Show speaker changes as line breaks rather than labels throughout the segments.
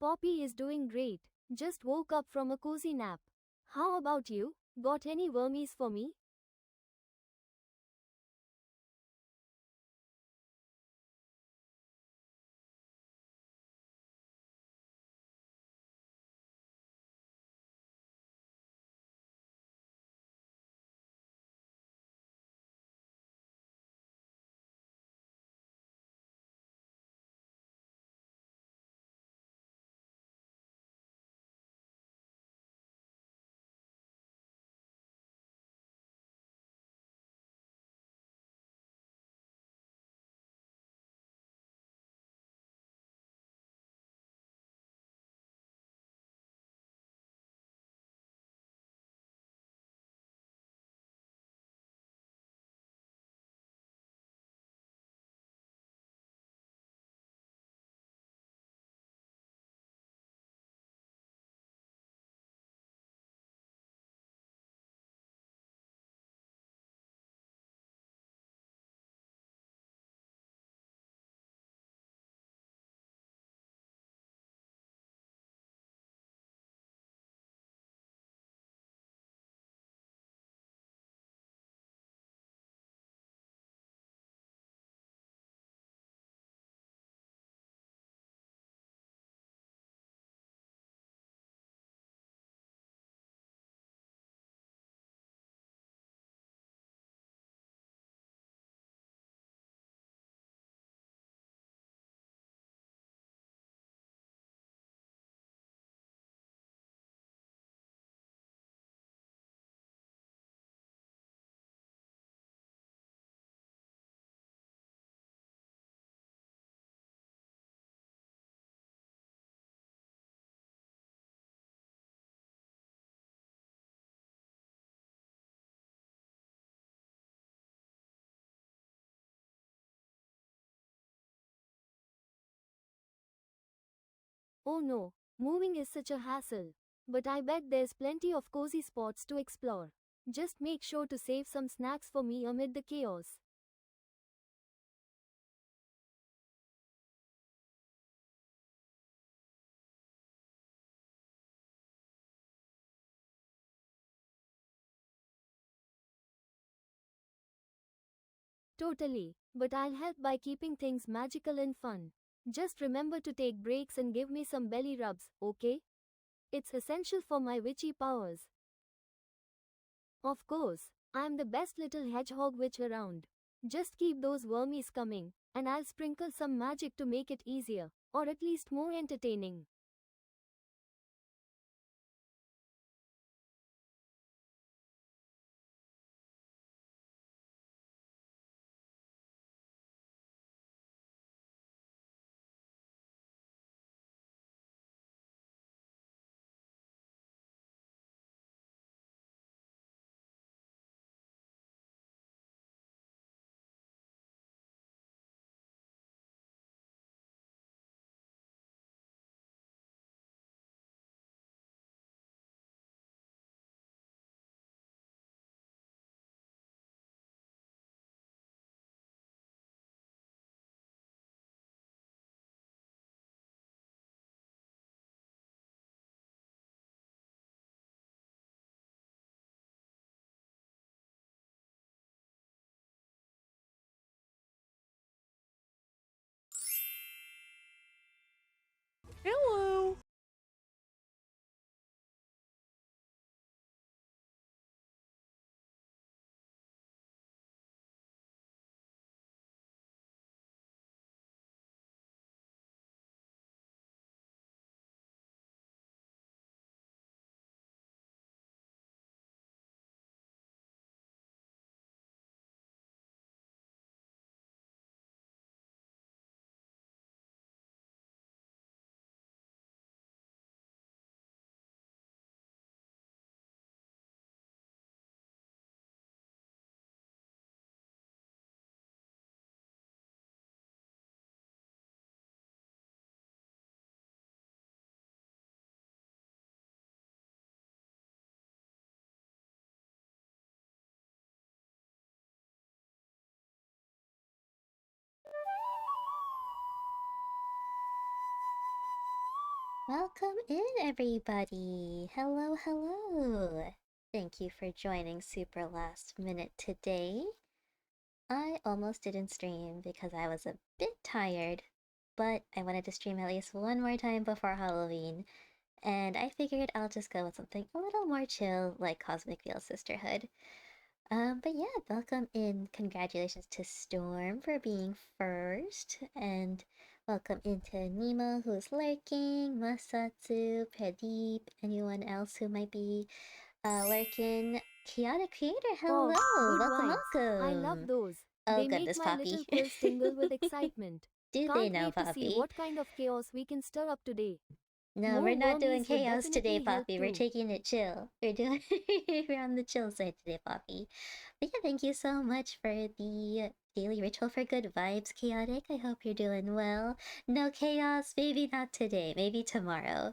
Poppy is doing great. Just woke up from a cozy nap. How about you? Got any wormies for me? Oh no, moving is such a hassle. But I bet there's plenty of cozy spots to explore. Just make sure to save some snacks for me amid the chaos. Totally, but I'll help by keeping things magical and fun. Just remember to take breaks and give me some belly rubs, okay? It's essential for my witchy powers. Of course, I'm the best little hedgehog witch around. Just keep those wormies coming, and I'll sprinkle some magic to make it easier, or at least more entertaining.
Hello. Welcome in, everybody. Hello, hello. Thank you for joining super last minute today. I almost didn't stream because I was a bit tired, but I wanted to stream at least one more time before Halloween, and I figured I'll just go with something a little more chill like Cosmic Veil Sisterhood. But yeah, welcome in. Congratulations to Storm for being first, and welcome into Nemo who's lurking, Masatsu, Pradeep, anyone else who might be lurking. Chaotic Creator, hello!
Oh, good
Welcome,
vibes. I love
welcome!
those.
Oh
They make
goodness,
my little
Poppy.
quills tingle with excitement.
Do they
Can't
know,
wait to see
Poppy?
what kind of chaos we can stir up today.
No, we're
More
not doing
wormies would
chaos today,
definitely help
Poppy. We're
too.
taking it chill. We're on the chill side today, Poppy. But yeah, thank you so much for the daily ritual for good vibes, Chaotic. I hope you're doing well. No chaos, maybe not today, maybe tomorrow.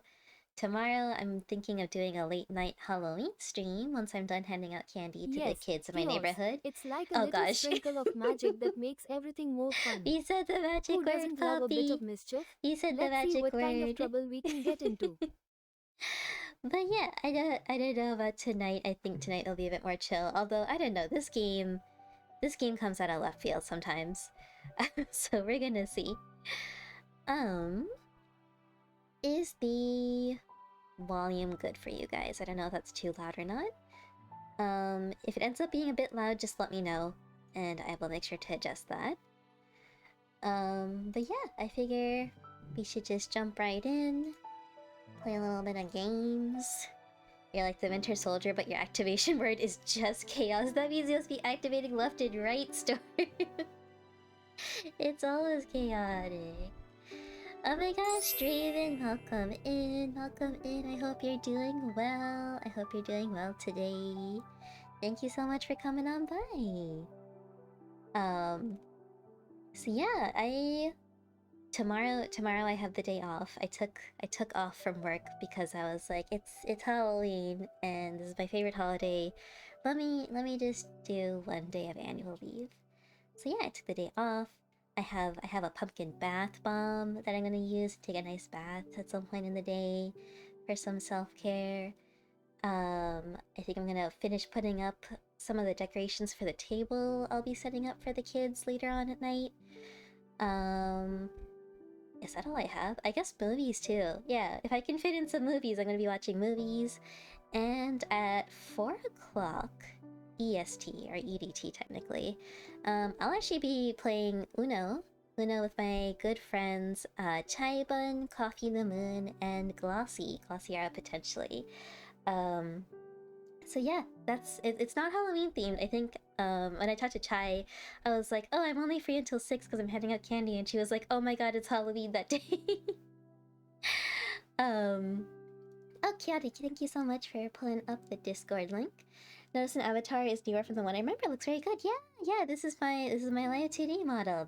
Tomorrow, I'm thinking of doing a late night Halloween stream once I'm done handing out candy to the
Yes,
kids in my
chaos.
neighborhood.
It's like a
Oh
little
gosh.
sprinkle of magic that makes everything more fun.
You said the magic
Who
word,
doesn't love a bit of
Poppy.
mischief?
You said the
Let's see
magic
what kind of
word.
trouble we can get into.
But yeah, I don't know about tonight. I think tonight will be a bit more chill. Although I don't know, this game comes out of left field sometimes. So we're gonna see. Um is the volume good for you guys? I don't know if that's too loud or not. If it ends up being a bit loud, just let me know and I will make sure to adjust that. But yeah, I figure we should just jump right in. Play a little bit of games. You're like the Winter Soldier, but your activation word is just chaos. That means you'll be activating left and right, Storm. It's always chaotic. Oh my gosh, Draven, welcome in, welcome in. I hope you're doing well. I hope you're doing well today. Thank you so much for coming on by. So yeah, tomorrow I have the day off. I took off from work because I was like, it's Halloween and this is my favorite holiday. Let me just do one day of annual leave. So yeah, I took the day off. I have a pumpkin bath bomb that I'm gonna use to take a nice bath at some point in the day for some self-care. I think I'm gonna finish putting up some of the decorations for the table I'll be setting up for the kids later on at night. Is that all I have? I guess movies too. Yeah, if I can fit in some movies, I'm gonna be watching movies. And at 4 o'clock EST, or EDT technically, I'll actually be playing Uno. Uno with my good friends Chai Bun, Coffee the Moon, and Glossiera potentially. So yeah, it's not Halloween themed. I think when I talked to Chai, I was like, oh, I'm only free until 6 because I'm handing out candy, and she was like, oh my god, it's Halloween that day. Oh, Chaotic, thank you so much for pulling up the Discord link. Notice an avatar is newer from the one I remember. It looks very good. Yeah. This is my Live 2D model.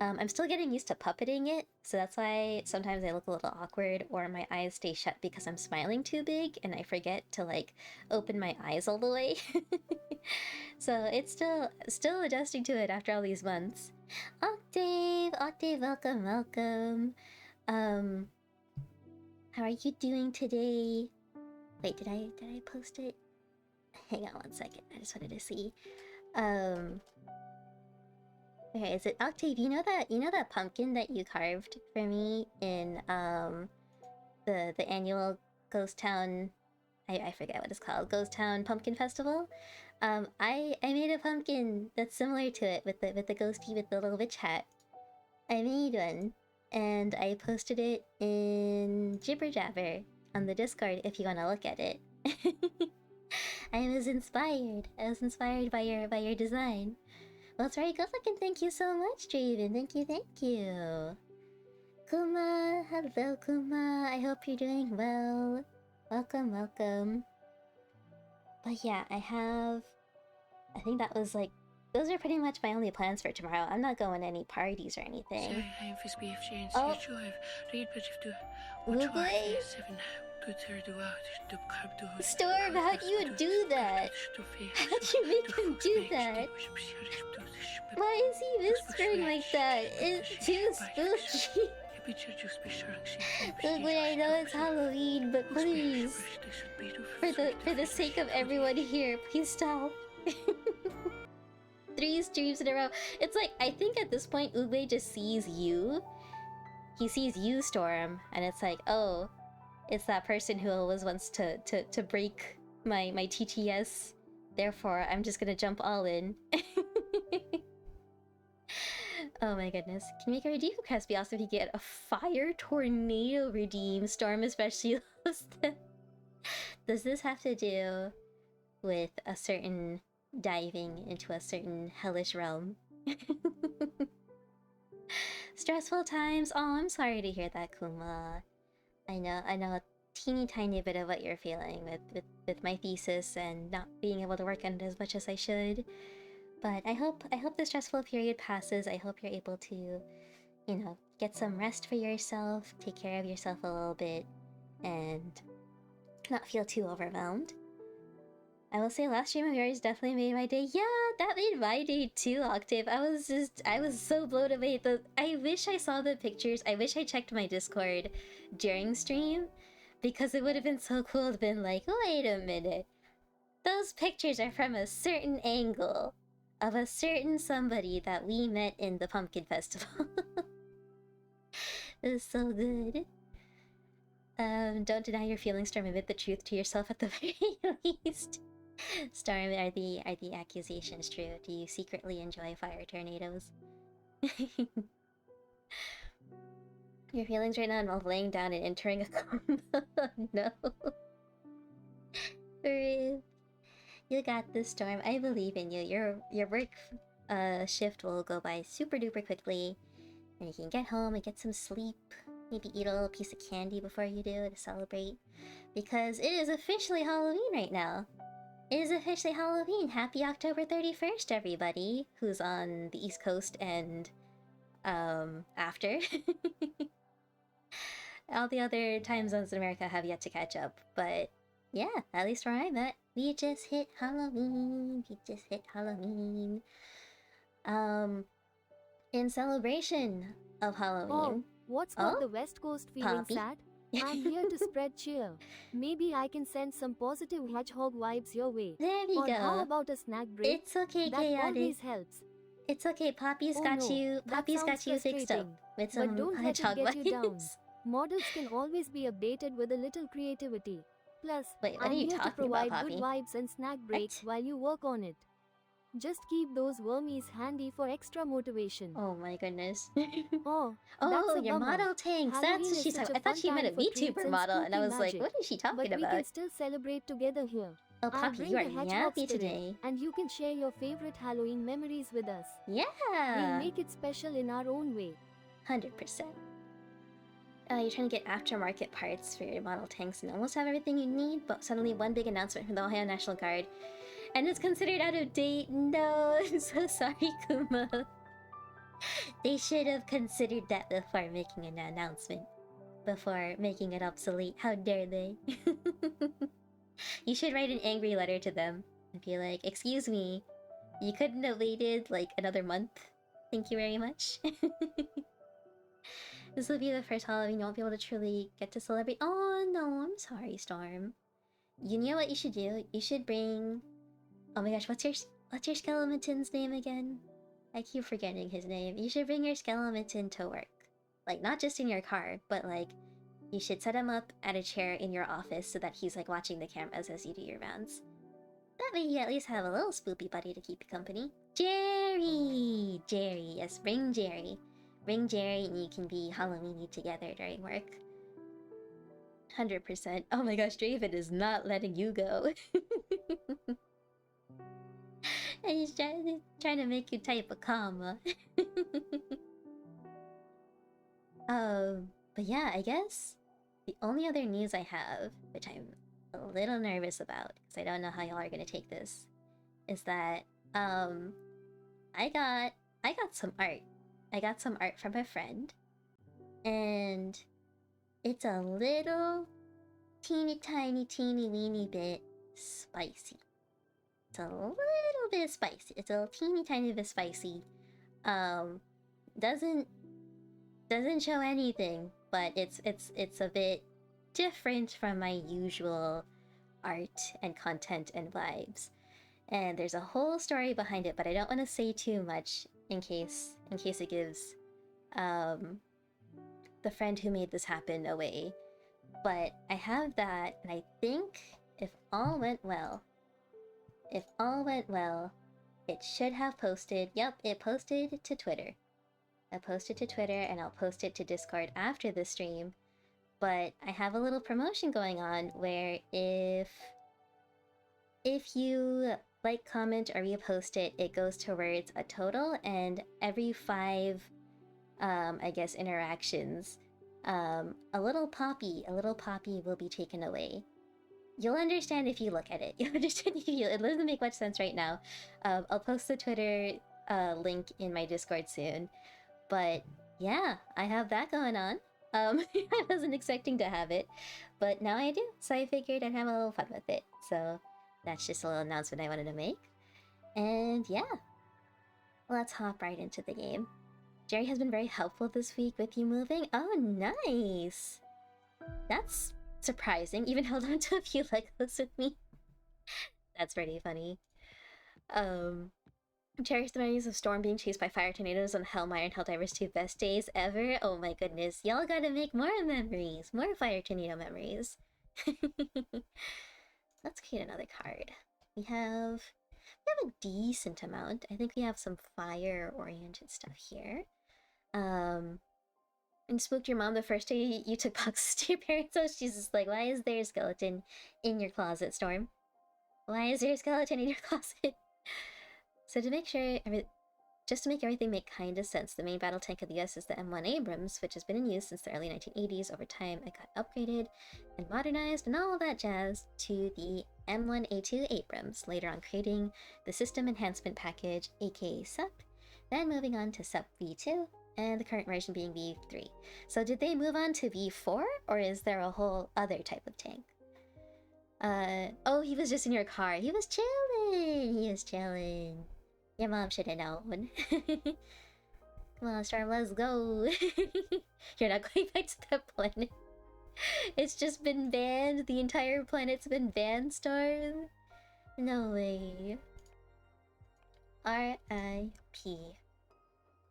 I'm still getting used to puppeting it, so that's why sometimes I look a little awkward or my eyes stay shut because I'm smiling too big and I forget to like open my eyes all the way. So it's still adjusting to it after all these months. Octave, welcome. How are you doing today? Wait, did I post it? Hang on one second. I just wanted to see. Okay, is it Octave? You know that pumpkin that you carved for me in the annual Ghost Town, I forget what it's called, Ghost Town Pumpkin Festival? I made a pumpkin that's similar to it with the ghosty with the little witch hat. I made one and I posted it in Jibber Jabber on the Discord if you want to look at it. I was inspired by your design. Well, it's very good looking. Thank you so much, Draven. Thank you. Kuma, hello Kuma. I hope you're doing well. Welcome. But yeah, I think that was like, those are pretty much my only plans for tomorrow. I'm not going to any parties or anything. Oh, Google? Storm, how do you do that? How'd you make him do that? Why is he whispering like that? It's too spooky. Ugly, I know it's Halloween, but please, for the sake of everyone here, please stop. 3 streams in a row. It's like, I think at this point, Ugly just sees you. He sees you, Storm, and it's like, oh, it's that person who always wants to break my TTS. Therefore, I'm just gonna jump all in. Oh my goodness. Can you make a redeem request? Be awesome if you get a fire tornado redeem. Storm especially loves them. Does this have to do with a certain diving into a certain hellish realm? Stressful times. Oh, I'm sorry to hear that, Kuma. I know a teeny tiny bit of what you're feeling with my thesis and not being able to work on it as much as I should. But I hope the stressful period passes. I hope you're able to, you know, get some rest for yourself, take care of yourself a little bit, and not feel too overwhelmed. I will say last stream of yours definitely made my day. Yeah, that made my day too, Octave. I was so blown away. I wish I saw the pictures. I wish I checked my Discord during stream, because it would have been so cool to have been like, wait a minute. Those pictures are from a certain angle of a certain somebody that we met in the Pumpkin Festival. It was so good. Don't deny your feelings, Storm. Admit the truth to yourself at the very least. Storm, are the accusations true? Do you secretly enjoy fire tornadoes? Your feelings right now involve laying down and entering a coma. No. Rude. You got this, Storm. I believe in you. Your work shift will go by super duper quickly, and you can get home and get some sleep. Maybe eat a little piece of candy before you do to celebrate, because it is officially Halloween right now. It is officially Halloween. Happy October 31st, everybody who's on the East Coast and after. All the other time zones in America have yet to catch up, but yeah, at least where I'm at, we just hit Halloween. We just hit Halloween. In celebration of Halloween.
Oh, what's got the West Coast feeling
Poppy?
sad? I'm here to spread cheer. Maybe I can send some positive hedgehog vibes your way.
There we
Or
go.
how about a snack break?
It's okay,
That
Chaotic.
always helps.
It's okay, Poppy's
Oh
got
no,
you.
that
Poppy's got
sounds
you fixed up
frustrating.
with
But
some
don't let it
hedgehog
get you down.
vibes.
Models can always be updated with a little creativity. Plus,
Wait, what are
I'm
you
here to
talking about,
provide good
Poppy?
vibes and snack breaks
What?
while you work on it. Just keep those wormies handy for extra motivation.
Oh my goodness.
Oh,
Oh,
that's a
your
bummer.
model tanks.
Halloween
That's what
is
she's
such
talking.
a
I thought
fun
she meant a
time for treats
VTuber
and
model, and I
spooky
was like,
magic.
what is she talking
But we
about?
can still celebrate together here.
Oh,
I'll
Poppy,
bring
you are
the hedgehog
yappy
spirit,
today.
and you can share your favorite Halloween memories with us. We'll
Yeah,
make it special in our own way.
100%. You're trying to get aftermarket parts for your model tanks and almost have everything you need, but suddenly one big announcement from the Ohio National Guard, and it's considered out of date. No, I'm so sorry, Kuma. They should have considered that before making an announcement. Before making it obsolete. How dare they? You should write an angry letter to them and be like, excuse me, you couldn't have waited like another month? Thank you very much. This will be the first Halloween you won't be able to truly get to celebrate. Oh no, I'm sorry, Storm. You know what you should do? You should bring... Oh my gosh, what's your Skeleton's name again? I keep forgetting his name. You should bring your Skeleton to work. Like, not just in your car, but like, you should set him up at a chair in your office so that he's like watching the cameras as you do your rounds. That way you at least have a little spoopy buddy to keep you company. Jerry! Jerry, yes, bring Jerry. Bring Jerry and you can be Halloweeny together during work. 100%. Oh my gosh, Draven is not letting you go. And he's trying to make you type a comma. But yeah, I guess the only other news I have, which I'm a little nervous about, because I don't know how y'all are gonna take this, is that I got some art. I got some art from a friend, and it's a little teeny weeny bit spicy. It's a little bit spicy. It's a teeny tiny bit spicy. Doesn't Doesn't show anything, but it's a bit different from my usual art and content and vibes. And there's a whole story behind it, but I don't want to say too much in case it gives um the friend who made this happen away. But I have that, and I think if all went well, it should have posted. Yep, it posted to Twitter. I posted to Twitter, and I'll post it to Discord after the stream. But I have a little promotion going on where if you like, comment, or repost it, it goes towards a total, and every 5 I guess interactions, a little poppy will be taken away. You'll understand if you look at it. You'll understand if you. It doesn't make much sense right now. I'll post the Twitter link in my Discord soon. But yeah, I have that going on. I wasn't expecting to have it, but now I do. So I figured I'd have a little fun with it. So that's just a little announcement I wanted to make. And yeah, let's hop right into the game. Jerry has been very helpful this week with you moving. Oh, nice. That's surprising. Even held on to a few Legos with me. That's pretty funny. Cherish the memories of Storm being chased by fire tornadoes on Hellmire and Helldivers 2 best days ever. Oh my goodness. Y'all gotta make more memories. More fire tornado memories. Let's create another card. We have a decent amount. I think we have some fire-oriented stuff here. And spooked your mom the first day you took boxes to your parents' house. She's just like, why is there a skeleton in your closet, Storm? Why is there a skeleton in your closet? So to make sure, just to make everything make kind of sense, the main battle tank of the US is the M1 Abrams, which has been in use since the early 1980s. Over time, it got upgraded and modernized and all that jazz to the M1A2 Abrams, later on creating the System Enhancement Package, aka SUP, then moving on to SUP V2, and the current version being V3. So did they move on to V4, or is there a whole other type of tank? Oh, he was just in your car. He was chilling. Your mom should have known. Come on, Storm, let's go. You're not going back to that planet. It's just been banned. The entire planet's been banned, Storm. No way. R.I.P.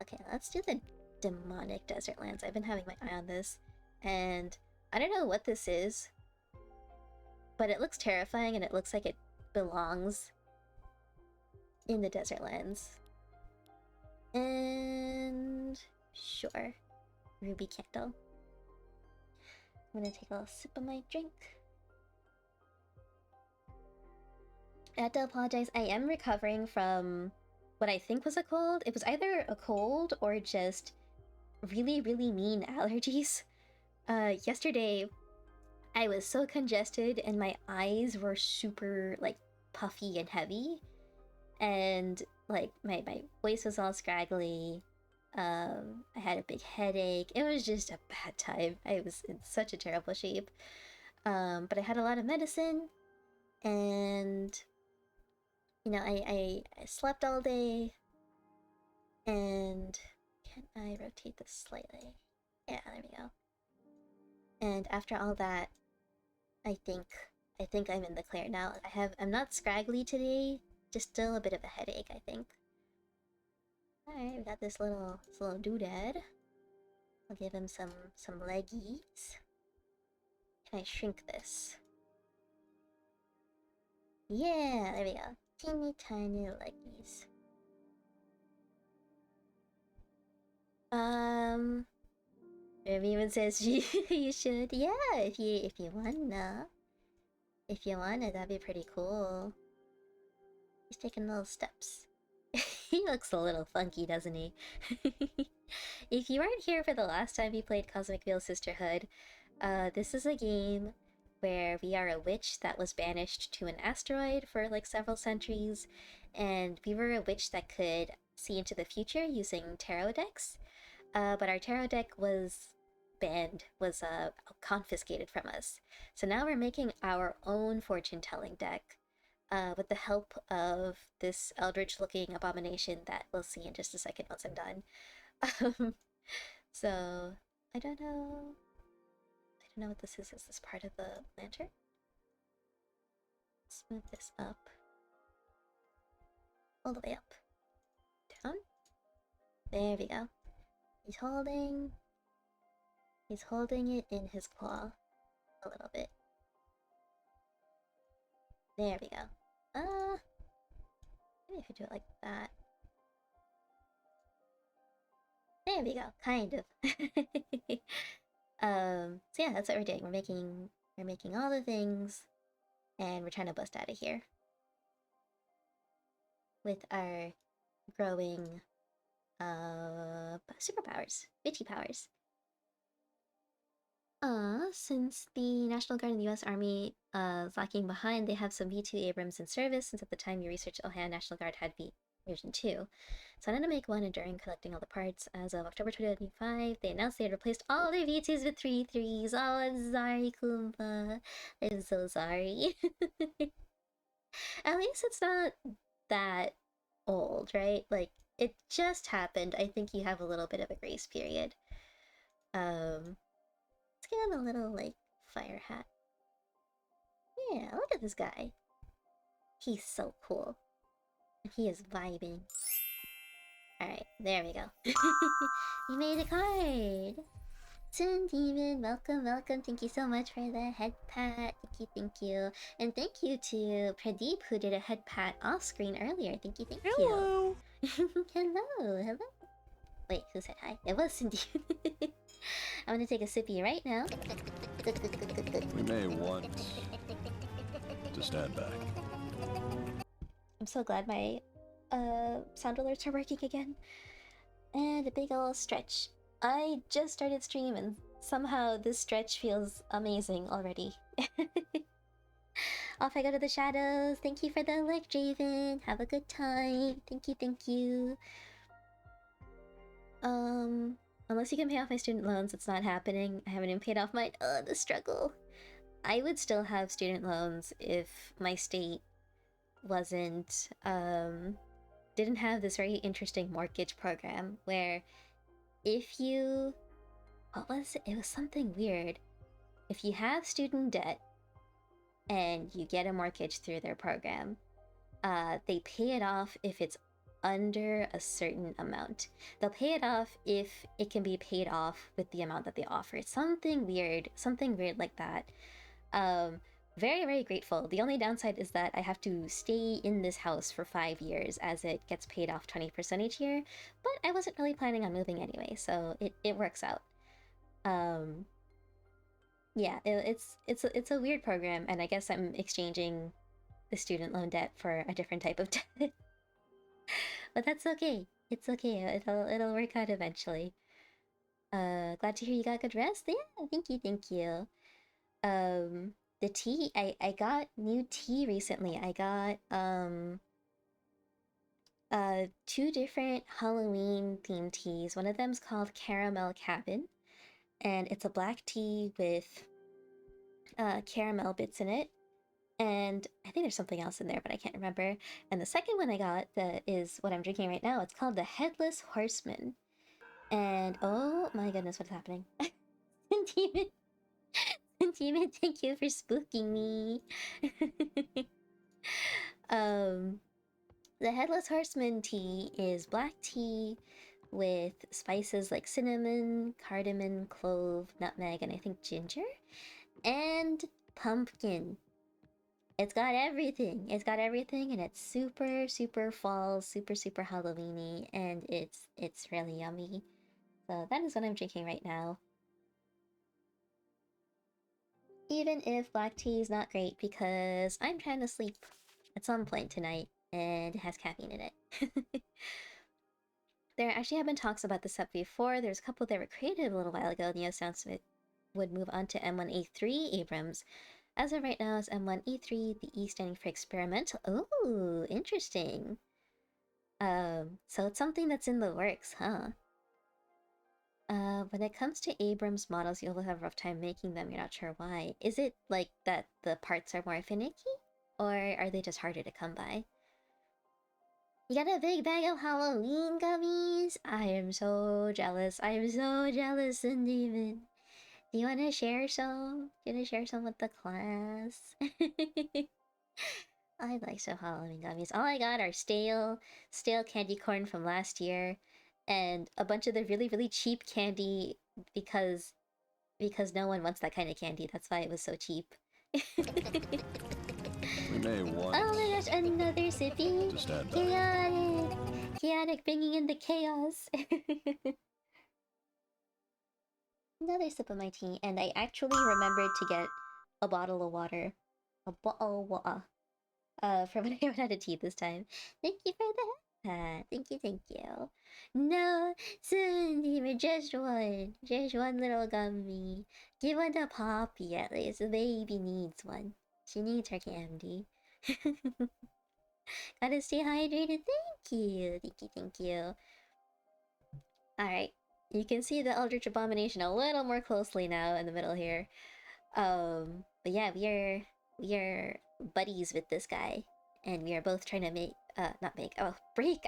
Okay, let's do the demonic desert lands. I've been having my eye on this, and I don't know what this is, but it looks terrifying, and it looks like it belongs in the desert lands. And sure, ruby candle. I'm gonna take a little sip of my drink. I have to apologize. I am recovering from what I think was a cold. It was either a cold or just really, really mean allergies. Yesterday, I was so congested and my eyes were super, like, puffy and heavy. And, like, my voice was all scraggly. I had a big headache. It was just a bad time. I was in such a terrible shape. But I had a lot of medicine. And, you know, I slept all day. And can I rotate this slightly? Yeah, there we go. And after all that, I think I'm in the clear now. I'm not scraggly today, just still a bit of a headache, I think. Alright, we got this little doodad. I'll give him some leggies. Can I shrink this? Yeah, there we go. Teeny tiny leggies. Ruby even says you should. Yeah, if you wanna. If you wanna, that'd be pretty cool. He's taking little steps. He looks a little funky, doesn't he? If you weren't here for the last time we played Cosmic Veil Sisterhood, this is a game where we are a witch that was banished to an asteroid for like several centuries, and we were a witch that could see into the future using tarot decks, but our tarot deck was banned, was confiscated from us. So now we're making our own fortune-telling deck, with the help of this eldritch-looking abomination that we'll see in just a second once I'm done. So I don't know. I don't know what this is. Is this part of the lantern? Let's move this up. All the way up. Down. There we go. He's holding it in his claw a little bit. There we go. Maybe I could do it like that. There we go, kind of. So yeah, that's what we're doing. We're making all the things, and we're trying to bust out of here with our growing superpowers, witchy powers. Since the National Guard and the US Army is lacking behind, they have some V2 Abrams in service, since at the time you researched Ohio National Guard had version 2. So I wanted to make one, and during collecting all the parts, as of October 2025, they announced they had replaced all their V2s with 3.3s. Oh, I'm sorry, Kumba. I'm so sorry. At least it's not that old, right? Like, it just happened. I think you have a little bit of a grace period. Let's give him a little, like, fire hat. Yeah, look at this guy. He's so cool. He is vibing. Alright, there we go. You made a card! Toon Demon, welcome, welcome. Thank you so much for the head pat. Thank you. And thank you to Pradeep, who did a head pat off screen earlier. Thank you, thank
Hello.
you. Hello. Wait, who said hi? It was Cindy. I'm gonna take a sippy right now.
We may want to stand back.
I'm so glad my sound alerts are working again. And a big ol' stretch. I just started stream and somehow this stretch feels amazing already. Off I go to the shadows. Thank you for the lick, Draven. Have a good time. Thank you, thank you. Unless you can pay off my student loans, it's not happening. I haven't even paid off mine. The struggle. I would still have student loans if my state wasn't, didn't have this very interesting mortgage program where if you, what was it? It was something weird. If you have student debt and you get a mortgage through their program, they pay it off if it's under a certain amount. They'll pay it off if it can be paid off with the amount that they offer. It's something weird like that. Very, very grateful. The only downside is that I have to stay in this house for 5 years as it gets paid off 20% each year, but I wasn't really planning on moving anyway, so it works out. Yeah, it's a weird program, and I guess I'm exchanging the student loan debt for a different type of debt. But that's okay. It's okay. It'll work out eventually. Glad to hear you got good rest. Yeah, thank you, thank you. The tea, I got new tea recently. I got 2 different Halloween themed teas. One of them's called Caramel Cabin, and it's a black tea with caramel bits in it. And I think there's something else in there, but I can't remember. And the second one I got that is what I'm drinking right now. It's called the Headless Horseman. And oh my goodness, what's happening? Demon, Demon, thank you for spooking me. The Headless Horseman tea is black tea with spices like cinnamon, cardamom, clove, nutmeg, and I think ginger, and pumpkin. It's got everything. It's got everything, and it's super, super fall, super, super Halloweeny, and it's really yummy. So that is what I'm drinking right now. Even if black tea is not great because I'm trying to sleep at some point tonight, and it has caffeine in it. There actually have been talks about this up before. There's a couple that were created a little while ago. The US announced it would move on to M1A3 Abrams. As of right now, it's M1E3, the E standing for experimental. Ooh, interesting. So it's something that's in the works, huh? When it comes to Abrams models, you'll have a rough time making them. You're not sure why. Is it like that the parts are more finicky? Or are they just harder to come by? You got a big bag of Halloween gummies? I am so jealous. I am so jealous, and even. Do you wanna share some? Do you wanna share some with the class? I like some Halloween gummies. All I got are stale candy corn from last year, and a bunch of the really, really cheap candy because no one wants that kind of candy. That's why it was so cheap.
We may want
Oh my gosh, another sippy!
to stand back.
Chaotic! Chaotic bringing in the chaos! Another sip of my tea, and I actually remembered to get a bottle of water. A bottle of water. For when I ran out of tea this time. Thank you for that. Thank you. No, Cindy, just one little gummy. Give one to Poppy at least. The baby needs one. She needs her candy. Gotta stay hydrated. Thank you. Alright. You can see the Eldritch Abomination a little more closely now in the middle here. But yeah, we are buddies with this guy, and we are both trying to break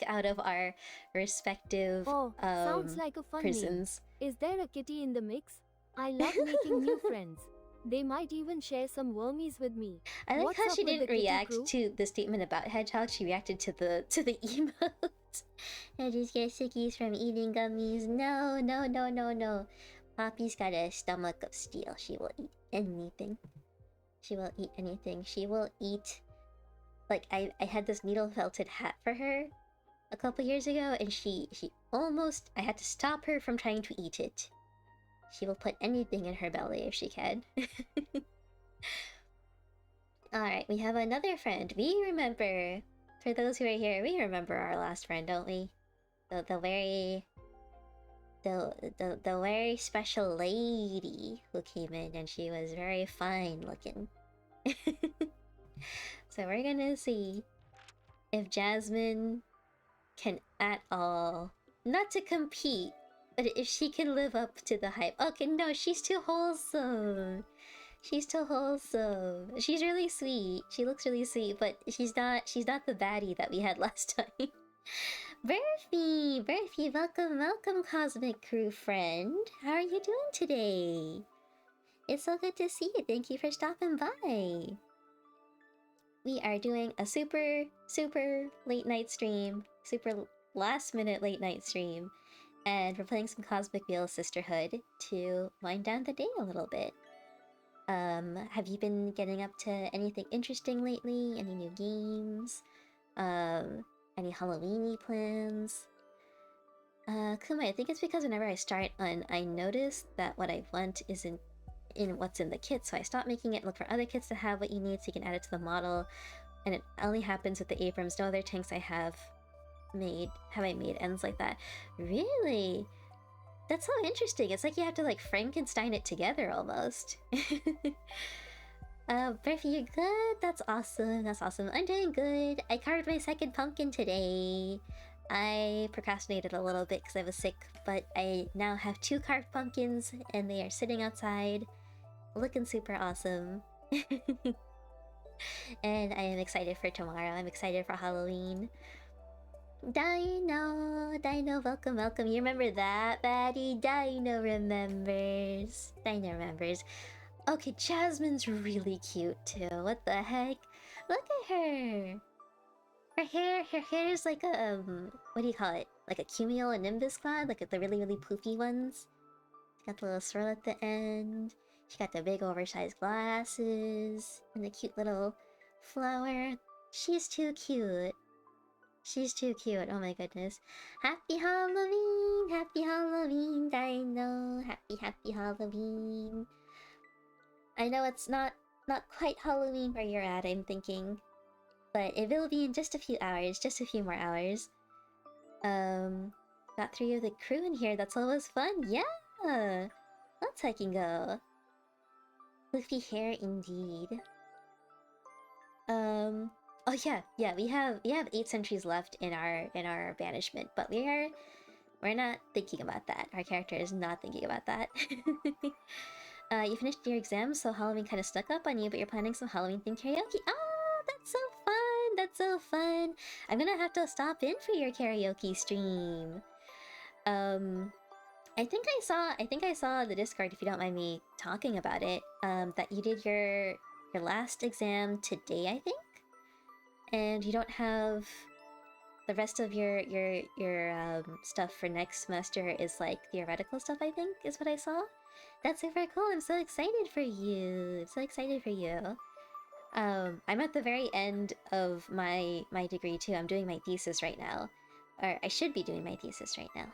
out of our respective
Sounds like a fun
prisons.
name. Is there a kitty in the mix? I love making new friends. They might even share some wormies with me.
I like
What's
how
up
she
with the
didn't
kitty
react
crew?
to the statement about hedgehog. She reacted to the emote. I just get sickies from eating gummies. No. Poppy's got a stomach of steel. She will eat anything. She will eat. Like I had this needle felted hat for her a couple years ago, and she almost, I had to stop her from trying to eat it. She will put anything in her belly if she can. Alright, we have another friend. We remember, for those who are here, we remember our last friend, don't we? The very special lady who came in, and she was very fine looking. So we're gonna see if Jasmine can at all, not to compete, but if she can live up to the hype. Okay, no, she's too wholesome. She's really sweet. She looks really sweet, but she's not the baddie that we had last time. Berthy, welcome, Cosmic Crew friend. How are you doing today? It's so good to see you. Thank you for stopping by. We are doing a super late night stream, super last minute late night stream, and we're playing some Cosmic Wheel Sisterhood to wind down the day a little bit. Have you been getting up to anything interesting lately? Any new games? Any Halloweeny plans? Kumai, I think it's because whenever I start on, I notice that what I want isn't in what's in the kit, so I stop making it look for other kits to have what you need so you can add it to the model, and it only happens with the Abrams. No other tanks I have I made ends like that. Really? That's so interesting. It's like you have to like Frankenstein it together almost. Berthy, you're good? That's awesome. I'm doing good. I carved my second pumpkin today. I procrastinated a little bit because I was sick, but I now have 2 carved pumpkins and they are sitting outside, looking super awesome. And I am excited for tomorrow. I'm excited for Halloween. Dino, welcome. You remember that, baddie? Dino remembers. Okay, Jasmine's really cute too. What the heck? Look at her. Her hair is like a what do you call it? Like a cumulonimbus cloud, like the really poofy ones. She got the little swirl at the end. She got the big oversized glasses and the cute little flower. She's too cute. Oh my goodness. Happy Halloween! Dino! Happy Halloween! I know it's not quite Halloween where you're at, I'm thinking. But it will be in just a few hours, just a few more hours. Got 3 of the crew in here, that's always fun. Yeah! Let's fucking go. Fluffy hair indeed. Oh yeah, we have 8 centuries left in our banishment, but we're not thinking about that. Our character is not thinking about that. You finished your exams, so Halloween kind of snuck up on you, but you're planning some Halloween themed karaoke. Ah, that's That's so fun. I'm gonna have to stop in for your karaoke stream. I think I saw the Discord, if you don't mind me talking about it, that you did your last exam today, I think? And you don't have the rest of your stuff for next semester is like theoretical stuff, I think, is what I saw. That's super cool. I'm so excited for you. I'm so excited for you. I'm at the very end of my degree too. I'm doing my thesis right now. Or I should be doing my thesis right now.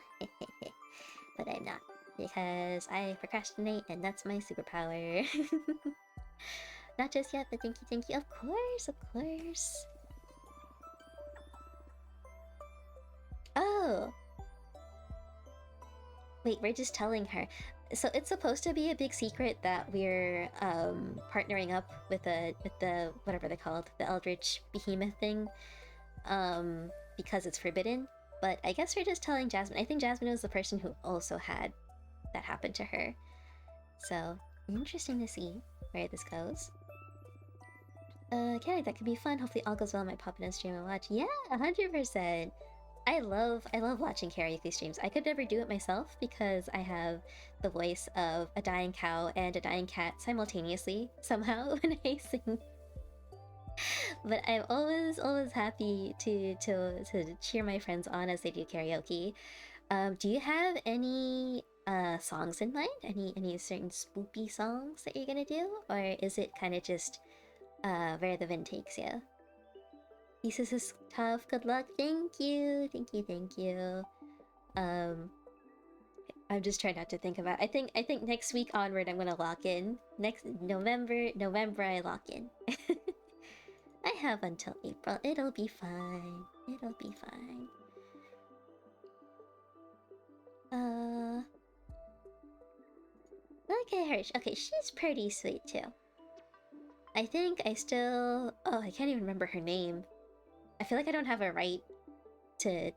But I'm not. Because I procrastinate and that's my superpower. Not just yet, but thank you. Of course, of course. Oh. Wait, we're just telling her. So it's supposed to be a big secret that we're partnering up with the whatever they're called, the Eldritch Behemoth thing, because it's forbidden. But I guess we're just telling Jasmine. I think Jasmine was the person who also had that happen to her. So interesting to see where this goes. Okay, that could be fun. Hopefully all goes well. I might pop in and stream and watch. Yeah, 100%. I love watching karaoke streams. I could never do it myself because I have the voice of a dying cow and a dying cat simultaneously somehow when I sing. But I'm always happy to cheer my friends on as they do karaoke. Do you have any songs in mind? Any certain spoopy songs that you're gonna do, or is it kind of just where the wind takes you? Thesis is tough. Good luck. Thank you. I'm just trying not to think about it. I think next week onward I'm gonna lock in. Next November I lock in. I have until April. It'll be fine. Okay, Hirsch. Okay, she's pretty sweet too. I think I still... Oh, I can't even remember her name. I feel like I don't have a right to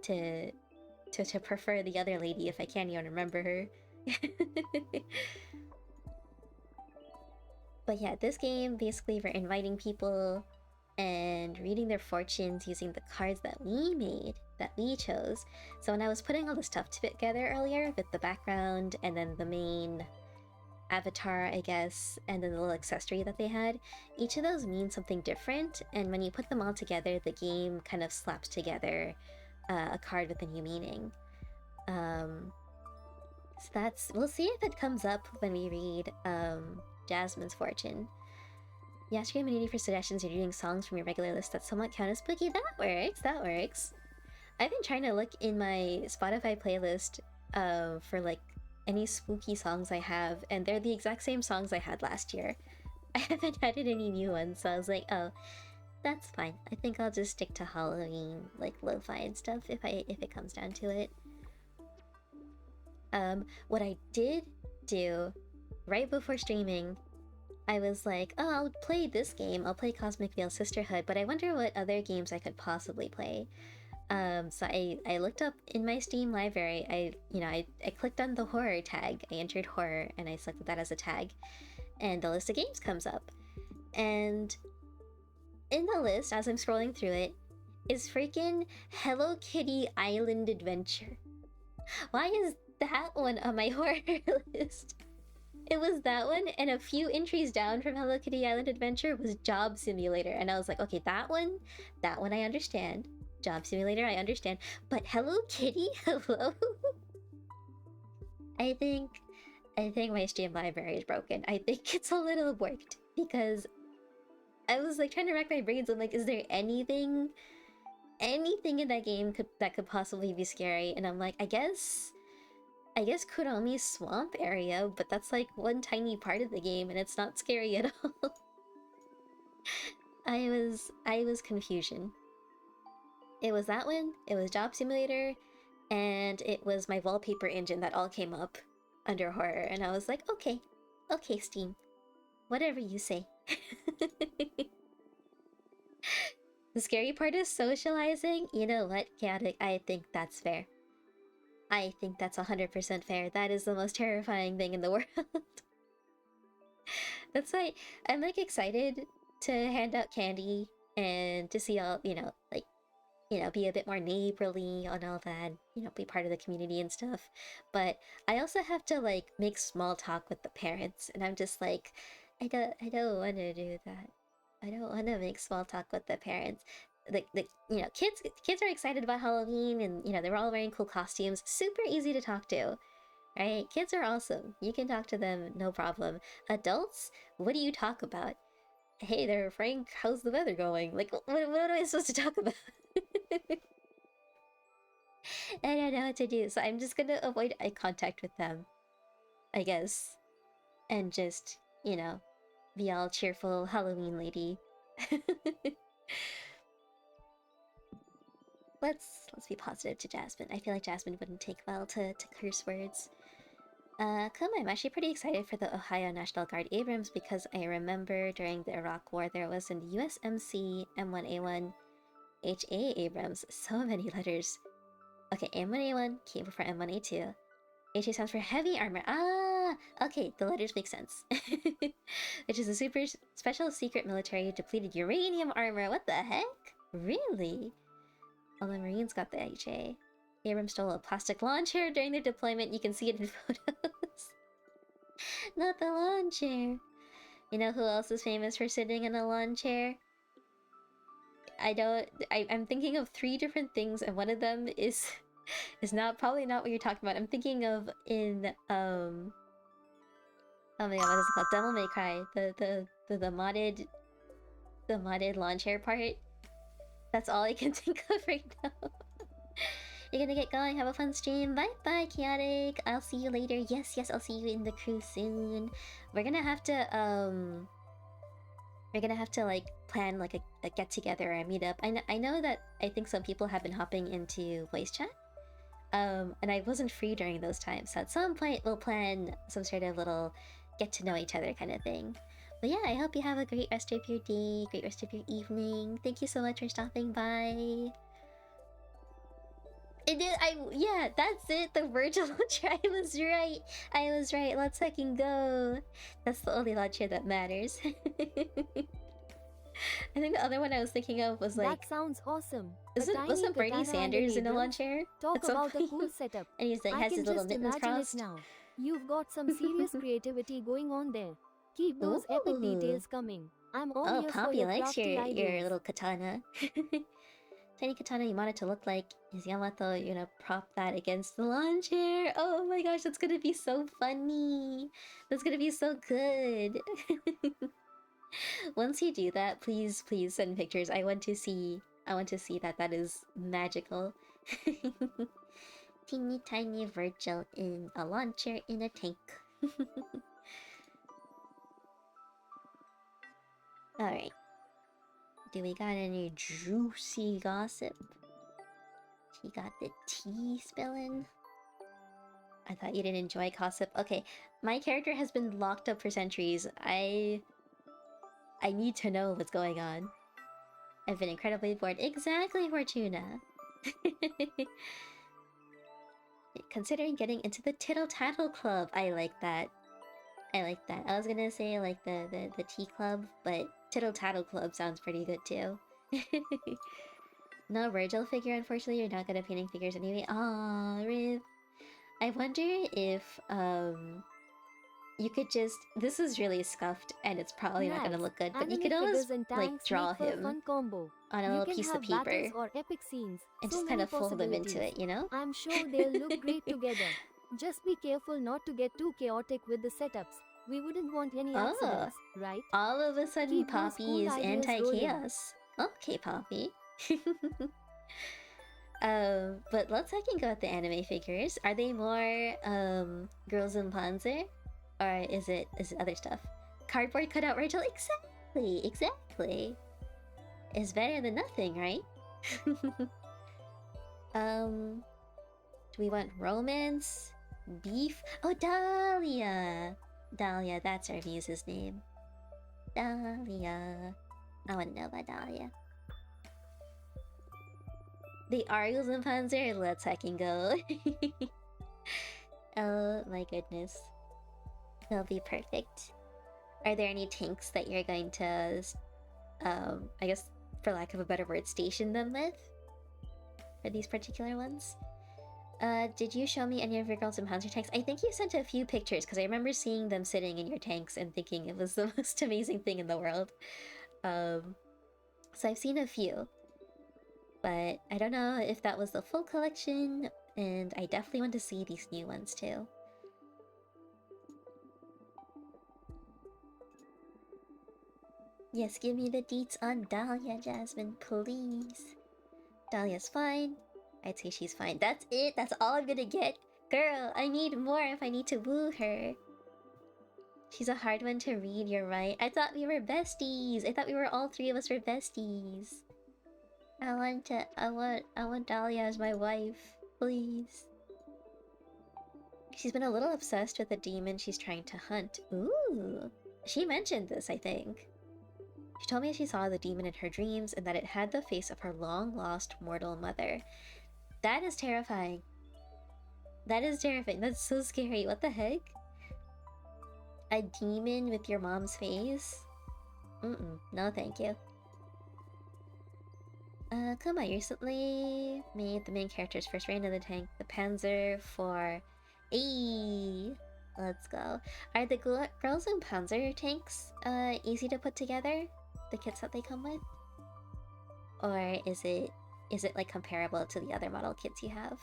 prefer the other lady if I can't even remember her. But yeah, this game, basically we're inviting people and reading their fortunes using the cards that we made, that we chose. So when I was putting all the stuff together earlier with the background and then the main avatar, I guess, and then the little accessory that they had, each of those means something different, and when you put them all together, the game kind of slaps together a card with a new meaning. So that's... We'll see if it comes up when we read Jasmine's fortune. You ask your community for suggestions. You're reading songs from your regular list that somewhat count as spooky. That works. I've been trying to look in my Spotify playlist for like any spooky songs I have, and they're the exact same songs I had last year. I haven't added any new ones, so I was like, oh, that's fine. I think I'll just stick to Halloween, like lo-fi and stuff if it comes down to it. What I did do right before streaming, I was like, oh, I'll play this game. I'll play Cosmic Veil Sisterhood, but I wonder what other games I could possibly play. So I looked up in my Steam library. I clicked on the horror tag. I entered horror and I selected that as a tag, and the list of games comes up. And in the list, as I'm scrolling through it, is freaking Hello Kitty Island Adventure. Why is that one on my horror list? It was that one, and a few entries down from Hello Kitty Island Adventure was Job Simulator, and I was like, okay, that one I understand. Job Simulator, I understand. But Hello Kitty? Hello? I think my Steam library is broken. I think it's a little warped, because I was like trying to rack my brains. I'm like, is there anything in that game that could possibly be scary? And I'm like, I guess Kuromi's swamp area, but that's like one tiny part of the game and it's not scary at all. I was confusion. It was that one, it was Job Simulator, and it was my wallpaper engine that all came up under horror, and I was like, okay, Steam. Whatever you say. The scary part is socializing. You know what, Chaotic? I think that's fair. I think that's 100% fair. That is the most terrifying thing in the world. That's why I'm like excited to hand out candy and to see all, like, be a bit more neighborly on all that, be part of the community and stuff. But I also have to like make small talk with the parents, and I'm just like, I don't want to do that. I don't want to make small talk with the parents. Kids are excited about Halloween, and they're all wearing cool costumes. Super easy to talk to, right? Kids are awesome. You can talk to them, no problem. Adults, what do you talk about? Hey there, Frank, how's the weather going? Like, what am I supposed to talk about? I don't know what to do, so I'm just gonna avoid eye contact with them, I guess. And just, be all cheerful Halloween lady. Let's be positive to Jasmine. I feel like Jasmine wouldn't take well to curse words. Come, I'm actually pretty excited for the Ohio National Guard Abrams because I remember during the Iraq War there was an USMC M1A1 HA Abrams. So many letters. Okay, M1A1 came before M1A2. HA stands for heavy armor. Ah, okay, the letters make sense. Which is a super special secret military depleted uranium armor. What the heck? Really? All the Marines got the HA. Abrams stole a plastic lawn chair during their deployment. You can see it in photos. Not the lawn chair. You know who else is famous for sitting in a lawn chair? I'm thinking of 3 different things, and one of them is probably not what you're talking about. I'm thinking of in oh my god, what is it called? Devil May Cry. The modded lawn chair part. That's all I can think of right now. You're gonna get going. Have a fun stream. Bye bye, Chaotic. I'll see you later. Yes, I'll see you in the crew soon. We're gonna have to like plan like a get together or a meetup. I know that I think some people have been hopping into voice chat. And I wasn't free during those times, so at some point we'll plan some sort of little get to know each other kind of thing. But yeah, I hope you have a great rest of your day, great rest of your evening. Thank you so much for stopping by. Yeah, that's it. The Virgil launcher. I was right. Let's fucking go. That's the only launcher that matters. I think the other one I was thinking of was like.
That sounds awesome.
Wasn't Bernie Sanders in a lawn chair?
Talk about a cool setup.
And he's like, has his little mittens crossed.
It now. You've got some serious creativity going on there. Keep those epic details coming. I'm all ears for your crafty ideas.
Your little katana. Tiny katana you want it to look like is Yamato. You're gonna prop that against the lawn chair. Oh my gosh, that's gonna be so funny. That's gonna be so good. Once you do that, please send pictures. I want to see that is magical. Teeny tiny Virgil in a lawn chair in a tank. Alright. Do we got any juicy gossip? She got the tea spilling. I thought you didn't enjoy gossip. Okay, my character has been locked up for centuries. I need to know what's going on. I've been incredibly bored. Exactly, Fortuna. Considering getting into the Tittle Tattle Club. I like that. I was gonna say like the tea club, but Tittle Tattle Club sounds pretty good too. No Virgil figure, unfortunately. You're not good at painting figures anyway. Aw, rip. I wonder if you could just. This is really scuffed, and it's probably not gonna look good. But you could always like draw him on a little piece of paper
or epic scenes.
and just kind of fold them into it, you know?
I'm sure they'll look great together. Just be careful not to get too chaotic with the setups. We wouldn't want any accidents, right?
All of a sudden,
Keep
Poppy
cool
is anti-chaos. Okay, Poppy. But let's fucking go with the anime figures. Are they more girls in Panzer, or is it other stuff? Cardboard cutout Rachel. Exactly. It's better than nothing, right? Do we want romance? Beef? Oh, Dahlia! Dahlia, that's our muse's name. Dahlia. I want to know about Dahlia. The Argos and Panzer? Let's fucking go. Oh my goodness. They'll be perfect. Are there any tanks that you're going to, I guess, for lack of a better word, station them with for these particular ones. Did you show me any of your girls in Panzer tanks? I think you sent a few pictures because I remember seeing them sitting in your tanks and thinking it was the most amazing thing in the world. So I've seen a few, but I don't know if that was the full collection, and I definitely want to see these new ones too. Yes, give me the deets on Dahlia, Jasmine, please. Dahlia's fine. I'd say she's fine. That's it. That's all I'm gonna get. Girl, I need more if I need to woo her. She's a hard one to read, you're right. I thought we were besties. I thought we were all three of us were besties. I want Dahlia as my wife. Please. She's been a little obsessed with a demon she's trying to hunt. Ooh. She mentioned this, I think. She told me she saw the demon in her dreams and that it had the face of her long-lost mortal mother. That is terrifying. That is terrifying. That's so scary. What the heck? A demon with your mom's face? No thank you. Kuma recently made the main character's first raid in the tank, the Panzer for... Ayy! Let's go. Are the girls in Panzer tanks easy to put together? The kits that they come with? Or is it like comparable to the other model kits you have?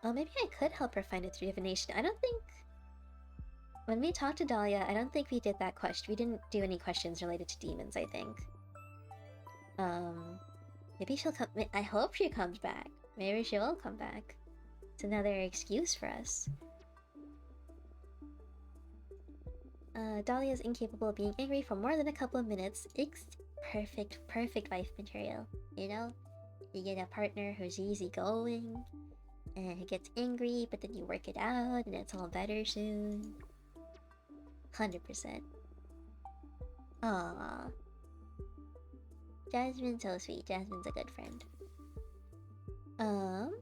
Oh, maybe I could help her find its rejuvenation. I don't think... When we talked to Dahlia, I don't think we did that question. We didn't do any questions related to demons, I think. Maybe she'll come... I hope she comes back. Maybe she will come back. It's another excuse for us. Dahlia is incapable of being angry for more than a couple of minutes. It's perfect wife material, you know? You get a partner who's easygoing, and who gets angry, but then you work it out, and it's all better soon. 100%. Aww. Jasmine's so sweet. Jasmine's a good friend. You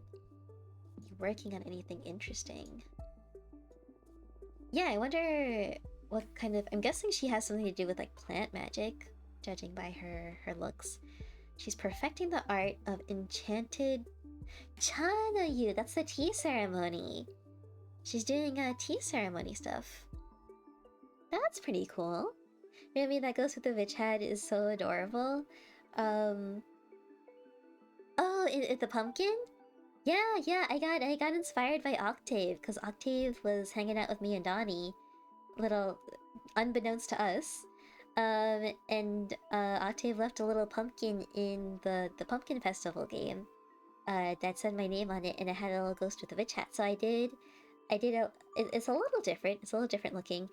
working on anything interesting? Yeah, I wonder what kind of... I'm guessing she has something to do with, like, plant magic, judging by her looks. She's perfecting the art of enchanted... Chanayu! That's the tea ceremony! She's doing tea ceremony stuff. That's pretty cool. Maybe that goes with the witch hat is so adorable. Oh, the pumpkin? Yeah, I got inspired by Octave, because Octave was hanging out with me and Donnie, little unbeknownst to us. And Octave left a little pumpkin in the Pumpkin Festival game that said my name on it, and it had a little ghost with a witch hat. So I did it's a little different. It's a little different looking.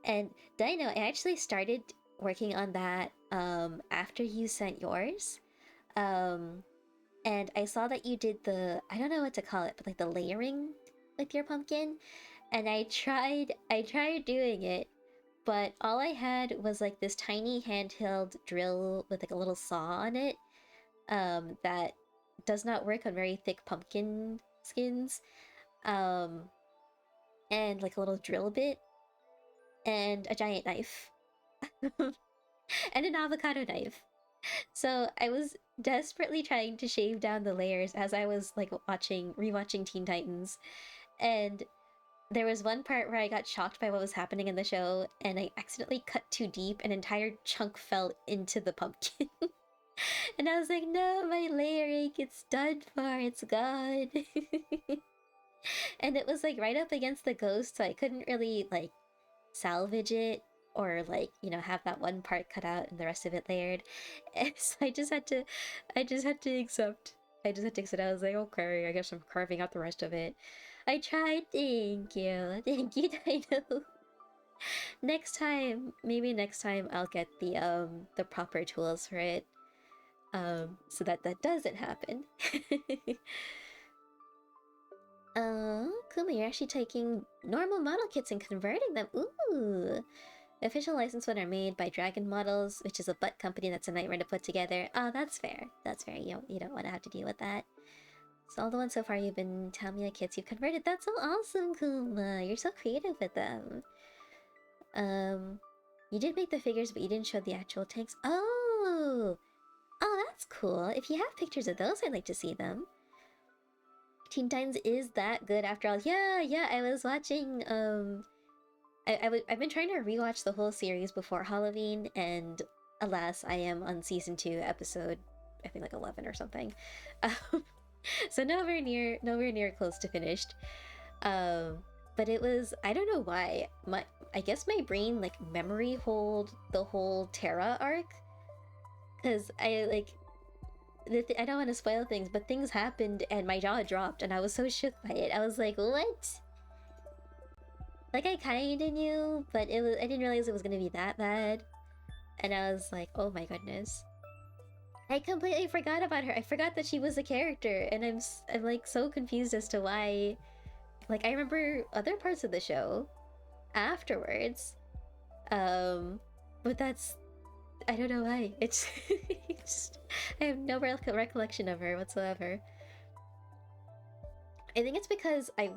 And Dino, I actually started working on that after you sent yours. And I saw that you did the, I don't know what to call it, but like the layering with your pumpkin. And I tried doing it, but all I had was like this tiny handheld drill with like a little saw on it that does not work on very thick pumpkin skins. And like a little drill bit and a giant knife and an avocado knife. So I was desperately trying to shave down the layers as I was like rewatching Teen Titans, and there was one part where I got shocked by what was happening in the show, and I accidentally cut too deep. An entire chunk fell into the pumpkin. And I was like, no, my layering, it's done for, it's gone. And it was like right up against the ghost, so I couldn't really like salvage it or like, you know, have that one part cut out and the rest of it layered. And so I just had to accept. I was like, okay, I guess I'm carving out the rest of it. I tried. Thank you, Dino. Maybe next time I'll get the proper tools for it, so that doesn't happen. Kuma, you're actually taking normal model kits and converting them. Ooh! The official licensed ones are made by Dragon Models, which is a butt company that's a nightmare to put together. Oh, that's fair. That's fair. You don't want to have to deal with that. So all the ones so far you've been Tamiya kits you've converted. That's so awesome, Kuma. You're so creative with them. You did make the figures, but you didn't show the actual tanks. Oh! Oh, that's cool. If you have pictures of those, I'd like to see them. Teen Titans is that good after all. Yeah, I was watching, I've been trying to rewatch the whole series before Halloween, and alas, I am on season 2, episode, I think like 11 or something. So nowhere near close to finished. But it was, I don't know why, I guess my brain like memory hold the whole Terra arc, because I don't want to spoil things, but things happened and my jaw dropped and I was so shook by it. I was like, what? Like, I kinda knew, but I didn't realize it was gonna be that bad. And I was like, oh my goodness. I completely forgot about her. I forgot that she was a character, and I'm like so confused as to why. Like, I remember other parts of the show afterwards. But that's, I don't know why. It's just, I have no recollection of her whatsoever. I think it's because I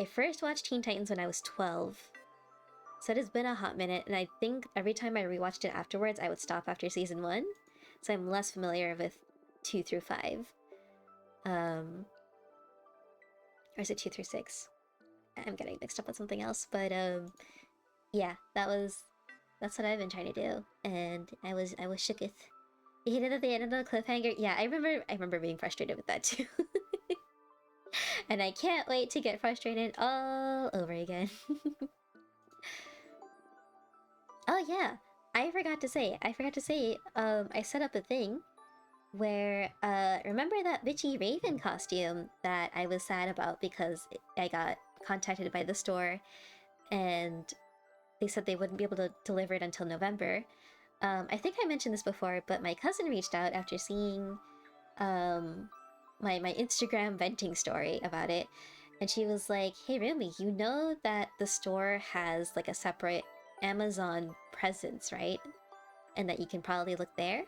first watched Teen Titans when I was 12. So it has been a hot minute, and I think every time I rewatched it afterwards, I would stop after season 1. So I'm less familiar with 2 through 5. Or is it 2 through 6? I'm getting mixed up with something else, but yeah, that's what I've been trying to do, and I was shooketh. You hated that they ended on a cliffhanger? Yeah, I remember being frustrated with that too. And I can't wait to get frustrated all over again. Oh yeah, I forgot to say, I set up a thing where, remember that bitchy Raven costume that I was sad about because I got contacted by the store and they said they wouldn't be able to deliver it until November. I think I mentioned this before, but my cousin reached out after seeing my Instagram venting story about it, and she was like, hey Rumi, you know that the store has like a separate Amazon presence, right? And that you can probably look there.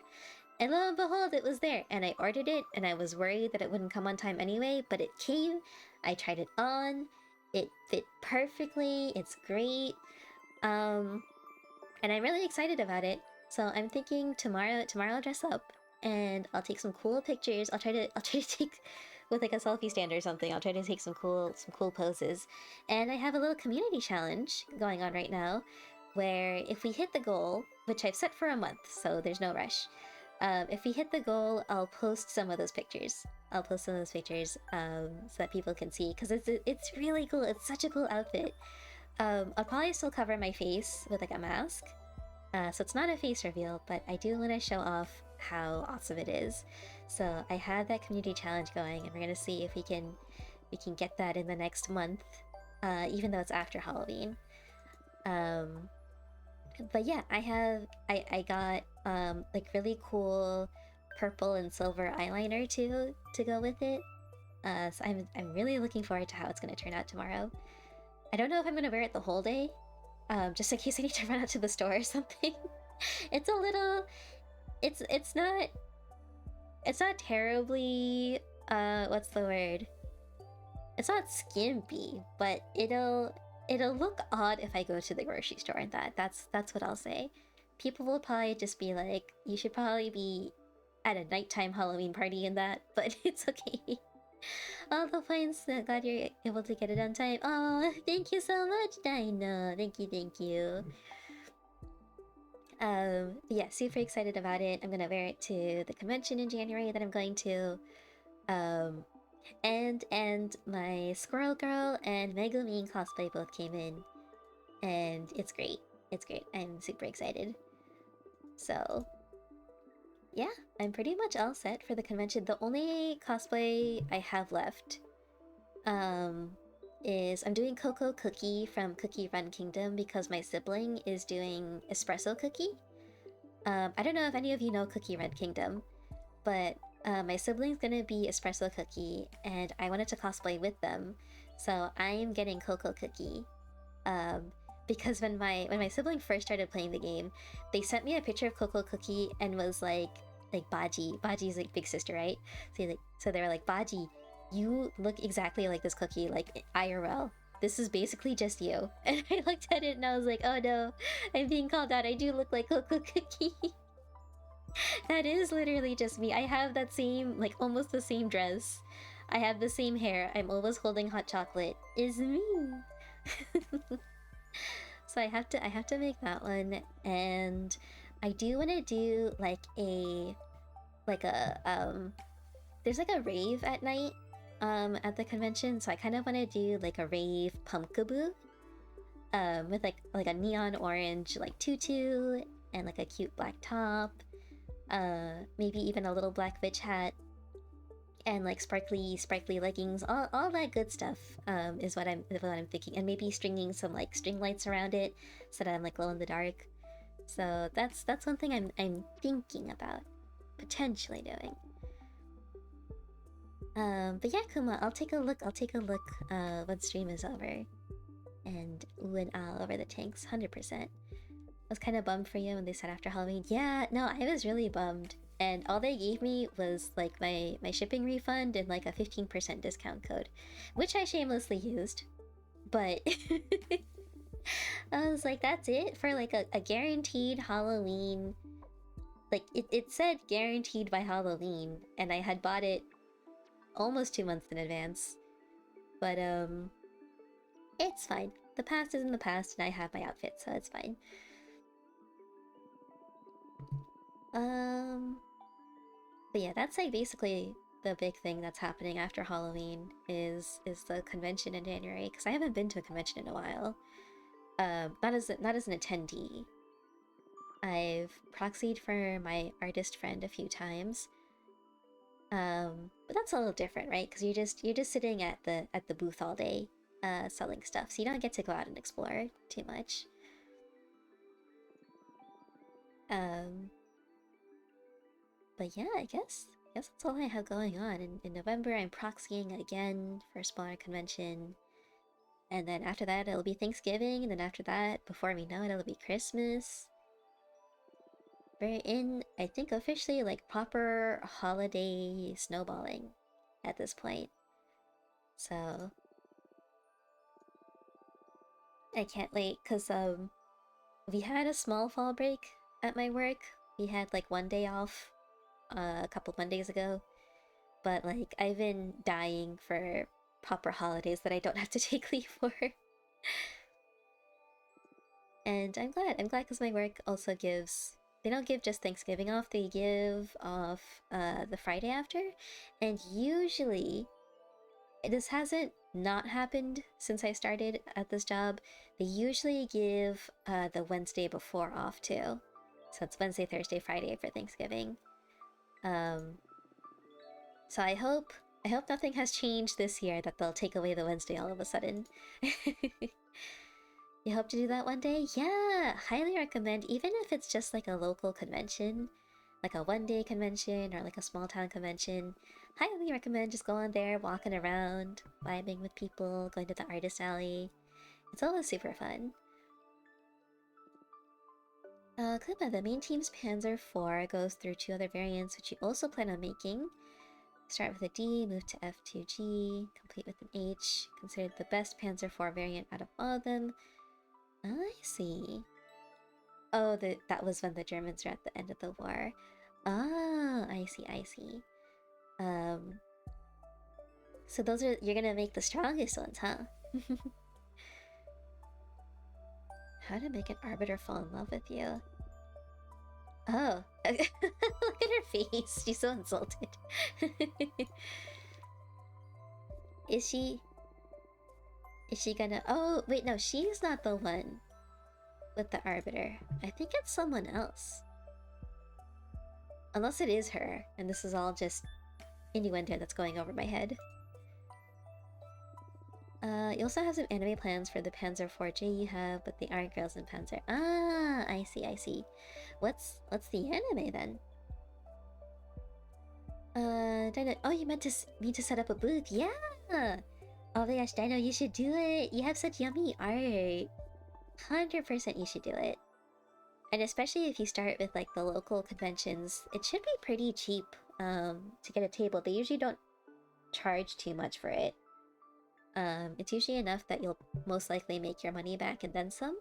And lo and behold, it was there, and I ordered it, and I was worried that it wouldn't come on time anyway, but it came. I tried it on, it fit perfectly, it's great, and I'm really excited about it. So I'm thinking tomorrow I'll dress up, and I'll take some cool pictures. I'll try to take with like a selfie stand or something. I'll try to take some cool poses, and I have a little community challenge going on right now, where if we hit the goal, which I've set for a month, so there's no rush. If we hit the goal, I'll post some of those pictures. So that people can see, because it's really cool. It's such a cool outfit. I'll probably still cover my face with like a mask, so it's not a face reveal, but I do want to show off how awesome it is. So I have that community challenge going, and we're gonna see if we can get that in the next month, even though it's after Halloween. But yeah, I got like really cool purple and silver eyeliner too to go with it. So I'm really looking forward to how it's gonna turn out tomorrow. I don't know if I'm gonna wear it the whole day, just in case I need to run out to the store or something. It's a little, it's not terribly what's the word? It's not skimpy, but it'll look odd if I go to the grocery store and that's what I'll say. People will probably just be like, you should probably be at a nighttime Halloween party in that, but it's okay. All the points, glad you're able to get it on time. Oh, thank you so much, Dino. Thank you. Yeah, super excited about it. I'm gonna wear it to the convention in January that I'm going to. And my Squirrel Girl and Megumin cosplay both came in, and it's great. I'm super excited. So yeah, I'm pretty much all set for the convention. The only cosplay I have left is I'm doing Cocoa Cookie from Cookie Run Kingdom because my sibling is doing Espresso Cookie. I don't know if any of you know Cookie Run Kingdom, but my sibling's gonna be Espresso Cookie, and I wanted to cosplay with them, so I'm getting Cocoa Cookie. Because when my sibling first started playing the game, they sent me a picture of Cocoa Cookie and was like Baji. Baji's like big sister, right? So they were like, Baji, you look exactly like this cookie, like IRL. this is basically just you. And I looked at it and I was like, oh no, I'm being called out. I do look like Coco Cookie. That is literally just me. I have that same, like almost the same dress. I have the same hair. I'm always holding hot chocolate. Is me. So I have to make that one, and I do want to do like a there's like a rave at night at the convention, so I kind of want to do like a rave pumpkaboo with like a neon orange like tutu and like a cute black top, maybe even a little black witch hat and like sparkly leggings, all that good stuff is what I'm thinking, and maybe stringing some like string lights around it so that I'm like glow in the dark. So that's one thing I'm thinking about potentially doing. But yeah, Kuma, I'll take a look when stream is over, and ooh and ah over the tanks, 100%. I was kind of bummed for you when they said after Halloween. Yeah, no, I was really bummed. And all they gave me was like my shipping refund and like a 15% discount code, which I shamelessly used. But I was like, that's it for like a guaranteed Halloween. Like it said guaranteed by Halloween, and I had bought it almost 2 months in advance. But it's fine. The past is in the past, and I have my outfit, so it's fine. But yeah, that's like basically the big thing that's happening after Halloween is the convention in January, because I haven't been to a convention in a while. Not as an attendee. I've proxied for my artist friend a few times. But that's a little different, right? Because you're just sitting at the booth all day, selling stuff, so you don't get to go out and explore too much. But yeah, I guess that's all I have going on. In November, I'm proxying again for a smaller convention. And then after that, it'll be Thanksgiving. And then after that, before we know it, it'll be Christmas. We're in, I think, officially, like, proper holiday snowballing at this point. So I can't wait, because, we had a small fall break at my work. We had, like, 1 day off a couple Mondays ago, but like I've been dying for proper holidays that I don't have to take leave for. And I'm glad because my work also gives, they don't give just Thanksgiving off, they give off the Friday after. And usually, this hasn't not happened since I started at this job, they usually give the Wednesday before off too. So it's Wednesday, Thursday, Friday for Thanksgiving. So I hope nothing has changed this year that they'll take away the Wednesday all of a sudden. You hope to do that one day? Yeah, highly recommend, even if it's just like a local convention, like a 1-day convention or like a small town convention. Highly recommend just going there, walking around, vibing with people, going to the artist alley. It's always super fun. Klima, the main team's Panzer IV goes through 2 other variants, which you also plan on making. Start with a D, move to F2G, complete with an H. Considered the best Panzer IV variant out of all of them. I see. Oh, that was when the Germans were at the end of the war. Ah, I see. So those are, you're gonna make the strongest ones, huh? How to make an arbiter fall in love with you. Oh, look at her face. She's so insulted. Is she gonna... Oh, wait, no, she's not the one with the arbiter. I think it's someone else. Unless it is her, and this is all just innuendo that's going over my head. You also have some anime plans for the Panzer IV you have, but they aren't girls in Panzer. Ah, I see. What's the anime then? Dino, oh, you meant to set up a booth? Yeah! Oh my gosh, Dino, you should do it! You have such yummy art! 100% you should do it. And especially if you start with like the local conventions, it should be pretty cheap to get a table. They usually don't charge too much for it. It's usually enough that you'll most likely make your money back and then some.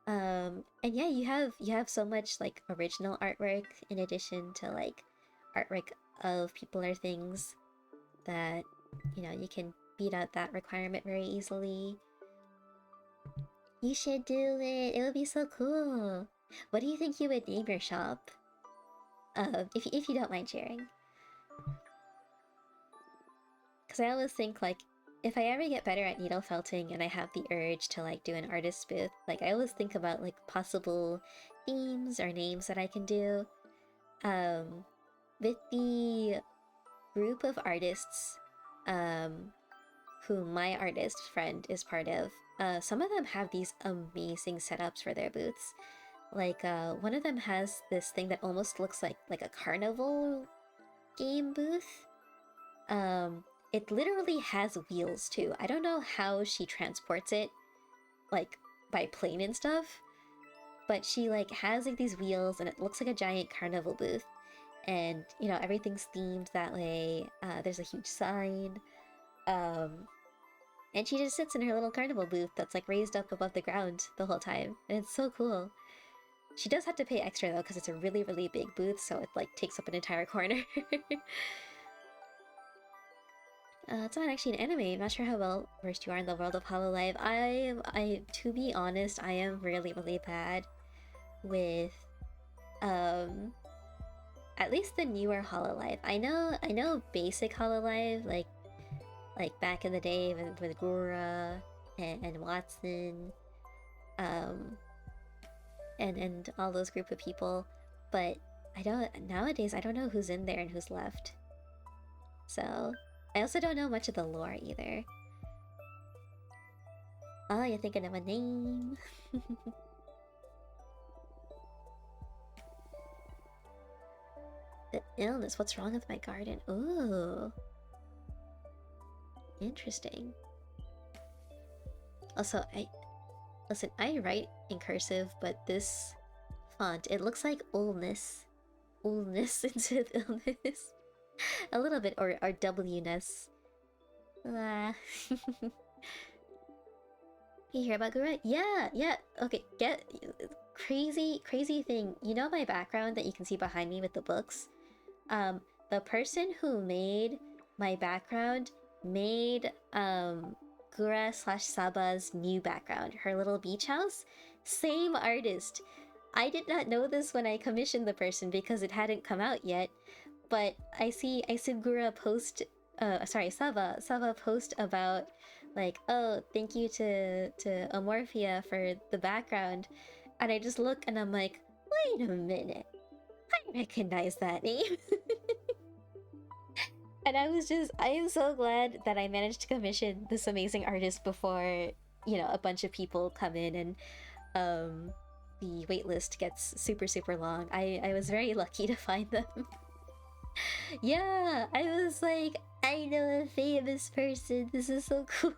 And yeah, you have so much like original artwork in addition to like artwork of people or things that, you know, you can beat out that requirement very easily. You should do it. It would be so cool. What do you think you would name your shop? If you don't mind sharing. Because I always think, like, if I ever get better at needle felting and I have the urge to, like, do an artist booth, like, I always think about, like, possible themes or names that I can do. With the group of artists, who my artist friend is part of, some of them have these amazing setups for their booths. Like, one of them has this thing that almost looks like a carnival game booth. It literally has wheels too. I don't know how she transports it, like, by plane and stuff, but she, like, has, like, these wheels and it looks like a giant carnival booth. And, you know, everything's themed that way. There's a huge sign. And she just sits in her little carnival booth that's, like, raised up above the ground the whole time. And it's so cool. She does have to pay extra, though, because it's a really, really big booth, so it, like, takes up an entire corner. It's not actually an anime. I'm not sure how well versed you are in the world of Hololive. To be honest, I am really, really bad with, at least the newer Hololive. I know basic Hololive, like back in the day with Gura and Watson, and all those group of people, but nowadays I don't know who's in there and who's left. So I also don't know much of the lore either. Oh, you're thinking of a name. The illness, what's wrong with my garden? Ooh. Interesting. Also, I write in cursive, but this font, it looks like illness. Illness instead of illness. A little bit, or W-ness. You hear about Gura? Yeah, okay, crazy thing. You know my background that you can see behind me with the books? The person who made my background made Gura/Saba's new background, her little beach house. Same artist. I did not know this when I commissioned the person because it hadn't come out yet, but I see Gura post, Saba post about, like, oh, thank you to Amorphia for the background, and I just look and I'm like, wait a minute, I recognize that name. And I am so glad that I managed to commission this amazing artist before, you know, a bunch of people come in and the waitlist gets super, super long. I was very lucky to find them. Yeah, I was like, I know a famous person. This is so cool.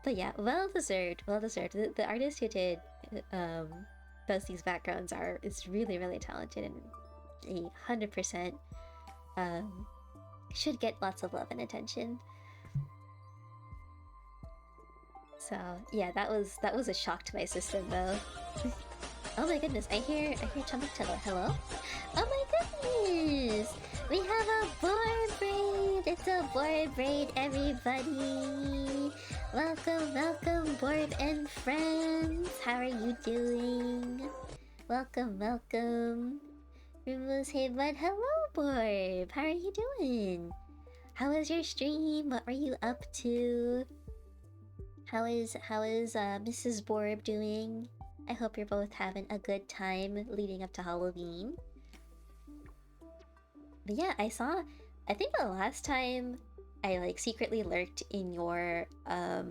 But yeah, well deserved. The artist who did does these backgrounds is really, really talented and 100% should get lots of love and attention. So yeah, that was a shock to my system though. Oh my goodness, I hear Chamakchella. Hello? Oh my goodness! We have a board braid! It's a board braid, everybody! Welcome, Borb and friends! How are you doing? Welcome. Rumors, hey bud, hello Borb! How are you doing? How was your stream? What were you up to? How is Mrs. Borb doing? I hope you're both having a good time leading up to Halloween. But yeah, I think the last time I like secretly lurked in your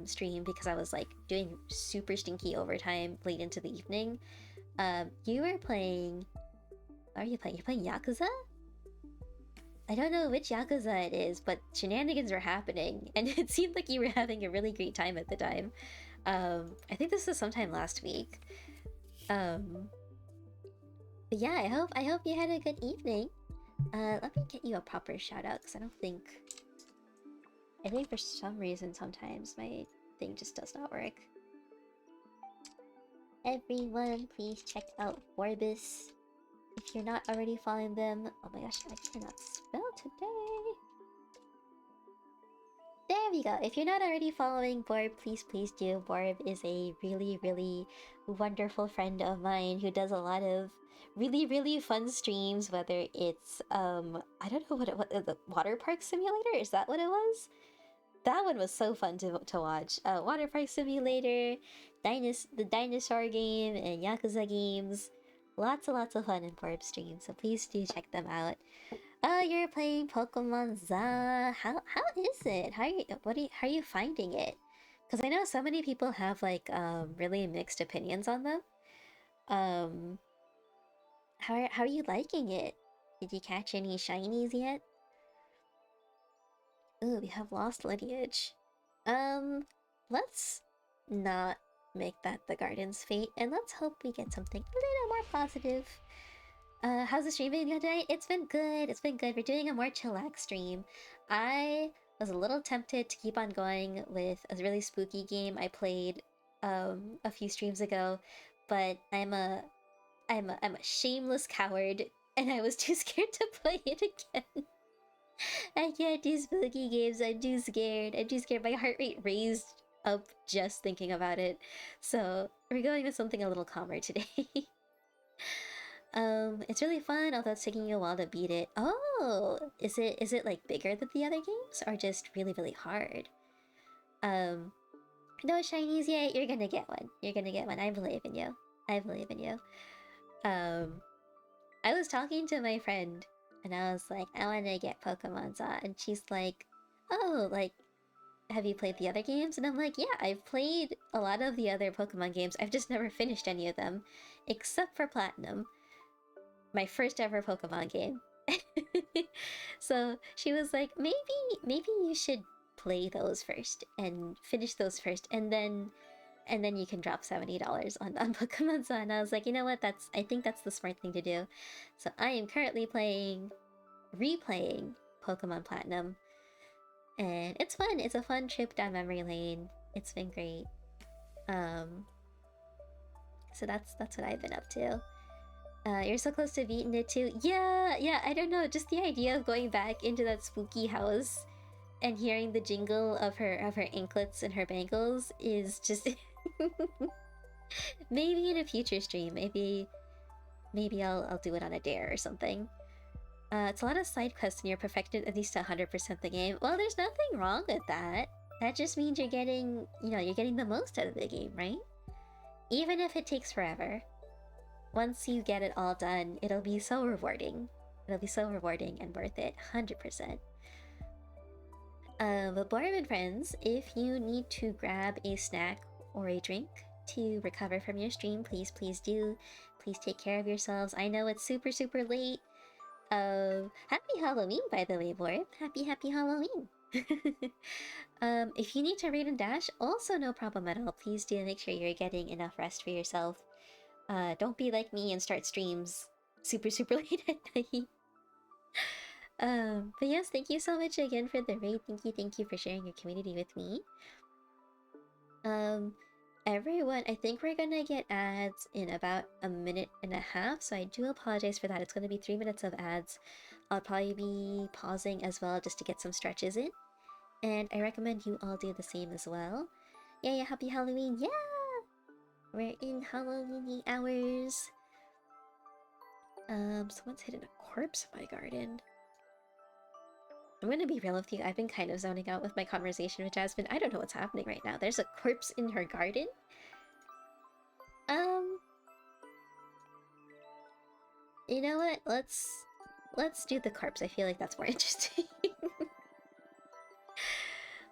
stream because I was like doing super stinky overtime late into the evening. You were playing... What are you playing? You're playing Yakuza? I don't know which Yakuza it is, but shenanigans were happening, and it seemed like you were having a really great time at the time. I think this was sometime last week. But yeah, I hope you had a good evening. Let me get you a proper shout out because I think for some reason sometimes my thing just does not work. Everyone, please check out Vorbis. If you're not already following them, oh my gosh, I cannot spell today. There we go. If you're not already following Borb, please do. Borb is a really wonderful friend of mine who does a lot of really fun streams, whether it's I don't know what the water park simulator, is that what it was? That one was so fun to watch. Water park simulator, the dinosaur game, and Yakuza games. Lots of fun in Borb streams, so please do check them out. Oh, you're playing Pokemon Za. How is it? How are you finding it? Because I know so many people have like really mixed opinions on them. Um, how are you liking it? Did you catch any shinies yet? Ooh, we have lost lineage. Let's not make that the garden's fate, and let's hope we get something a little more positive. How's the stream been today? It's been good. It's been good. We're doing a more chillax stream. I was a little tempted to keep on going with a really spooky game I played a few streams ago, but I'm a shameless coward, and I was too scared to play it again. I can't do spooky games. I'm too scared. I'm too scared. My heart rate raised up just thinking about it. So we're going with something a little calmer today. It's really fun, although it's taking you a while to beat it. Oh, is it like bigger than the other games, or just really hard? No shinies yet. You're gonna get one. You're gonna get one. I believe in you. I believe in you. I was talking to my friend, and I was like, I want to get Pokemon Za, and she's like, oh, like, have you played the other games? And I'm like, yeah, I've played a lot of the other Pokemon games. I've just never finished any of them, except for Platinum, my first ever Pokemon game. So she was like, maybe you should play those first and finish those first, and then you can drop $70 on Pokemon Sun. And I was like, you know what? I think that's the smart thing to do. So I am currently replaying Pokemon Platinum, and it's fun. It's a fun trip down memory lane. It's been great. So that's what I've been up to. You're so close to beating it too. Yeah, I don't know, just the idea of going back into that spooky house and hearing the jingle of her anklets and her bangles is just maybe in a future stream, maybe I'll do it on a dare or something. It's a lot of side quests and you're perfected at least 100% the game. Well, there's nothing wrong with that. That just means you're getting the most out of the game, right? Even if it takes forever. Once you get it all done, it'll be so rewarding. It'll be so rewarding and worth it, 100%. But Borum and friends, if you need to grab a snack or a drink to recover from your stream, please do. Please take care of yourselves. I know it's super late. Happy Halloween, by the way, Borum. Happy Halloween. If you need to raid and dash, also no problem at all. Please do make sure you're getting enough rest for yourself. Don't be like me and start streams super late at night. But yes, thank you so much again for the raid. Thank you for sharing your community with me. Everyone, I think we're gonna get ads in about a minute and a half, so I do apologize for that. It's gonna be 3 minutes of ads. I'll probably be pausing as well just to get some stretches in. And I recommend you all do the same as well. Yeah, happy Halloween, yeah! We're in Halloween hours. Someone's hidden a corpse in my garden. I'm gonna be real with you, I've been kind of zoning out with my conversation with Jasmine. I don't know what's happening right now. There's a corpse in her garden? You know what? Let's do the corpse. I feel like that's more interesting.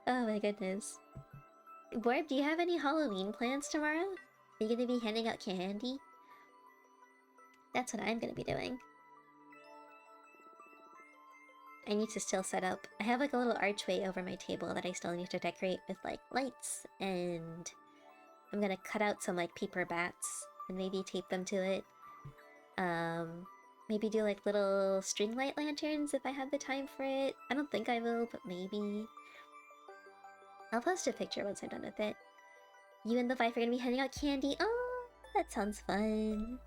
Oh my goodness. Borb, do you have any Halloween plans tomorrow? Are you gonna be handing out candy? That's what I'm gonna be doing. I need to still set up. I have like a little archway over my table that I still need to decorate with like lights, and I'm gonna cut out some like paper bats and maybe tape them to it. maybe do like little string light lanterns if I have the time for it. I don't think I will, but maybe. I'll post a picture once I'm done with it. You and the wife are gonna be handing out candy. Oh, that sounds fun.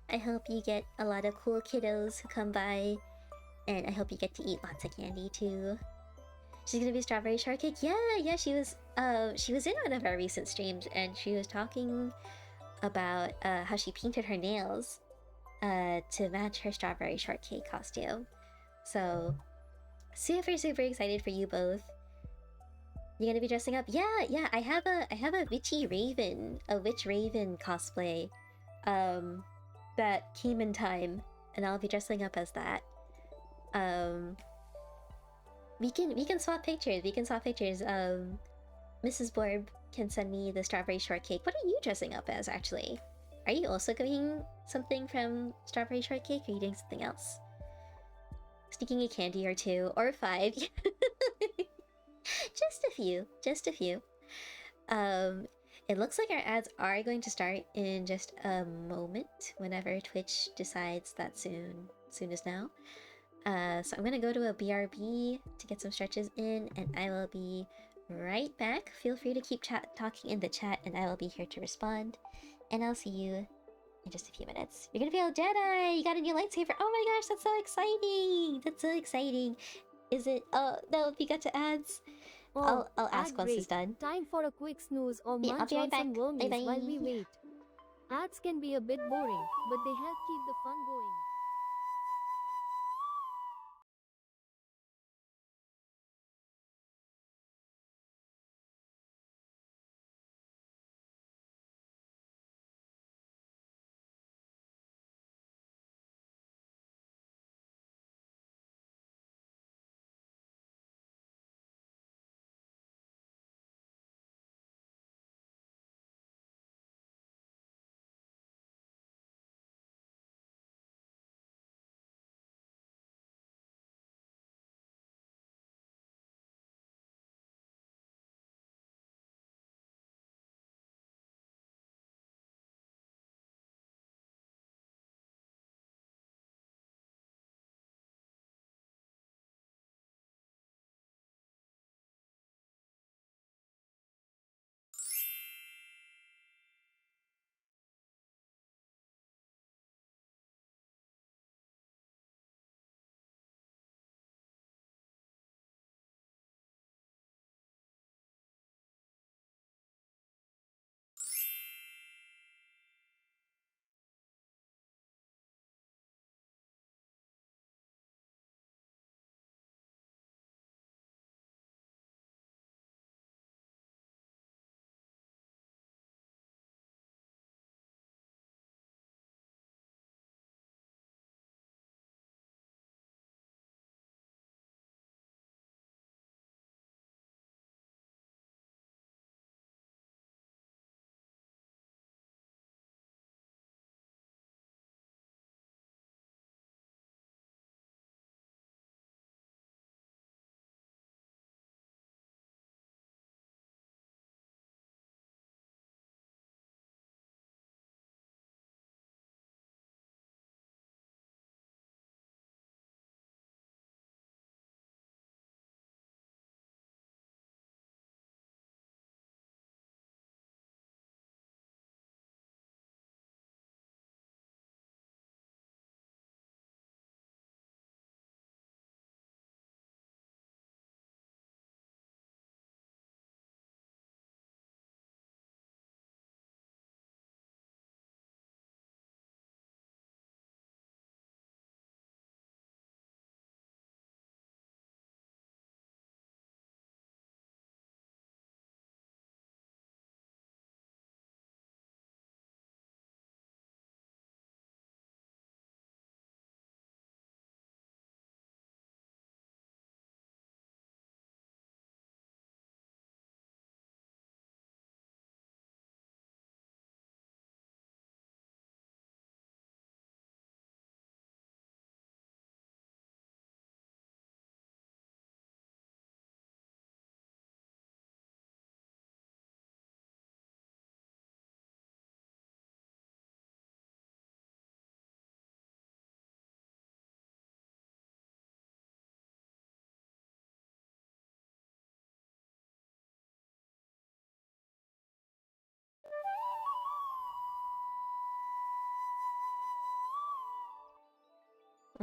I hope you get a lot of cool kiddos who come by, and I hope you get to eat lots of candy too. She's gonna be strawberry shortcake. Yeah, she was in one of our recent streams, and she was talking about how she painted her nails to match her strawberry shortcake costume. So super excited for you both. You're gonna be dressing up? Yeah. I have a witchy raven, a witch raven cosplay, that came in time, and I'll be dressing up as that. We can swap pictures. Mrs. Borb can send me the strawberry shortcake. What are you dressing up as, actually? Are you also doing something from strawberry shortcake, or are you doing something else? Sneaking a candy or 2 or 5. Just a few. It looks like our ads are going to start in just a moment, whenever Twitch decides that soon is now. So I'm gonna go to a BRB to get some stretches in, and I will be right back. Feel free to keep talking in the chat, and I will be here to respond. And I'll see you in just a few minutes. You're gonna be a Jedi! You got a new lightsaber! Oh my gosh, that's so exciting! That's so exciting! Is it? Oh, no, we got to ads.
Oh,
I'll ask
ad
once
break.
it's done.
Time for a quick snooze or
Yeah, I'll
munch
be right
on some
back.
wormies
Bye-bye.
while we wait. Ads can be a bit boring, but they help keep the fun going.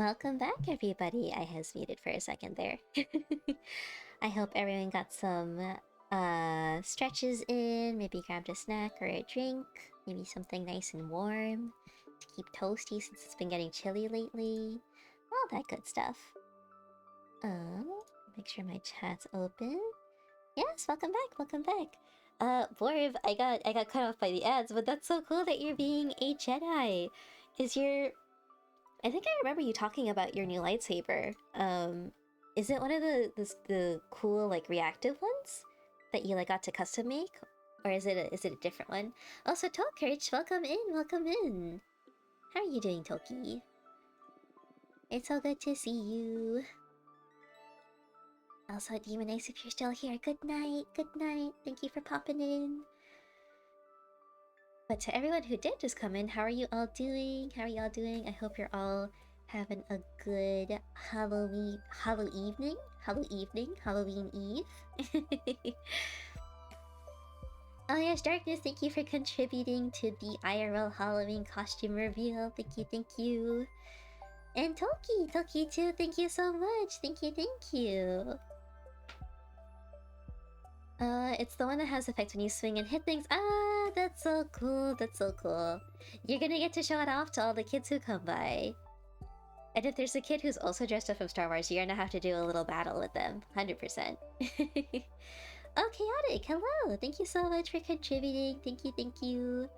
Welcome back, everybody. I hesitated for a second there. I hope everyone got some stretches in, maybe grabbed a snack or a drink, maybe something nice and warm to keep toasty since it's been getting chilly lately. All that good stuff. Make sure my chat's open. Yes, welcome back, welcome back. Borv, I got cut off by the ads, but that's so cool that you're being a Jedi. I think I remember you talking about your new lightsaber. Is it one of the cool like reactive ones that you like got to custom make, or is it a different one? Also, Tolkirch, welcome in, welcome in. How are you doing, Toki? It's so good to see you. Also, Demon Ace, if you're still here, good night, good night. Thank you for popping in. But to everyone who did just come in, how are you all doing? How are you all doing? I hope you're all having a good Halloween Eve. Oh yes, Darkness, thank you for contributing to the IRL Halloween costume reveal. Thank you, thank you. And Toki too, thank you so much. Thank you. It's the one that has effects when you swing and hit things. Ah, that's so cool, that's so cool. You're gonna get to show it off to all the kids who come by. And if there's a kid who's also dressed up from Star Wars, you're gonna have to do a little battle with them. 100%. Oh, Chaotic, hello! Thank you so much for contributing. Thank you.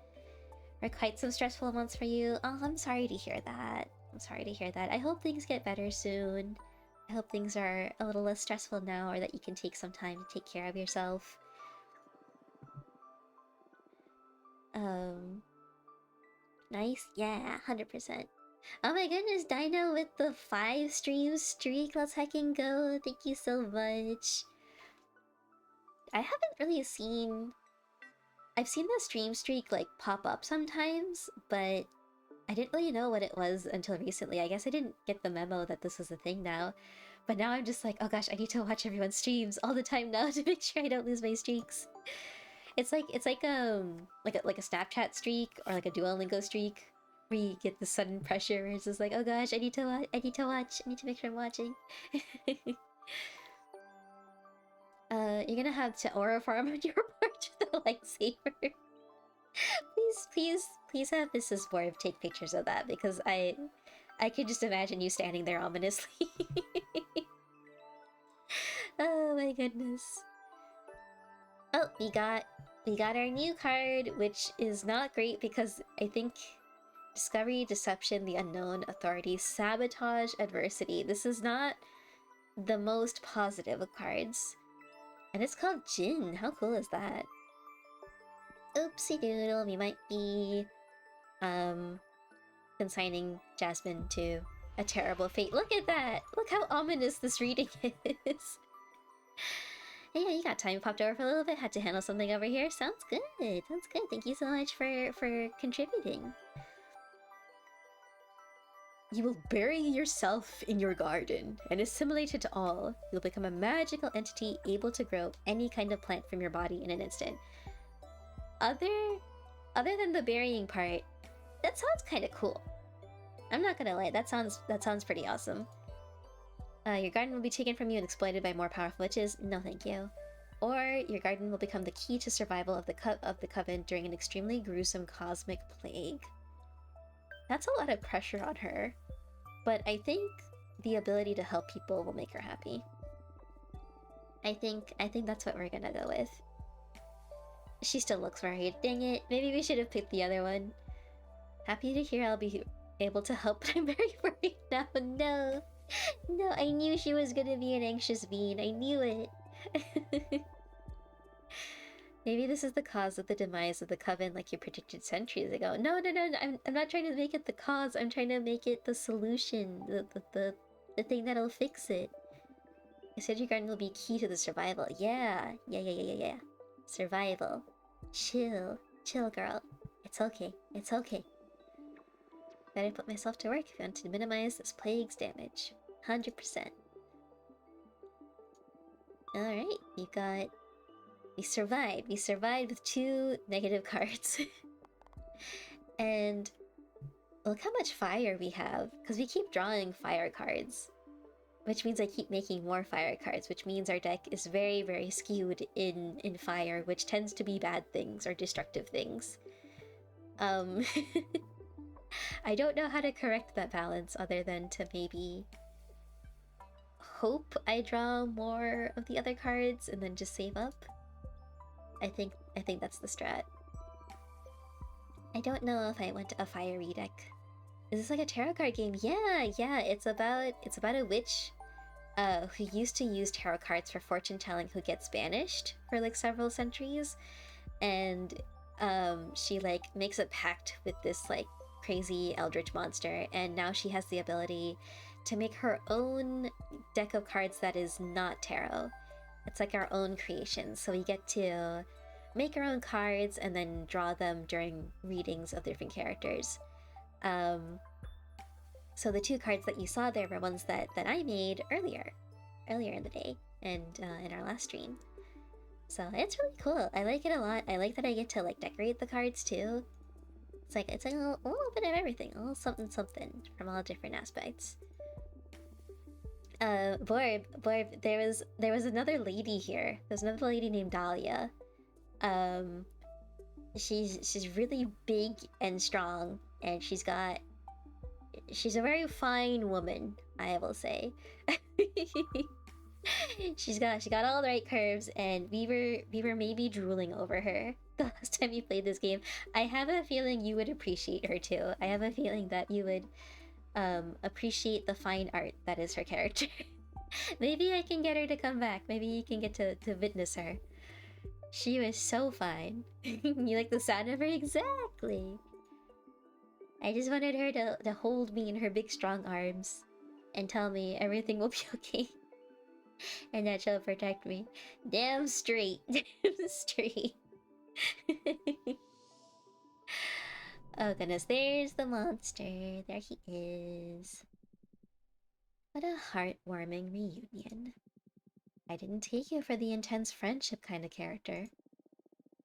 Are quite some stressful months for you. Oh, I'm sorry to hear that. I hope things get better soon. I hope things are a little less stressful now, or that you can take some time to take care of yourself. Nice? Yeah, 100%. Oh my goodness, Dino with the 5 stream streak. Let's heckin' go. Thank you so much. I haven't really seen... I've seen the stream streak like pop up sometimes, but I didn't really know what it was until recently. I guess I didn't get the memo that this was a thing now. But now I'm just like, oh gosh, I need to watch everyone's streams all the time now to make sure I don't lose my streaks. It's like a Snapchat streak or like a Duolingo streak where you get the sudden pressure where it's just like, oh gosh, I need to watch, I need to make sure I'm watching. You're gonna have to aura farm on your part with the lightsaber. please have Mrs. Borb take pictures of that, because I could just imagine you standing there ominously. Oh my goodness. Oh, we got our new card, which is not great because I think Discovery, Deception, the Unknown, Authority, Sabotage, Adversity. This is not the most positive of cards. And it's called Jin. How cool is that? Oopsie doodle, we might be consigning Jasmine to a terrible fate. Look at that! Look how ominous this reading is. Yeah, you got time popped over for a little bit, had to handle something over here. Sounds good. Thank you so much for contributing. You will bury yourself in your garden and assimilate it to all. You'll become a magical entity able to grow any kind of plant from your body in an instant. Other than the burying part, that sounds kind of cool. I'm not gonna lie, that sounds pretty awesome. Your garden will be taken from you and exploited by more powerful witches. No, thank you. Or your garden will become the key to survival of the coven during an extremely gruesome cosmic plague. That's a lot of pressure on her, but I think the ability to help people will make her happy. I think that's what we're gonna go with. She still looks worried. Dang it, maybe we should have picked the other one. Happy to hear I'll be able to help, but I'm very worried now. No, I knew she was gonna be an anxious bean. I knew it. Maybe this is the cause of the demise of the coven like you predicted centuries ago. No, I'm not trying to make it the cause. I'm trying to make it the solution. The thing that'll fix it. I said your garden will be key to the survival. Yeah. Survival. Chill, girl. It's okay. Better put myself to work if I want to minimize this plague's damage. 100%. Alright, we survived. We survived with 2 negative cards. And Look how much fire we have, because we keep drawing fire cards. Which means I keep making more fire cards, which means our deck is very, very skewed in fire, which tends to be bad things or destructive things. I don't know how to correct that balance other than to maybe hope I draw more of the other cards and then just save up. I think that's the strat. I don't know if I went to a fiery deck. Is this like a tarot card game? Yeah, it's about a witch who used to use tarot cards for fortune telling who gets banished for like several centuries, and she like makes a pact with this like crazy eldritch monster, and now she has the ability to make her own deck of cards that is not tarot. It's like our own creation, so we get to make our own cards and then draw them during readings of different characters. So the two cards that you saw there were ones that I made earlier in the day and in our last stream. So it's really cool. I like it a lot. I like that I get to like decorate the cards too. It's like a little bit of everything, a little something from all different aspects. Borb, there was another lady here. There's another lady named Dahlia. She's really big and strong, and she's a very fine woman, I will say. She's got all the right curves, and we were maybe drooling over her the last time you played this game. I have a feeling you would appreciate her too. I have a feeling that you would appreciate the fine art that is her character. Maybe I can get her to come back. Maybe you can get to witness her. She was so fine. You like the sound of her? Exactly. I just wanted her to hold me in her big strong arms and tell me everything will be okay. And that she'll protect me. Damn straight. Damn straight. Oh goodness, there's the monster. There he is. What a heartwarming reunion. I didn't take you for the intense friendship kind of character.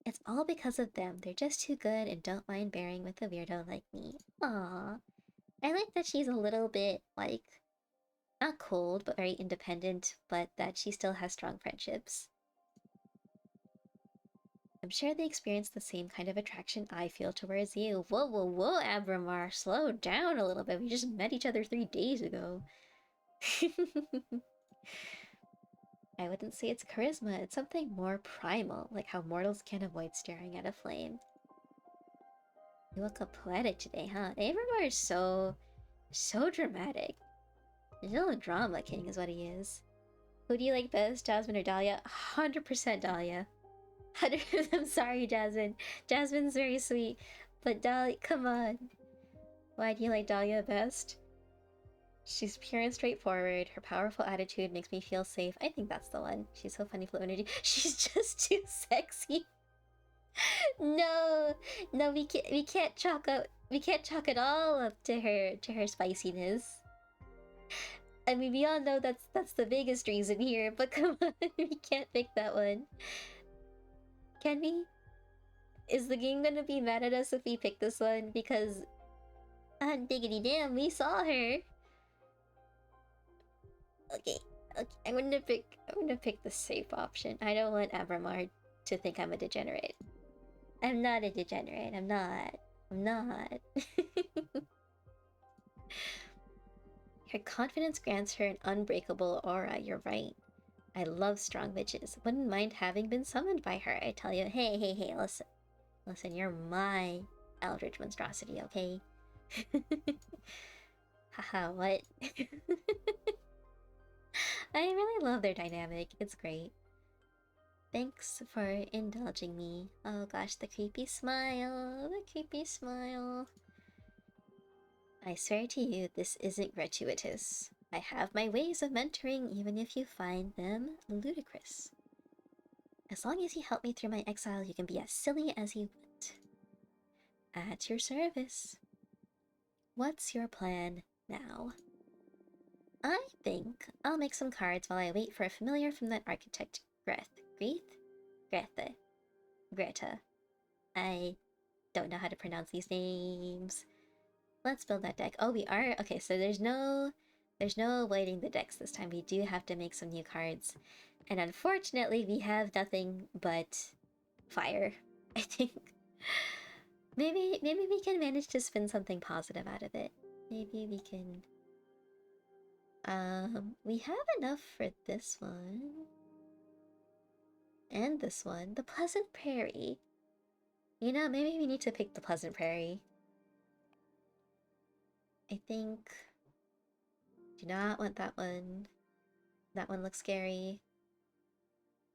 It's all because of them. They're just too good and don't mind bearing with a weirdo like me. Aww. I like that she's a little bit, like, not cold, but very independent, but that she still has strong friendships. I'm sure they experience the same kind of attraction I feel towards you. Whoa, Abramar, slow down a little bit. We just met each other 3 days ago. I wouldn't say it's charisma, it's something more primal, like how mortals can't avoid staring at a flame. You look up poetic today, huh? Abramar is so dramatic. He's a little drama king is what he is. Who do you like best, Jasmine or Dahlia? 100% Dahlia. 100%. I'm sorry, Jasmine. Jasmine's very sweet, but Dahlia, come on. Why do you like Dahlia best? She's pure and straightforward. Her powerful attitude makes me feel safe. I think that's the one. She's so funny, full of energy. She's just too sexy. No, we can't chalk it all up to her spiciness. I mean, we all know that's the biggest reason here, but come on, we can't pick that one. Can we? Is the game gonna be mad at us if we pick this one? Because, diggity damn, we saw her. Okay, I'm gonna pick the safe option. I don't want Abramar to think I'm a degenerate. I'm not a degenerate. I'm not. Her confidence grants her an unbreakable aura. You're right. I love strong bitches. Wouldn't mind having been summoned by her. I tell you, hey, listen. You're my eldritch monstrosity, okay? Haha, what? I really love their dynamic. It's great. Thanks for indulging me. Oh gosh, the creepy smile. I swear to you, this isn't gratuitous. I have my ways of mentoring even if you find them ludicrous. As long as you help me through my exile, you can be as silly as you want. At your service. What's your plan now? I think I'll make some cards while I wait for a familiar from that architect, Greta. I don't know how to pronounce these names. let's build that deck. Oh, we are? Okay, so there's no avoiding the decks this time. We do have to make some new cards. And unfortunately, we have nothing but fire. I think maybe we can manage to spin something positive out of it. Maybe we can. We have enough for this one and this one. The Pleasant Prairie. You know, maybe we need to pick the Pleasant Prairie. I think. Do not want that one. That one looks scary.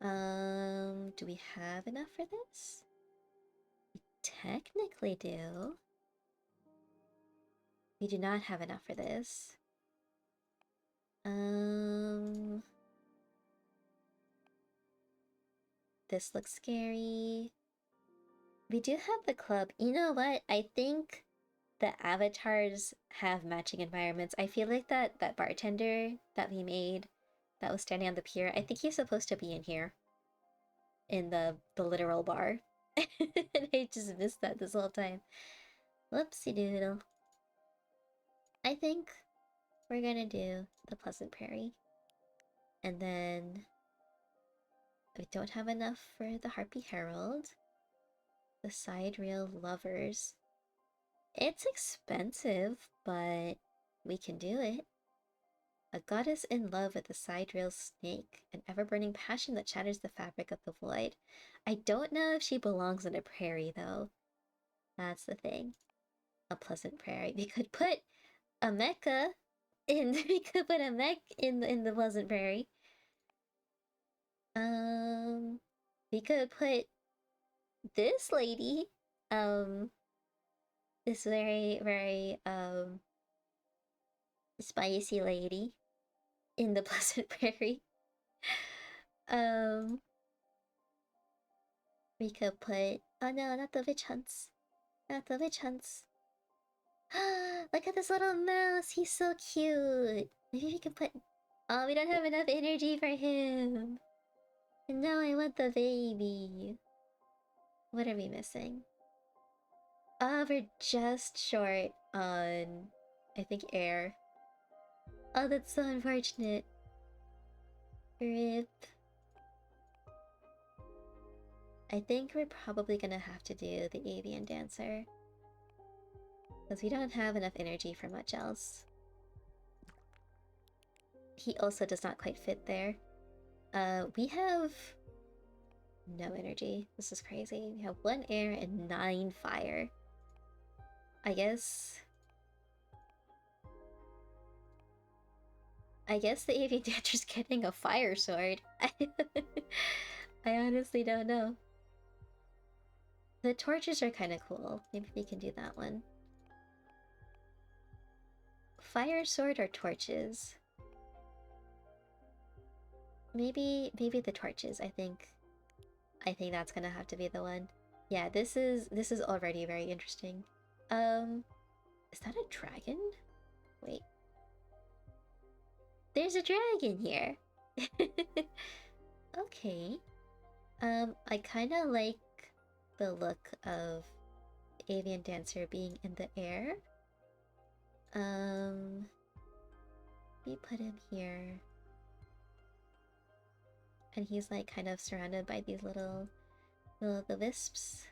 Do we have enough for this? We technically do. We do not have enough for this. This looks scary. We do have the club. You know what? I think the avatars have matching environments. I feel like that bartender that we made that was standing on the pier, I think he's supposed to be in here. In the literal bar. And I just missed that this whole time. Whoopsie doodle. I think we're gonna do the Pleasant Prairie. And then we don't have enough for the Harpy Herald. The Side Rail Lovers. It's expensive, but we can do it. A goddess in love with a side rail snake, an ever-burning passion that shatters the fabric of the void. I don't know if she belongs in a prairie, though. That's the thing. A Pleasant Prairie. We could put a mecha in. We could put a mech in the Pleasant Prairie. We could put this lady. This very spicy lady in the Pleasant Prairie. We could put. Oh no, not the witch hunts. Not the witch hunts. Look at this little mouse. He's so cute. Maybe we could put. Oh, we don't have enough energy for him. And now I want the baby. What are we missing? Oh, we're just short on, I think, air. Oh, that's so unfortunate. RIP. I think we're probably gonna have to do the Avian Dancer. Because we don't have enough energy for much else. He also does not quite fit there. We have no energy. This is crazy. We have 1 air and 9 fire. I guess the Avian Dancer's getting a fire sword. I honestly don't know. The torches are kind of cool. Maybe we can do that one. Fire sword or torches? Maybe the torches. I think that's gonna have to be the one. Yeah, this is already very interesting. Is that a dragon? Wait. There's a dragon here. Okay. I kind of like the look of Avian Dancer being in the air. We put him here. And he's like kind of surrounded by these little the wisps.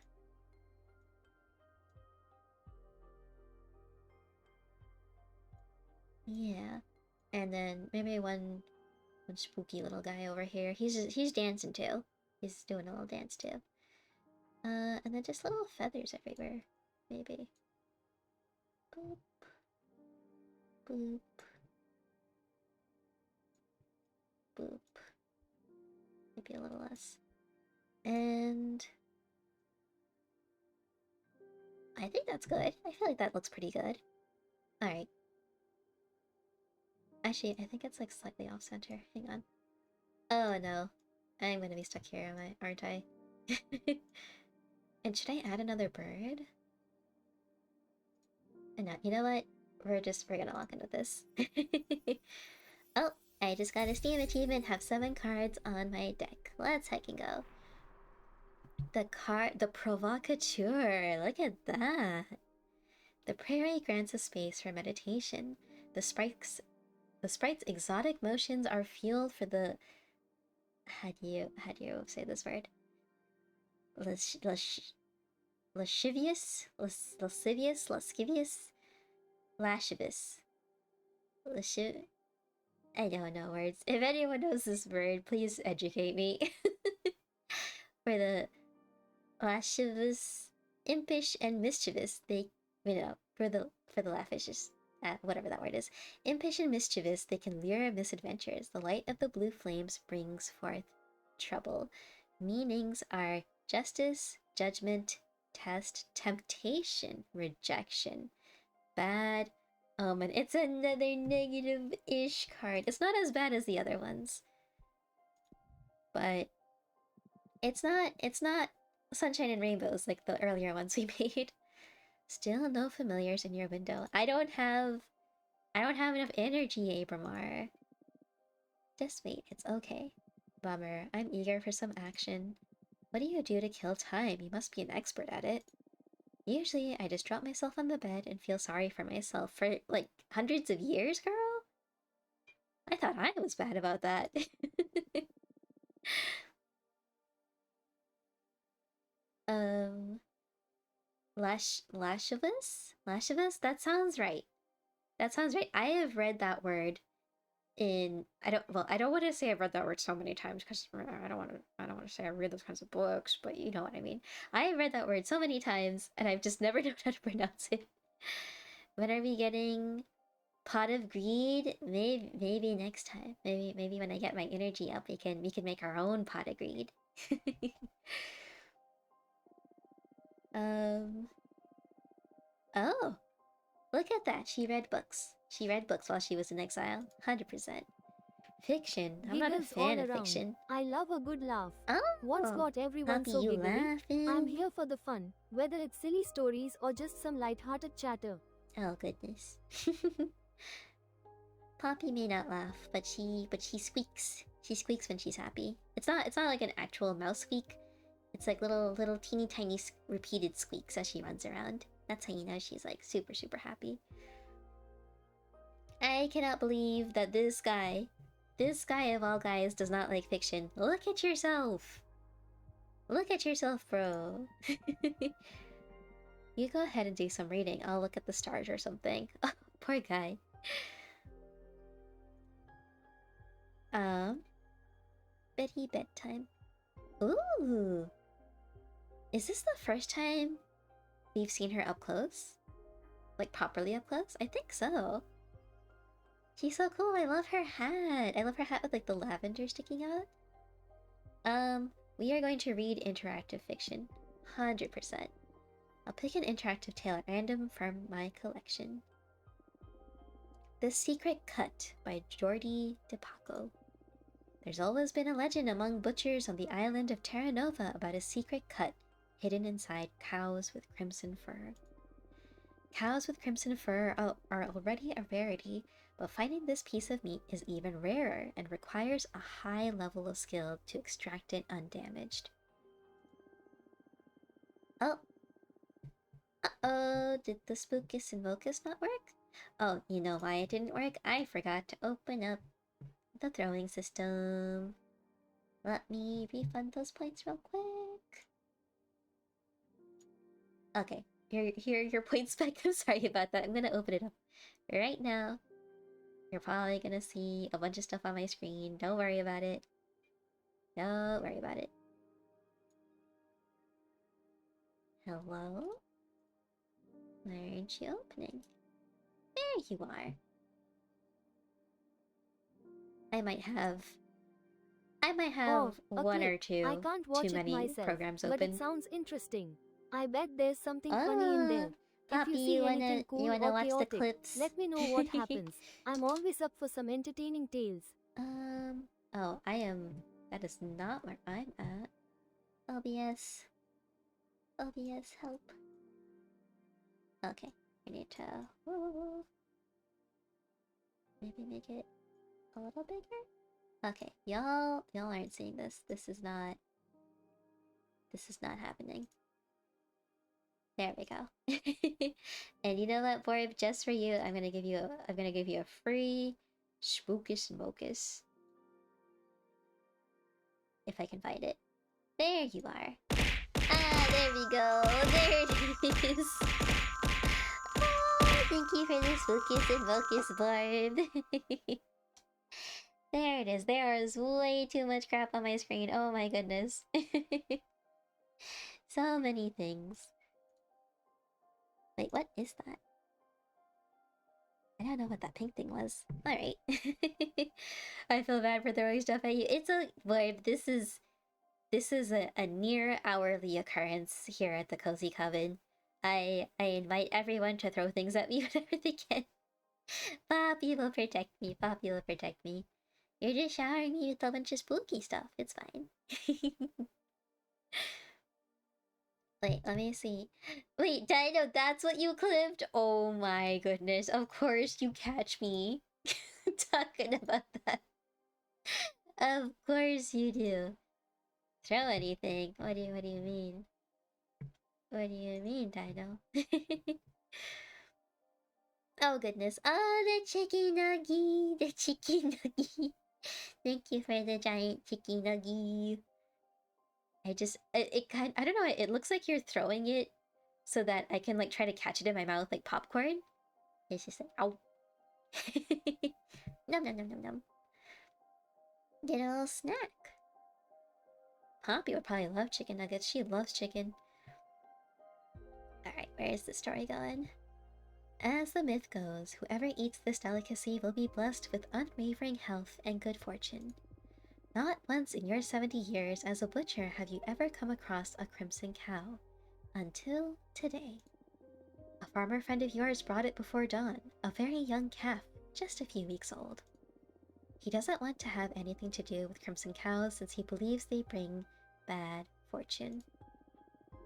Yeah. And then maybe one spooky little guy over here. He's dancing too. He's doing a little dance too. And then just little feathers everywhere. Maybe. Boop. Boop. Boop. Maybe a little less. And I think that's good. I feel like that looks pretty good. Alright. Actually, I think it's like slightly off center. Hang on. Oh no. I'm gonna be stuck here, aren't I? And should I add another bird? And no, you know what? We're gonna lock in with this. Oh, I just got a Steam achievement, have 7 cards on my deck. Let's heckin' go. The Provocateur, look at that. The prairie grants a space for meditation. The sprite's exotic motions are fuel for the... How do you say this word? Lascivious? Lascivious. I don't know words. If anyone knows this word, please educate me. For the lascivious, impish, and mischievous, for the laughishes, whatever that word is. Impish and mischievous, they can lure misadventures. The light of the blue flames brings forth trouble. Meanings are justice, judgment, test, temptation, rejection, bad omen. It's another negative-ish card. It's not as bad as the other ones, but it's not sunshine and rainbows like the earlier ones we made. Still no familiars in your window. I don't have enough energy, Abramar. Just wait, it's okay. Bummer, I'm eager for some action. What do you do to kill time? You must be an expert at it. Usually, I just drop myself on the bed and feel sorry for myself for, like, hundreds of years, girl? I thought I was bad about that. Lascivious? Lascivious? That sounds right. That sounds right. I have read that word in... I don't want to say I've read that word so many times, because I don't want to say I read those kinds of books, but you know what I mean. I have read that word so many times, and I've just never known how to pronounce it. When are we getting Pot of Greed? Maybe next time. Maybe when I get my energy up, we can make our own Pot of Greed. Oh, look at that. She read books. She read books while she was in exile. 100%. Fiction. I'm not a
Giggles all
fan of
around.
fiction.
I love a good laugh.
Oh,
What's got everyone
Poppy,
so
you
giggly?
laughing?
I'm here for the fun, whether it's silly stories or just some light-hearted chatter.
Oh goodness. Poppy may not laugh, but she squeaks. She squeaks when she's happy. It's not like an actual mouse squeak. It's like little teeny tiny repeated squeaks as she runs around. That's how you know she's like super happy. I cannot believe that this guy of all guys does not like fiction. Look at yourself! Look at yourself, bro! You go ahead and do some reading. I'll look at the stars or something. Oh, poor guy. Betty bedtime. Ooh! Is this the first time we've seen her up close? Like, properly up close? I think so. She's so cool. I love her hat. I love her hat with, like, the lavender sticking out. We are going to read interactive fiction. 100%. I'll pick an interactive tale at random from my collection. The Secret Cut by Jordi DePaco. There's always been a legend among butchers on the island of Terra Nova about a secret cut hidden inside cows with crimson fur. Cows with crimson fur are already a rarity, but finding this piece of meat is even rarer and requires a high level of skill to extract it undamaged. Oh. Uh-oh, did the Spookus and Vocus not work? Oh, you know why it didn't work? I forgot to open up the throwing system. Let me refund those points real quick. Okay, here are your points back. I'm sorry about that. I'm gonna open it up right now. You're probably gonna see a bunch of stuff on my screen. Don't worry about it. Don't worry about it. Hello? Why aren't you opening? There you are. I might have one or two
I can't watch
too many
myself,
programs
but
open.
it sounds interesting. I bet there's something funny in there.
Poppy,
If you see anything cool
you wanna
or
watch
chaotic,
the clips?
let me know what happens. I'm always up for some entertaining tales.
Oh, that is not where I'm at. OBS, help. Okay, I need to maybe make it a little bigger. Okay, y'all aren't seeing this. This is not happening. There we go. And you know what, Borb? Just for you, I'm gonna give you a free Spookus and Mocus. If I can find it. There you are. Ah, there we go. There it is. Oh, thank you for the Spookus and Mocus, Borb. There it is. There is way too much crap on my screen. Oh my goodness. So many things. Wait, what is that? I don't know what that pink thing was. Alright. I feel bad for throwing stuff at you. It's a vibe. This is a near hourly occurrence here at the Cozy Coven. I invite everyone to throw things at me whenever they can. Poppy will protect me. Poppy will protect me. You're just showering me with a bunch of spooky stuff. It's fine. Wait, let me see. Wait, Dino, that's what you clipped? Oh my goodness. Of course you catch me talking about that. Of course you do. Throw anything. What do you mean? What do you mean, Dino? Oh goodness. Oh, the chicken nuggy. The chicken nuggy. Thank you for the giant chicken nuggy. I don't know, it looks like you're throwing it so that I can like try to catch it in my mouth like popcorn. It's just like, ow. Nom nom nom nom nom. Get a little snack. Poppy would probably love chicken nuggets. She loves chicken. Alright, where is the story going? As the myth goes, whoever eats this delicacy will be blessed with unwavering health and good fortune. Not once in your 70 years as a butcher have you ever come across a crimson cow. Until today. A farmer friend of yours brought it before dawn, a very young calf, just a few weeks old. He doesn't want to have anything to do with crimson cows since he believes they bring bad fortune.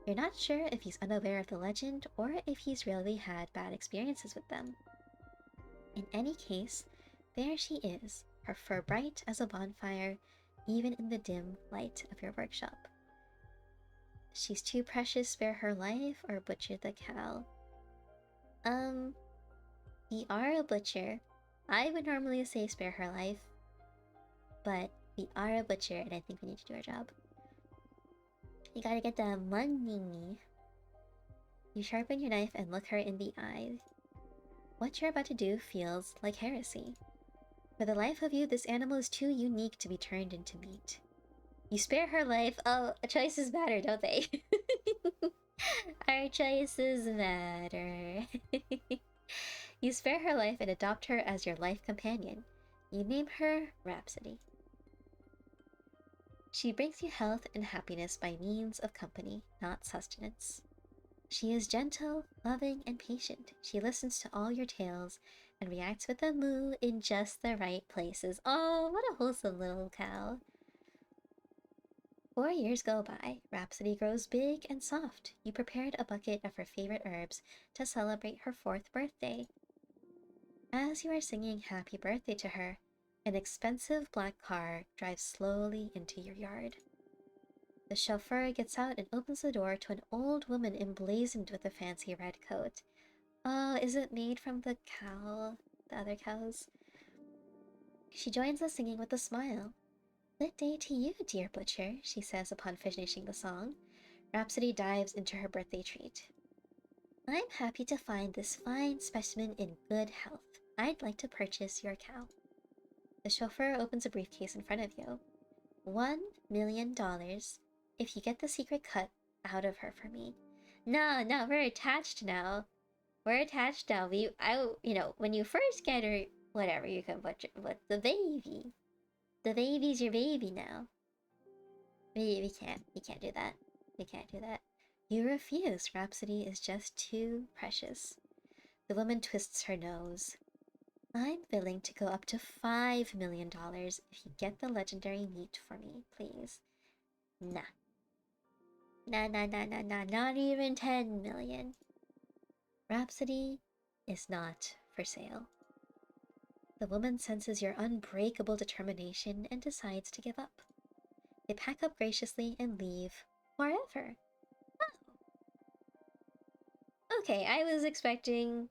You're not sure if he's unaware of the legend or if he's really had bad experiences with them. In any case, there she is, her fur bright as a bonfire, even in the dim light of your workshop. She's too precious, spare her life, or butcher the cow. We are a butcher. I would normally say spare her life, but we are a butcher and I think we need to do our job. You gotta get the money. You sharpen your knife and look her in the eye. What you're about to do feels like heresy. For the life of you, this animal is too unique to be turned into meat. You spare her life. Oh, choices matter, don't they? Our choices matter. You spare her life and adopt her as your life companion. You name her Rhapsody. She brings you health and happiness by means of company, not sustenance. She is gentle, loving, and patient. She listens to all your tales and reacts with a moo in just the right places. Oh, what a wholesome little cow. 4 years go by. Rhapsody grows big and soft. You prepared a bucket of her favorite herbs to celebrate her 4th birthday. As you are singing happy birthday to her, an expensive black car drives slowly into your yard. The chauffeur gets out and opens the door to an old woman emblazoned with a fancy red coat. Oh, is it made from the cow? The other cows? She joins the singing with a smile. Good day to you, dear butcher, she says upon finishing the song. Rhapsody dives into her birthday treat. I'm happy to find this fine specimen in good health. I'd like to purchase your cow. The chauffeur opens a briefcase in front of you. $1 million if you get the secret cut out of her for me. No, we're attached now. We're attached now. When you first get her, whatever, you can butcher, but the baby. The baby's your baby now. We can't do that. We can't do that. You refuse. Rhapsody is just too precious. The woman twists her nose. I'm willing to go up to $5 million if you get the legendary meat for me, please. Nah. Nah, not even 10 million. Rhapsody is not for sale. The woman senses your unbreakable determination and decides to give up. They pack up graciously and leave forever. Oh. Okay, I was expecting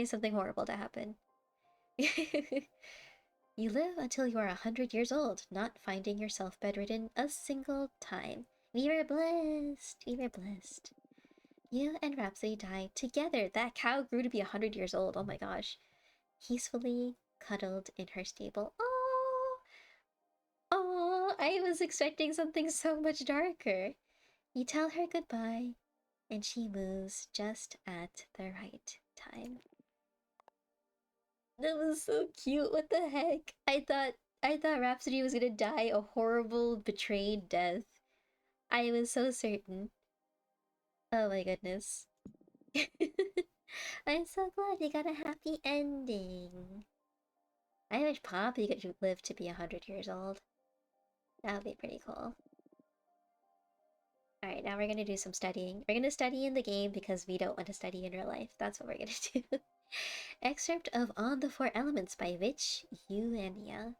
something horrible to happen. You live until you are 100 years old, not finding yourself bedridden a single time. We were blessed. We were blessed. You and Rhapsody died together. That cow grew to be 100 years old. Oh my gosh. Peacefully cuddled in her stable. Oh, oh, I was expecting something so much darker. You tell her goodbye, and she moves just at the right time. That was so cute. What the heck? I thought Rhapsody was gonna die a horrible, betrayed death. I was so certain. Oh my goodness. I'm so glad you got a happy ending. I wish Poppy could live to be 100 years old. That would be pretty cool. Alright, now we're gonna do some studying. We're gonna study in the game because we don't want to study in real life. That's what we're gonna do. Excerpt of On the Four Elements by Witch Yuemia.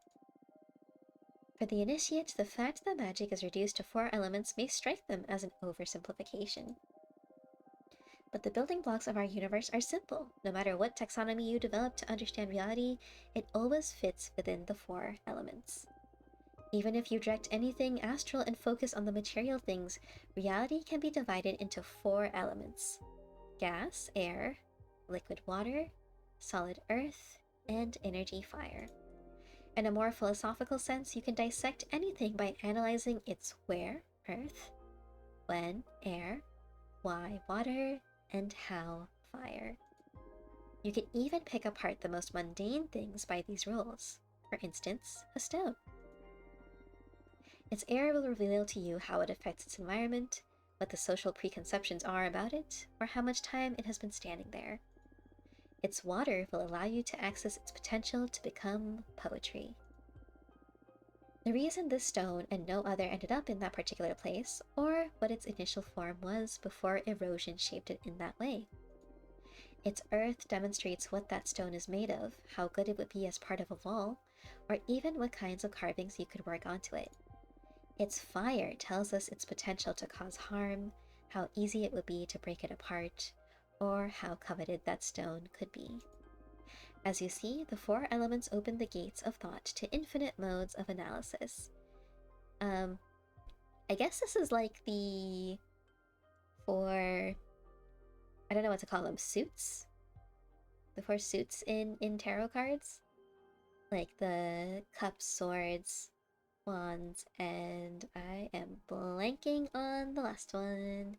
For the initiate, the fact that magic is reduced to 4 elements may strike them as an oversimplification. But the building blocks of our universe are simple. No matter what taxonomy you develop to understand reality, it always fits within the 4 elements. Even if you direct anything astral and focus on the material things, reality can be divided into 4 elements: gas, air, liquid water, solid earth, and energy fire. In a more philosophical sense, you can dissect anything by analyzing its where, earth, when, air, why, water, and how, fire. You can even pick apart the most mundane things by these rules. For instance, a stone. Its air will reveal to you how it affects its environment, what the social preconceptions are about it, or how much time it has been standing there. Its water will allow you to access its potential to become poetry. The reason this stone and no other ended up in that particular place, or what its initial form was before erosion shaped it in that way. Its earth demonstrates what that stone is made of, how good it would be as part of a wall, or even what kinds of carvings you could work onto it. Its fire tells us its potential to cause harm, how easy it would be to break it apart, or how coveted that stone could be. As you see, the 4 elements open the gates of thought to infinite modes of analysis. I guess this is like the 4... I don't know what to call them, suits? The 4 suits in tarot cards? Like the cups, swords, wands, and I am blanking on the last one.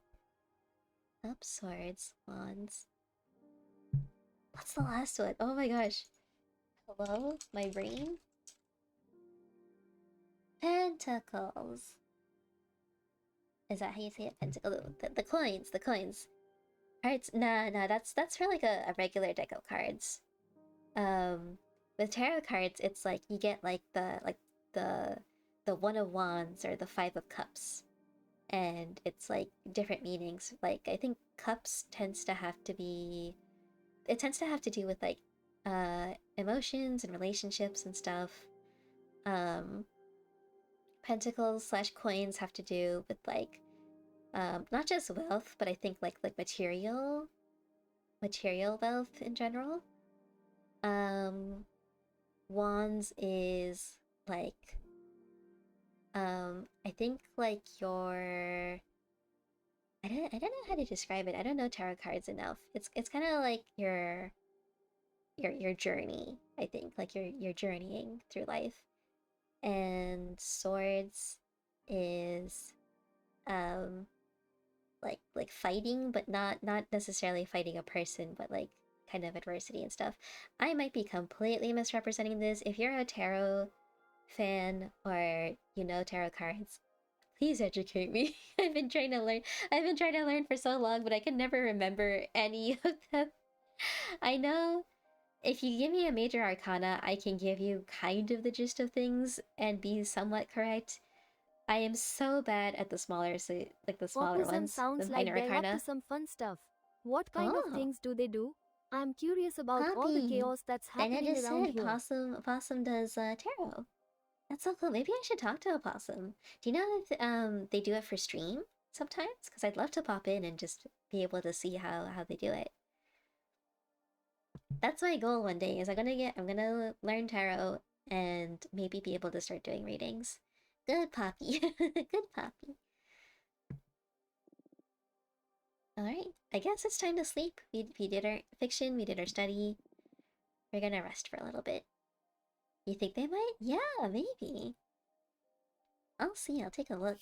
Cups, swords, wands. What's the last one? Oh my gosh. Hello? My brain? Pentacles. Is that how you say it? Pentacle. The coins. The coins. Alright, nah, that's for like a regular deck of cards. With tarot cards, it's like you get like the 1 of wands or the 5 of cups. And it's like different meanings. Like I think cups tends to have to be... It tends to have to do with like emotions and relationships and stuff. Pentacles / coins have to do with like not just wealth, but I think like material wealth in general. Wands is like I think like your... I don't know how to describe it. I don't know tarot cards enough. It's kind of like your journey, I think. Like you're journeying through life. And swords is like fighting, but not necessarily fighting a person, but like kind of adversity and stuff. I might be completely misrepresenting this. If you're a tarot fan or you know tarot cards, please educate me. I've been trying to learn for so long, but I can never remember any of them. I know if you give me a major arcana, I can give you kind of the gist of things and be somewhat correct. I am so bad at the smaller, like the smaller
Opossum
ones, the
sounds like
minor
they're up to
arcana.
some fun stuff. What kind of
Oh,
things do they do? I'm curious about all the
Poppy.
chaos that's
Benna
happening
just
around
said
here.
Possum does tarot. That's so cool. Maybe I should talk to a possum. Do you know if they do it for stream? sometimes, because I'd love to pop in and just be able to see how they do it. That's my goal one day, is I'm gonna learn tarot and maybe be able to start doing readings. Good Poppy. Good Poppy. Alright, I guess it's time to sleep. We did our fiction, we did our study. We're gonna rest for a little bit. You think they might? Yeah, maybe. I'll see, I'll take a look.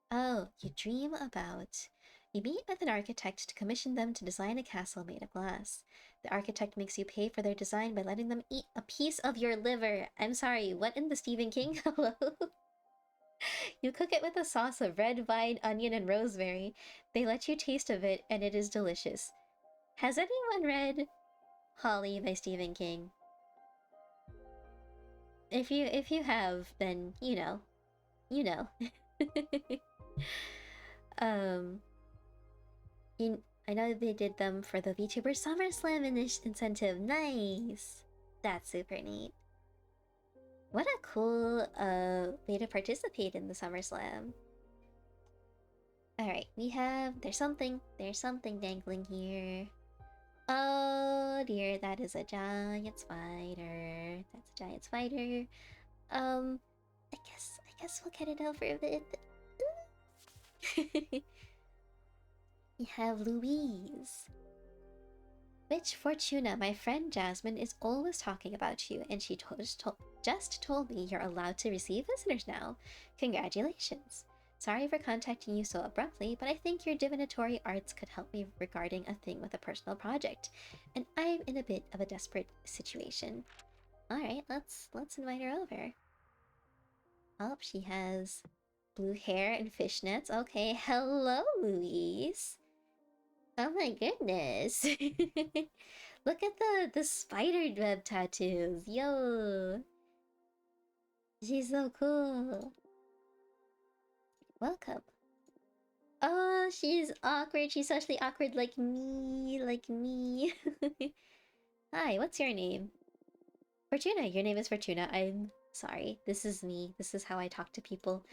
Oh, you dream about... You meet with an architect to commission them to design a castle made of glass. The architect makes you pay for their design by letting them eat a piece of your liver. I'm sorry, what in the Stephen King? Hello? You cook it with a sauce of red vine, onion, and rosemary. They let you taste of it, and it is delicious. Has anyone read Holly by Stephen King? If you have, then you know. You know. I know they did them for the VTuber SummerSlam incentive. Nice! That's super neat. What a cool way to participate in the SummerSlam. Alright, there's something dangling here. Oh dear, that is a giant spider. That's a giant spider. I guess we'll get it over a bit. We have Louise. Witch Fortuna, my friend Jasmine is always talking about you, and she just told me you're allowed to receive visitors now. Congratulations. Sorry for contacting you so abruptly, but I think your divinatory arts could help me regarding a thing with a personal project, and I'm in a bit of a desperate situation. Alright, let's invite her over. Oh, she has blue hair and fishnets. Okay, hello, Louise. Oh my goodness. Look at the spider web tattoos. Yo. She's so cool. Welcome. Oh, she's awkward. She's socially awkward like me. Like me. Hi, what's your name? Fortuna. Your name is Fortuna. I'm sorry. This is me. This is how I talk to people.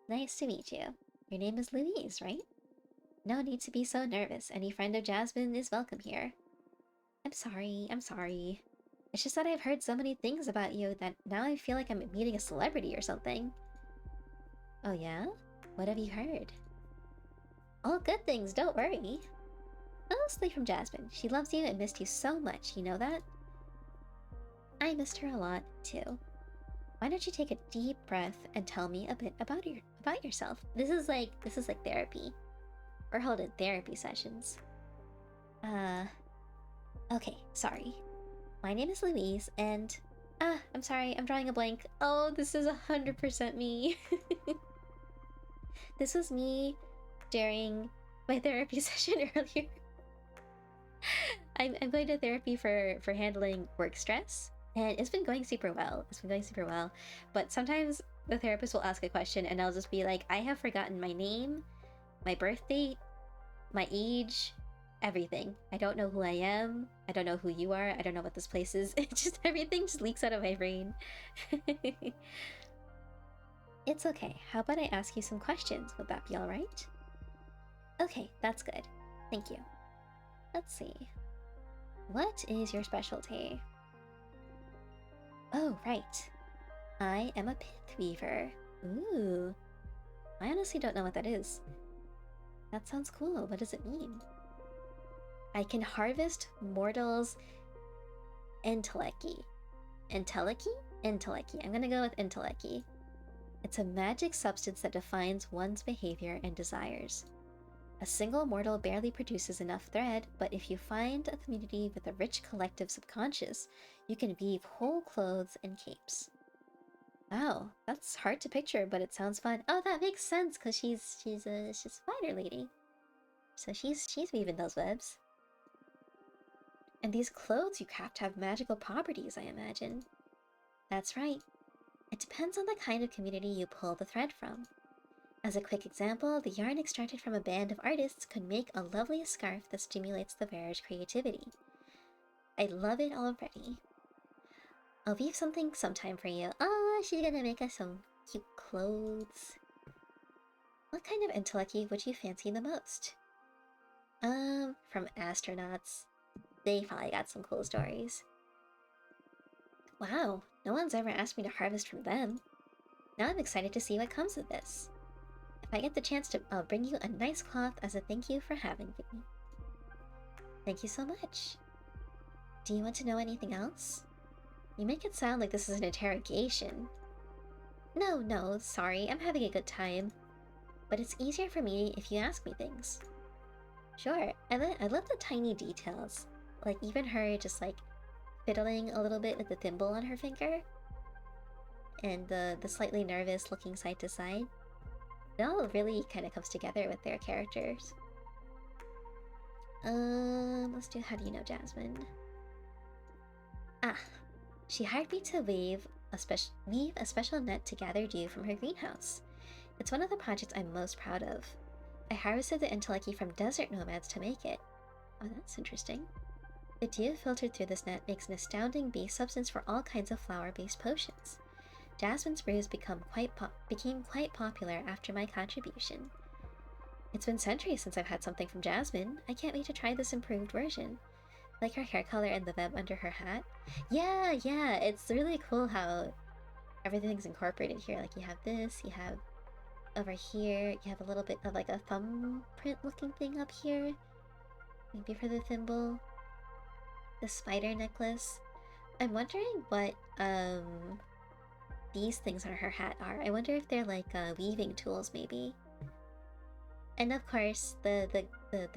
Nice to meet you. Your name is Louise, right? No need to be so nervous. Any friend of Jasmine is welcome here. I'm sorry. It's just that I've heard so many things about you that now I feel like I'm meeting a celebrity or something. Oh yeah? What have you heard? All good things, don't worry. Mostly from Jasmine. She loves you and missed you so much, you know that? I missed her a lot, too. Why don't you take a deep breath and tell me a bit about yourself? This is like therapy. We're holding therapy sessions. Okay, sorry. My name is Louise, and I'm sorry, I'm drawing a blank. Oh, this is 100% me. This was me during my therapy session earlier. I'm going to therapy for handling work stress. And it's been going super well. But sometimes the therapist will ask a question and I'll just be like, I have forgotten my name, my birth date, my age, everything. I don't know who I am. I don't know who you are. I don't know what this place is. Everything just leaks out of my brain. It's okay. How about I ask you some questions? Would that be alright? Okay, that's good. Thank you. Let's see. What is your specialty? Oh, right. I am a pith weaver. Ooh. I honestly don't know what that is. That sounds cool. What does it mean? I can harvest mortals' entelechy. Entelechy? Entelechy. I'm gonna go with entelechy. It's a magic substance that defines one's behavior and desires. A single mortal barely produces enough thread, but if you find a community with a rich collective subconscious, you can weave whole clothes and capes. Wow, that's hard to picture, but it sounds fun. Oh, that makes sense, because she's a spider lady. So she's weaving those webs. And these clothes you craft have magical properties, I imagine. That's right. It depends on the kind of community you pull the thread from. As a quick example, the yarn extracted from a band of artists could make a lovely scarf that stimulates the wearer's creativity. I love it already. I'll weave something sometime for you. Ah, she's gonna make us some cute clothes. What kind of entelechy would you fancy the most? From astronauts. They probably got some cool stories. Wow, no one's ever asked me to harvest from them. Now I'm excited to see what comes of this. If I get the chance to, I'll bring you a nice cloth as a thank you for having me. Thank you so much. Do you want to know anything else? You make it sound like this is an interrogation. No, sorry, I'm having a good time. But it's easier for me if you ask me things. Sure, I love the tiny details. Like even her just like fiddling a little bit with the thimble on her finger. And the slightly nervous looking side to side. It all really kind of comes together with their characters. Let's do how do you know Jasmine? Ah, she hired me to weave a special net to gather dew from her greenhouse. It's one of the projects I'm most proud of. I harvested the entelechy from desert nomads to make it. Oh, that's interesting. The dew filtered through this net makes an astounding base substance for all kinds of flower-based potions. Jasmine's brews became quite popular after my contribution. It's been centuries since I've had something from Jasmine. I can't wait to try this improved version. Like her hair color and the web under her hat. Yeah, it's really cool how everything's incorporated here. Like you have this, you have over here, you have a little bit of like a thumbprint looking thing up here. Maybe for the thimble. The spider necklace. I'm wondering what these things on her hat are. I wonder if they're like weaving tools maybe. And of course the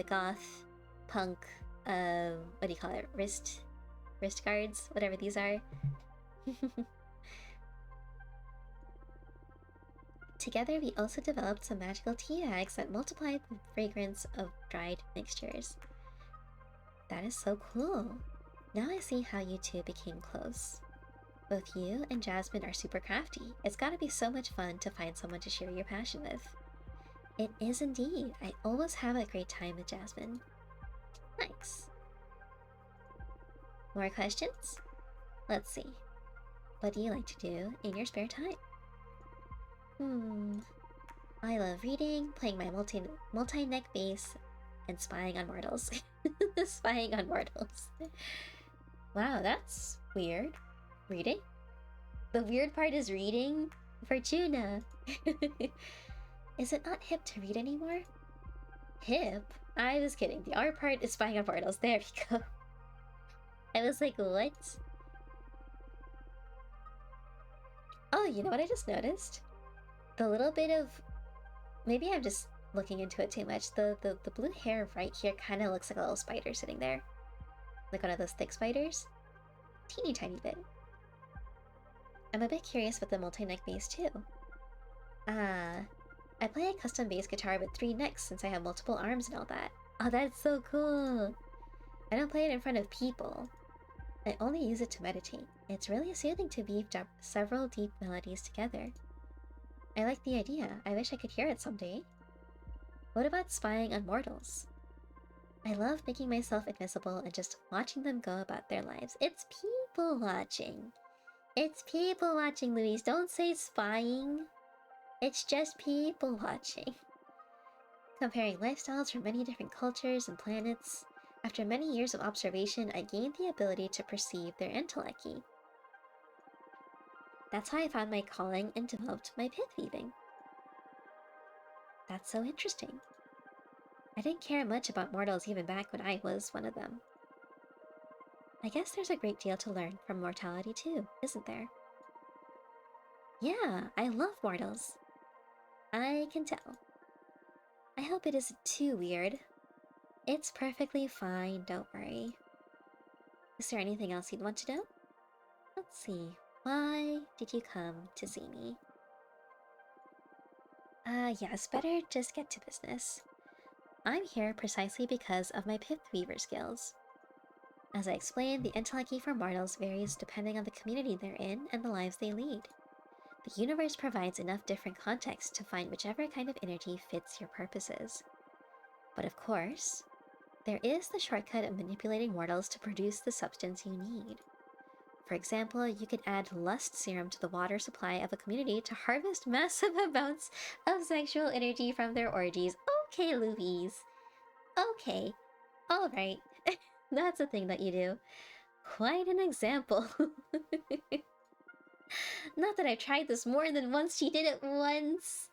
goth punk what do you call it? Wrist guards, whatever these are. Together we also developed some magical tea bags that multiply the fragrance of dried mixtures. That is so cool. Now I see how you two became close. Both you and Jasmine are super crafty. It's gotta be so much fun to find someone to share your passion with. It is indeed. I always have a great time with Jasmine. Nice. More questions? Let's see. What do you like to do in your spare time? I love reading, playing my multi-neck bass, and spying on mortals. Spying on mortals. Wow, that's weird. Reading? The weird part is reading? Fortuna! Is it not hip to read anymore? Hip? I was kidding. The art part is spying on mortals. There we go. I was like, what? Oh, you know what I just noticed? The little bit of... Maybe I'm just looking into it too much. The blue hair right here kind of looks like a little spider sitting there. Like one of those thick spiders. Teeny tiny bit. I'm a bit curious about the multi-neck bass too. I play a custom bass guitar with 3 necks since I have multiple arms and all that. Oh, that's so cool! I don't play it in front of people. I only use it to meditate. It's really soothing to weave several deep melodies together. I like the idea. I wish I could hear it someday. What about spying on mortals? I love making myself invisible and just watching them go about their lives. It's people watching. It's people watching, Louise. Don't say spying. It's just people watching. Comparing lifestyles from many different cultures and planets. After many years of observation, I gained the ability to perceive their entelechy. That's how I found my calling and developed my pith weaving. That's so interesting. I didn't care much about mortals even back when I was one of them. I guess there's a great deal to learn from mortality too, isn't there? Yeah, I love mortals. I can tell. I hope it isn't too weird. It's perfectly fine, don't worry. Is there anything else you'd want to know? Let's see. Why did you come to see me? Yes, better just get to business. I'm here precisely because of my pith weaver skills. As I explained, the entelechy for mortals varies depending on the community they're in and the lives they lead. The universe provides enough different contexts to find whichever kind of energy fits your purposes. But of course, there is the shortcut of manipulating mortals to produce the substance you need. For example, you could add lust serum to the water supply of a community to harvest massive amounts of sexual energy from their orgies. Okay, Louise. Okay. Alright. That's a thing that you do. Quite an example. Not that I've tried this more than once. She did it once.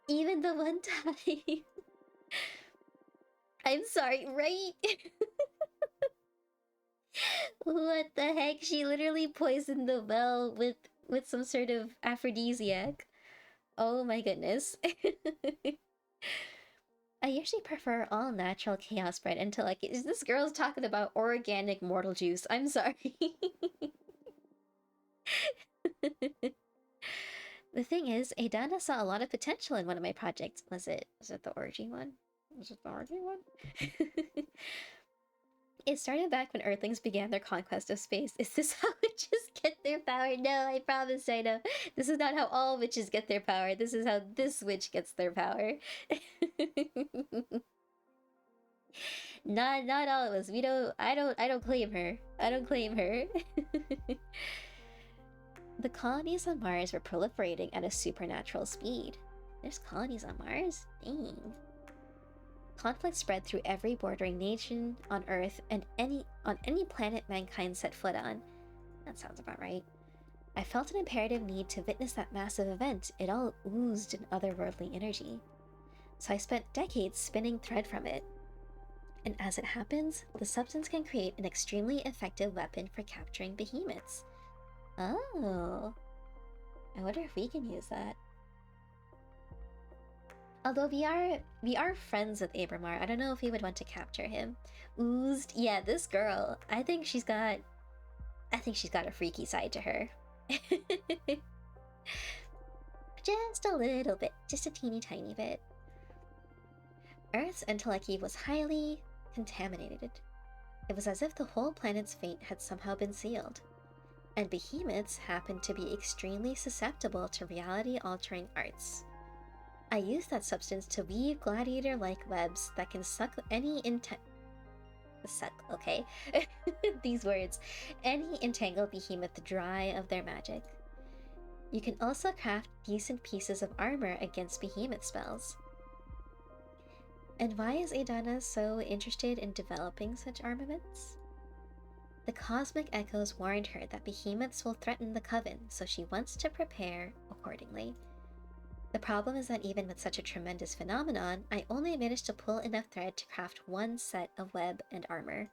Even the one time. I'm sorry, right? What the heck? She literally poisoned the well with some sort of aphrodisiac. Oh my goodness. I usually prefer all natural chaos bread until like this girl's talking about organic mortal juice. I'm sorry. The thing is, Adana saw a lot of potential in one of my projects. Was it the orgy one? Was it the orgy one? It started back when Earthlings began their conquest of space. Is this how witches get their power? No, I promise, China. This is not how all witches get their power. This is how this witch gets their power. Not all of us. I don't claim her. I don't claim her. The colonies on Mars were proliferating at a supernatural speed. There's colonies on Mars? Dang. Conflict spread through every bordering nation on Earth and on any planet mankind set foot on. That sounds about right. I felt an imperative need to witness that massive event. It all oozed an otherworldly energy. So I spent decades spinning thread from it. And as it happens, the substance can create an extremely effective weapon for capturing behemoths. Oh. I wonder if we can use that. Although we are friends with Abramar, I don't know if we would want to capture him. Oozed, yeah, this girl. I think she's got a freaky side to her. Just a little bit, just a teeny tiny bit. Earth's entelechy was highly contaminated. It was as if the whole planet's fate had somehow been sealed. And behemoths happened to be extremely susceptible to reality-altering arts. I used that substance to weave gladiator-like webs that can suck any these words. Any entangled behemoth dry of their magic. You can also craft decent pieces of armor against behemoth spells. And why is Adana so interested in developing such armaments? The cosmic echoes warned her that behemoths will threaten the Coven, so she wants to prepare accordingly. The problem is that even with such a tremendous phenomenon, I only managed to pull enough thread to craft one set of web and armor.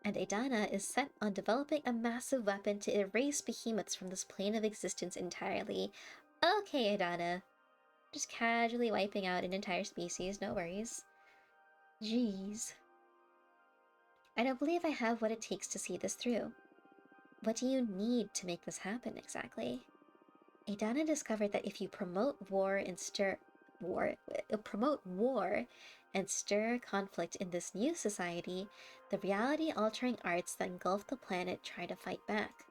And Adana is set on developing a massive weapon to erase behemoths from this plane of existence entirely. Okay, Adana. Just casually wiping out an entire species, no worries. Jeez. I don't believe I have what it takes to see this through. What do you need to make this happen exactly? Adana discovered that if you promote war and stir conflict in this new society, the reality-altering arts that engulf the planet try to fight back,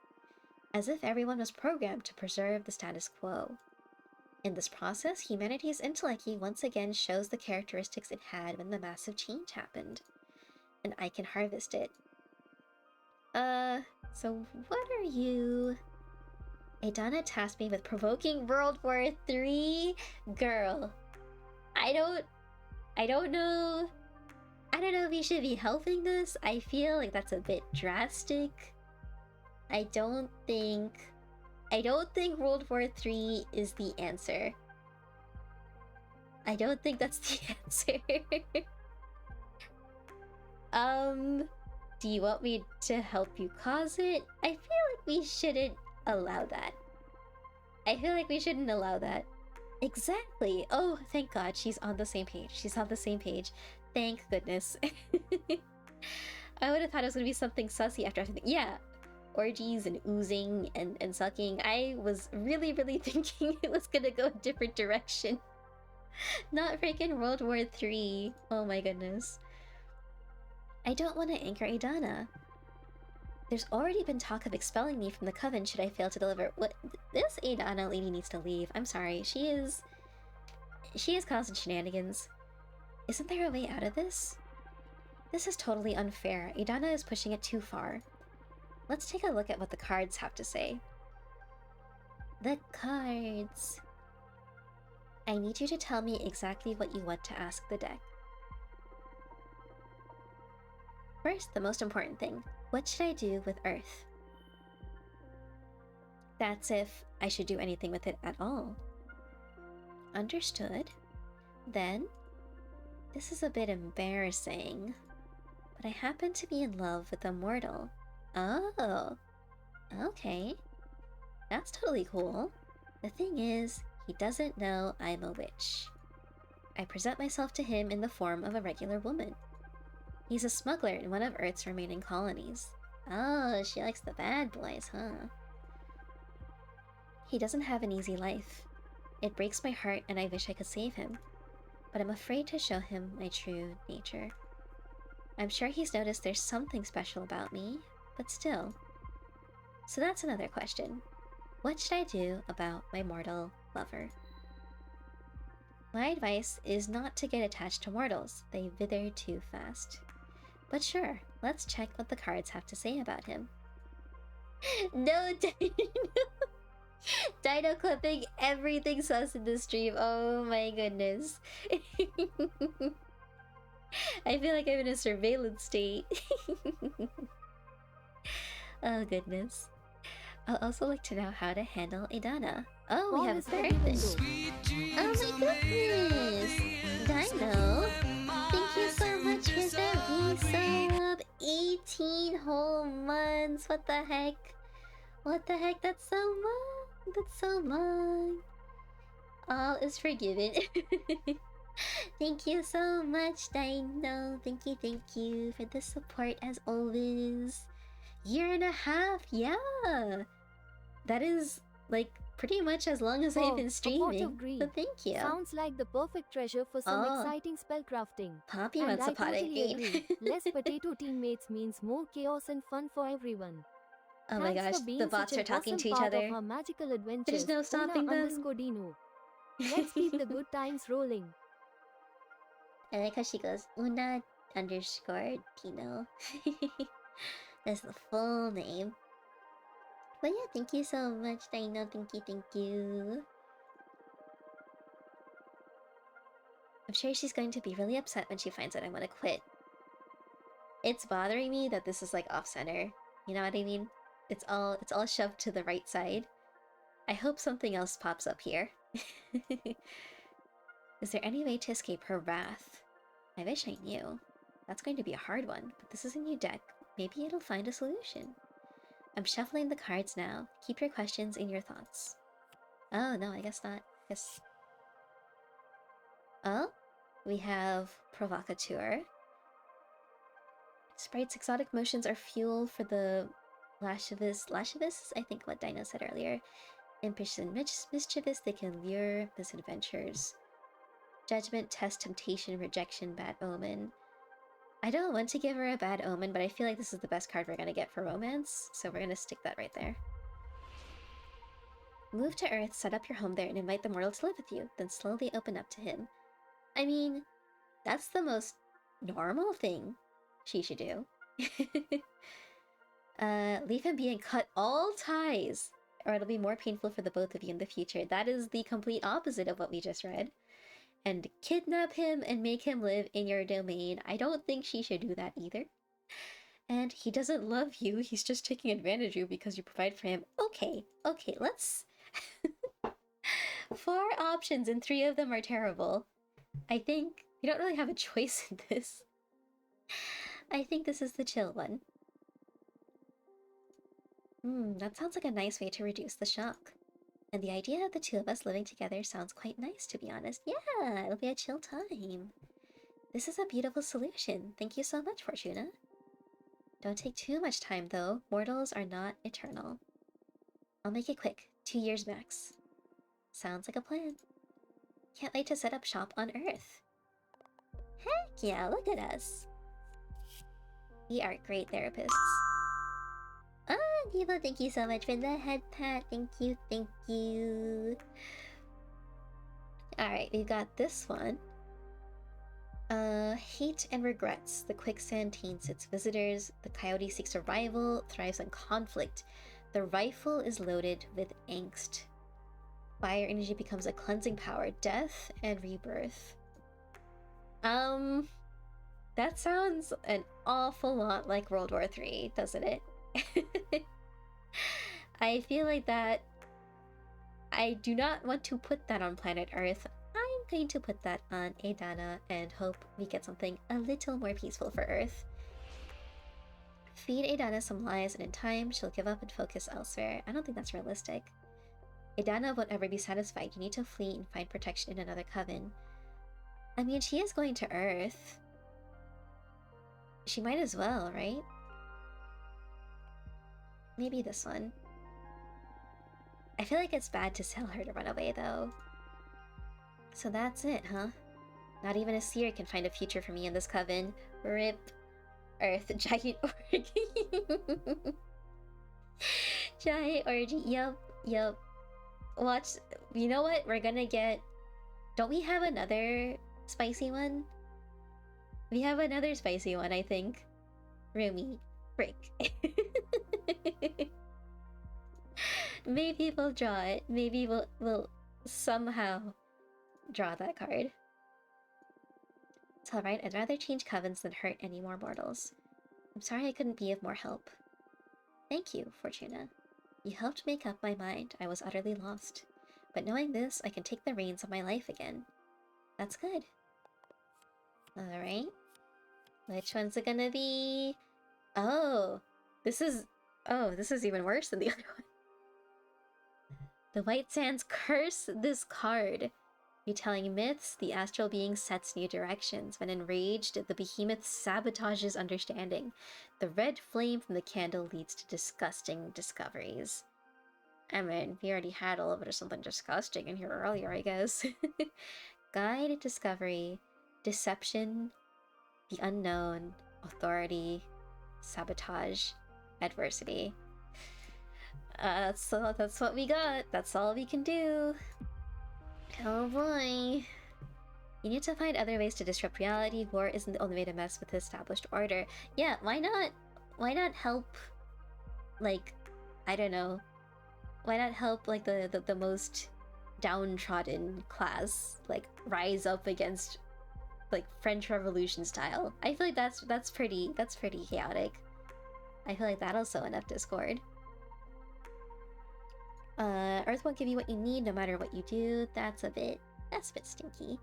as if everyone was programmed to preserve the status quo. In this process, humanity's entelechy once again shows the characteristics it had when the massive change happened, and I can harvest it. So what are you? Adana tasked me with provoking World War III? Girl, I don't know if we should be helping this. I feel like that's a bit drastic. I don't think World War III is the answer. I don't think that's the answer. Do you want me to help you cause it? I feel like we shouldn't allow that. I feel like we shouldn't allow that. Exactly. Oh, thank God, she's on the same page. She's on the same page. Thank goodness. I would have thought it was gonna be something sussy after everything. Yeah, orgies and oozing and sucking. I was really thinking it was gonna go a different direction. Not freaking World War III. Oh my goodness. I don't want to anchor Adana. There's already been talk of expelling me from the Coven should I fail to deliver. What? This Adana lady needs to leave. I'm sorry. She is causing shenanigans. Isn't there a way out of this? This is totally unfair. Adana is pushing it too far. Let's take a look at what the cards have to say. The cards. I need you to tell me exactly what you want to ask the deck. First, the most important thing. What should I do with Earth? That's if I should do anything with it at all. Understood. Then, this is a bit embarrassing, but I happen to be in love with a mortal. Oh, okay. That's totally cool. The thing is, he doesn't know I'm a witch. I present myself to him in the form of a regular woman. He's a smuggler in one of Earth's remaining colonies. Oh, she likes the bad boys, huh? He doesn't have an easy life. It breaks my heart and I wish I could save him. But I'm afraid to show him my true nature. I'm sure he's noticed there's something special about me, but still. So that's another question. What should I do about my mortal lover? My advice is not to get attached to mortals. They wither too fast. But sure, let's check what the cards have to say about him. No, Dino! Dino clipping everything sus in the stream. Oh my goodness. I feel like I'm in a surveillance state. Oh goodness. I'll also like to know how to handle Idana. Oh, we have a therapist. Oh my goodness! Dino, thank you so much for the resub. 18 whole months. What the heck? What the heck? That's so long. That's so long. All is forgiven. Thank you so much, Dino. Thank you for the support as always. 1.5 years, yeah. That is like pretty much as long as I've been streaming. So thank you.
Sounds like the perfect treasure for some exciting spellcrafting.
Poppy
And
wants
I
a pot
totally
game.
agree. Less potato teammates means more chaos and fun for everyone.
Oh my
Thanks
gosh,
for being
the bots
such
are
an
talking
awesome
to each
part
other.
of our magical adventures.
There's no stopping them.
Una_Dino. Let's keep the good times rolling.
I like how she goes, Una_Dino. That's the full name. But yeah, thank you so much, Dino. Thank you. I'm sure she's going to be really upset when she finds out I want to quit. It's bothering me that this is like off-center. You know what I mean? It's all shoved to the right side. I hope something else pops up here. Is there any way to escape her wrath? I wish I knew. That's going to be a hard one, but this is a new deck. Maybe it'll find a solution. I'm shuffling the cards now. Keep your questions in your thoughts. Oh, no, I guess not. Oh, we have Provocateur. Sprite's exotic motions are fuel for the Lascivious is, I think, what Dino said earlier. Impish and mischievous, they can lure misadventures. Judgment, test, temptation, rejection, bad omen. I don't want to give her a bad omen, but I feel like this is the best card we're gonna get for romance, so we're gonna stick that right there. Move to Earth, set up your home there, and invite the mortal to live with you, then slowly open up to him. I mean, that's the most normal thing she should do. Leave him be and cut all ties, or it'll be more painful for the both of you in the future. That is the complete opposite of what we just read. And kidnap him and make him live in your domain. I don't think she should do that either. And he doesn't love you, he's just taking advantage of you because you provide for him. Okay, let's... 4 options and 3 of them are terrible. I think you don't really have a choice in this. I think this is the chill one. That sounds like a nice way to reduce the shock. And the idea of the two of us living together sounds quite nice, to be honest. Yeah, it'll be a chill time. This is a beautiful solution. Thank you so much, Fortuna. Don't take too much time, though. Mortals are not eternal. I'll make it quick. 2 years max. Sounds like a plan. Can't wait to set up shop on Earth. Heck yeah, look at us. We are great therapists. Ah, Devo, thank you so much for the head pat. Thank you. Alright, we've got this one. Hate and regrets. The quicksand taints its visitors. The coyote seeks survival, thrives on conflict. The rifle is loaded with angst. Fire energy becomes a cleansing power. Death and rebirth. That sounds an awful lot like World War III, doesn't it? I feel like that... I do not want to put that on planet Earth. I'm going to put that on Adana and hope we get something a little more peaceful for Earth. Feed Adana some lies, and in time, she'll give up and focus elsewhere. I don't think that's realistic. Adana won't ever be satisfied. You need to flee and find protection in another coven. I mean, she is going to Earth. She might as well, right? Maybe this one. I feel like it's bad to tell her to run away, though. So that's it, huh? Not even a seer can find a future for me in this coven. RIP. Earth. Giant orgy. Giant orgy. Yup. Watch. You know what? We're gonna get... Don't we have another spicy one? We have another spicy one, I think. Rumi. Frick. Maybe we'll draw it. Maybe we'll somehow draw that card. It's alright, I'd rather change covens than hurt any more mortals. I'm sorry I couldn't be of more help. Thank you, Fortuna. You helped make up my mind. I was utterly lost. But knowing this, I can take the reins of my life again. That's good. Alright. Which one's it gonna be? Oh, this is even worse than the other one. The White Sands curse this card. Retelling myths, the astral being sets new directions. When enraged, the behemoth sabotages understanding. The red flame from the candle leads to disgusting discoveries. I mean, we already had a little bit of something disgusting in here earlier, I guess. Guide, discovery, deception, the unknown, authority, sabotage, adversity. That's what we got. That's all we can do. Oh boy. You need to find other ways to disrupt reality. War isn't the only way to mess with the established order. Yeah, why not help, like, I don't know. Why not help, like, the most downtrodden class, like, rise up against, like, French Revolution style? I feel like that's pretty chaotic. I feel like that'll sow enough discord. Earth won't give you what you need no matter what you do. That's a bit stinky.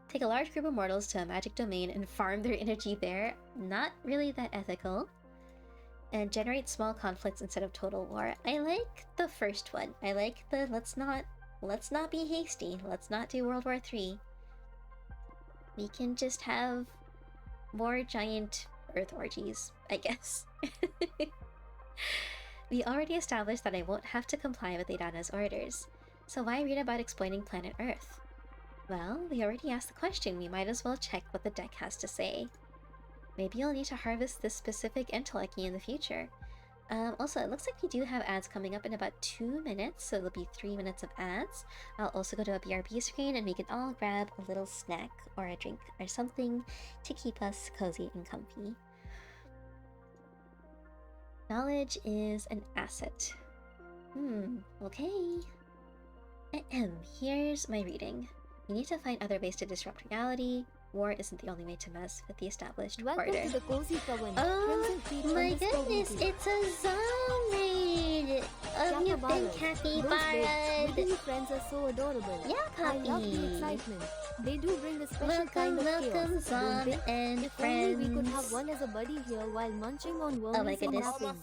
Take a large group of mortals to a magic domain and farm their energy there. Not really that ethical. And generate small conflicts instead of total war. I like the first one. I like the let's not be hasty. Let's not do World War III. We can just have more giant Earth orgies, I guess. We already established that I won't have to comply with Adana's orders, so why read about exploiting planet Earth? Well, we already asked the question, we might as well check what the deck has to say. Maybe you'll need to harvest this specific entelechy in the future. Also, it looks like we do have ads coming up in about 2 minutes, so it'll be 3 minutes of ads. I'll also go to a BRB screen and we can all grab a little snack or a drink or something to keep us cozy and comfy. Knowledge is an asset. Okay. Here's my reading. You need to find other ways to disrupt reality. War isn't the only way to mess with the established
Welcome
order.
to the Cozy Coven.
Oh my goodness, it's a zombie! Oh, you've been capybaras!
Those little friends are so adorable.
Yeah,
I love the
Poppy!
excitement. They do bring a special kind of
Welcome,
chaos,
Zom
don't they?
and
If
friends!
only we could have one as a buddy here while munching on worms
Oh my
and
goodness.
napping.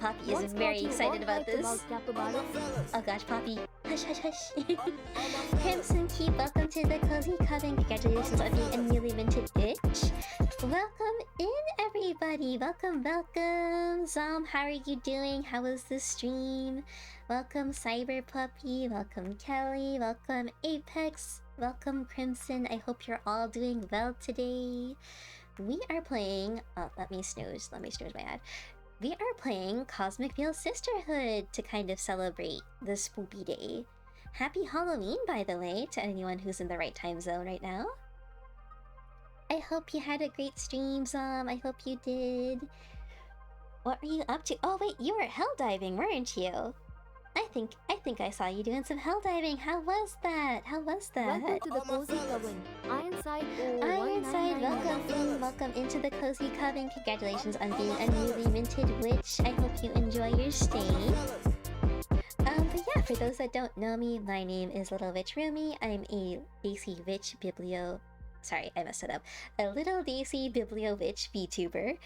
Poppy
What's
is very
got you
excited
all
about
hyped
this.
capybaras?
Oh gosh, Poppy. Hush, hush, hush. Crimson Key, welcome to the Cozy Coven. Congratulations on being a newly minted itch. Welcome in, everybody. Welcome. Zom, how are you doing? How was the stream? Welcome, Cyber Puppy. Welcome, Kelly. Welcome, Apex. Welcome, Crimson. I hope you're all doing well today. We are playing... Oh, let me snooze my ad. We are playing Cosmic Veil Sisterhood to kind of celebrate the spoopy day. Happy Halloween, by the way, to anyone who's in the right time zone right now. I hope you had a great stream, Zom. I hope you did. What were you up to? Oh wait, you were hell diving, weren't you? I think I saw you doing some hell diving. How was that? How was that?
Welcome to the Cozy Coven. Ironside
Ironside,
01999.
welcome into the Cozy Coven. Congratulations on being a newly minted witch. I hope you enjoy your stay. But yeah, for those that don't know me, my name is Little Witch Rumi. I'm a Daisy Witch Sorry, I messed it up. A Little Daisy Biblio Witch VTuber.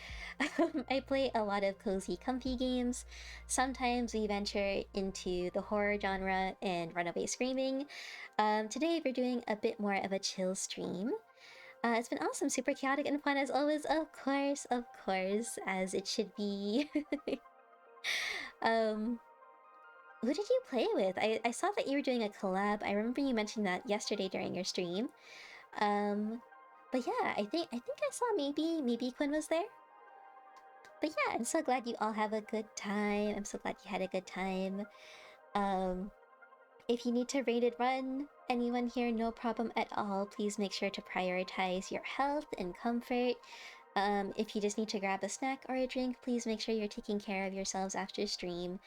I play a lot of cozy, comfy games. Sometimes we venture into the horror genre and runaway screaming. Today we're doing a bit more of a chill stream. It's been awesome, super chaotic and fun as always, of course, as it should be. Who did you play with? I saw that you were doing a collab. I remember you mentioned that yesterday during your stream. But yeah, I think I saw maybe Quinn was there. But yeah, I'm so glad you all have a good time. I'm so glad you had a good time. If you need to rated run anyone here, no problem at all. Please make sure to prioritize your health and comfort. If you just need to grab a snack or a drink, please make sure you're taking care of yourselves after stream.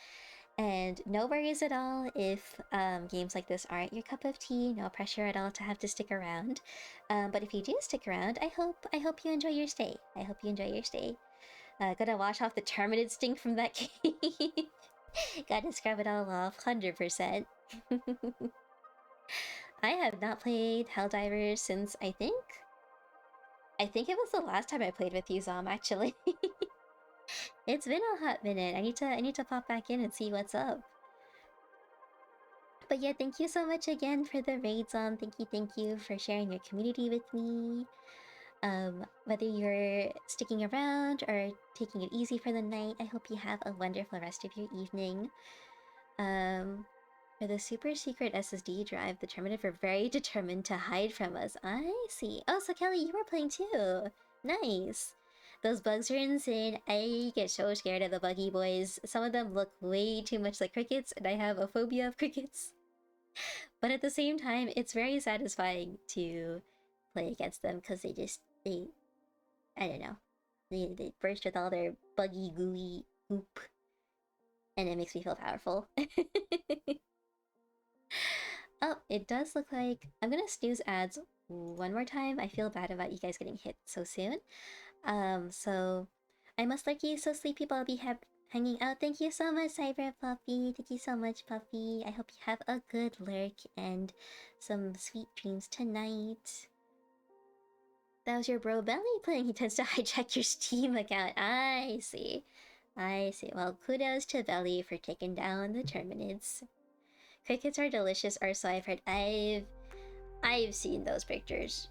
And no worries at all if games like this aren't your cup of tea. No pressure at all to have to stick around. But if you do stick around, I hope you enjoy your stay. Gotta wash off the Terminid stink from that cake. Gotta scrub it all off, 100%. I have not played Helldivers since I think it was the last time I played with you, Zom, actually. It's been a hot minute. I need to pop back in and see what's up. But yeah, thank you so much again for the raid, Zom. Thank you for sharing your community with me. Whether you're sticking around or taking it easy for the night, I hope you have a wonderful rest of your evening. For the super secret SSD drive, the Terminator were very determined to hide from us. I see. Oh, so Kelly, you were playing too. Nice. Those bugs are insane. I get so scared of the buggy boys. Some of them look way too much like crickets, and I have a phobia of crickets. But at the same time, it's very satisfying to play against them because they I don't know. They burst with all their buggy, gooey goop. And it makes me feel powerful. Oh, it does look like... I'm gonna snooze ads one more time. I feel bad about you guys getting hit so soon. So... I must like you, so sleepy people. I'll be hanging out. Thank you so much, Cyber Puppy. Thank you so much, Puppy. I hope you have a good lurk and some sweet dreams tonight. That was your bro Belly playing. He tends to hijack your Steam account. I see. Well, kudos to Belly for taking down the Terminids. Crickets are delicious, or so I've heard. I've seen those pictures.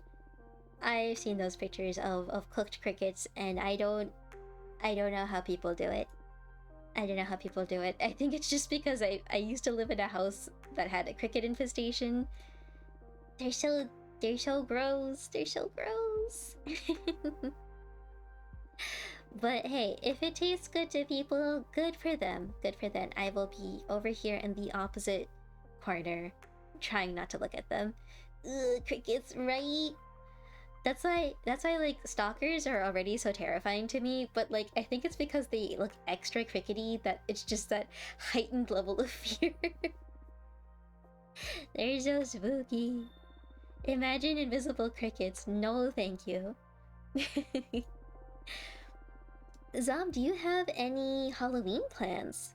I've seen those pictures of cooked crickets, and I don't know how people do it. I don't know how people do it. I think it's just because I used to live in a house that had a cricket infestation. They're so gross. They're so gross. But hey, if it tastes good to people, good for them. Good for them. I will be over here in the opposite corner, trying not to look at them. Ugh, crickets, right? That's why like stalkers are already so terrifying to me, but like I think it's because they look extra crickety that it's just that heightened level of fear. They're so spooky. Imagine invisible crickets. No, thank you. Zom, do you have any Halloween plans?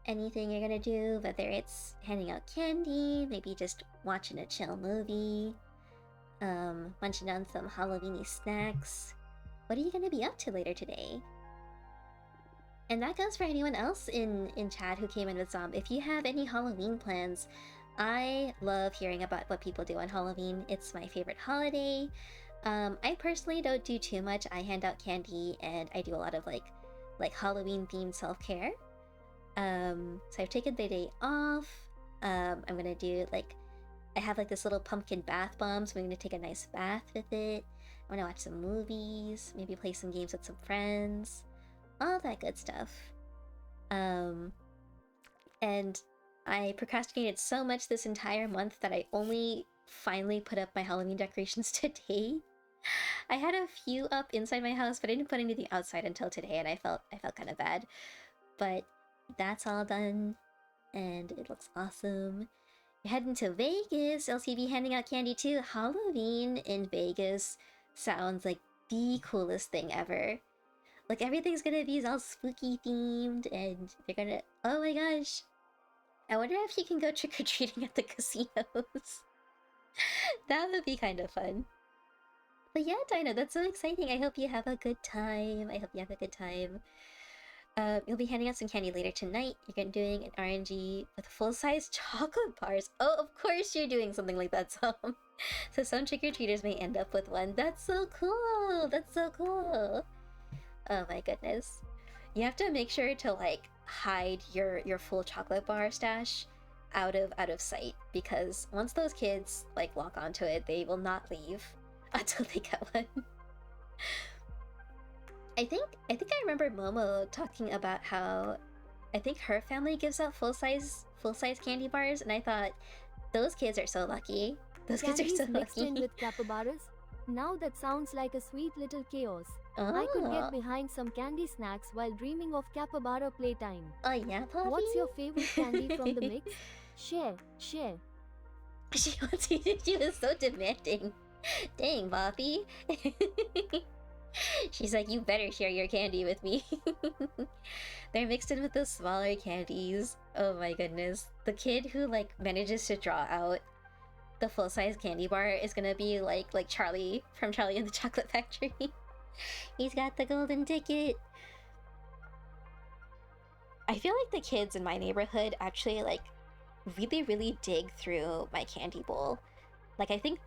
Anything you're gonna do, whether it's handing out candy, maybe just watching a chill movie, munching on some Halloweeny snacks. What are you gonna be up to later today? And that goes for anyone else in chat who came in with Zom. If you have any Halloween plans, I love hearing about what people do on Halloween. It's my favorite holiday. I personally don't do too much. I hand out candy and I do a lot of like Halloween themed self-care. So I've taken the day off. I'm gonna do I have this little pumpkin bath bomb, so I'm gonna take a nice bath with it. I'm gonna watch some movies, maybe play some games with some friends, all that good stuff. And I procrastinated so much this entire month that I only finally put up my Halloween decorations today. I had a few up inside my house, but I didn't put anything outside until today, and I felt kind of bad. But that's all done, and it looks awesome. You're heading to Vegas. LCB handing out candy too. Halloween in Vegas sounds like the coolest thing ever. Like everything's gonna be all spooky themed, and they're gonna. Oh my gosh! I wonder if you can go trick or treating at the casinos. That would be kind of fun. But yeah, Dino, that's so exciting. I hope you have a good time. I hope you have a good time. You'll be handing out some candy later tonight. You're doing an RNG with full-size chocolate bars. Oh, of course you're doing something like that, Tom. So some trick-or-treaters may end up with one. That's so cool! That's so cool! Oh my goodness. You have to make sure to, like, hide your full chocolate bar stash out of sight, because once those kids, like, lock onto it, they will not leave until they get one. I think I remember Momo talking about how I think her family gives out full-size candy bars, and I thought those kids are so lucky. Those kids are
Candies
so
mixed
lucky.
in with capybaras? Now that sounds like a sweet little chaos. I could get behind some candy snacks while dreaming of capybara playtime.
Oh yeah, Poppy?
What's your favorite candy from the mix? Share.
She wants you to. She was so demanding. Dang, Poppy. She's like, you better share your candy with me. They're mixed in with the smaller candies. Oh my goodness. The kid who, like, manages to draw out the full-size candy bar is gonna be like Charlie from Charlie and the Chocolate Factory. He's got the golden ticket. I feel like the kids in my neighborhood actually, like, really dig through my candy bowl. Like, I think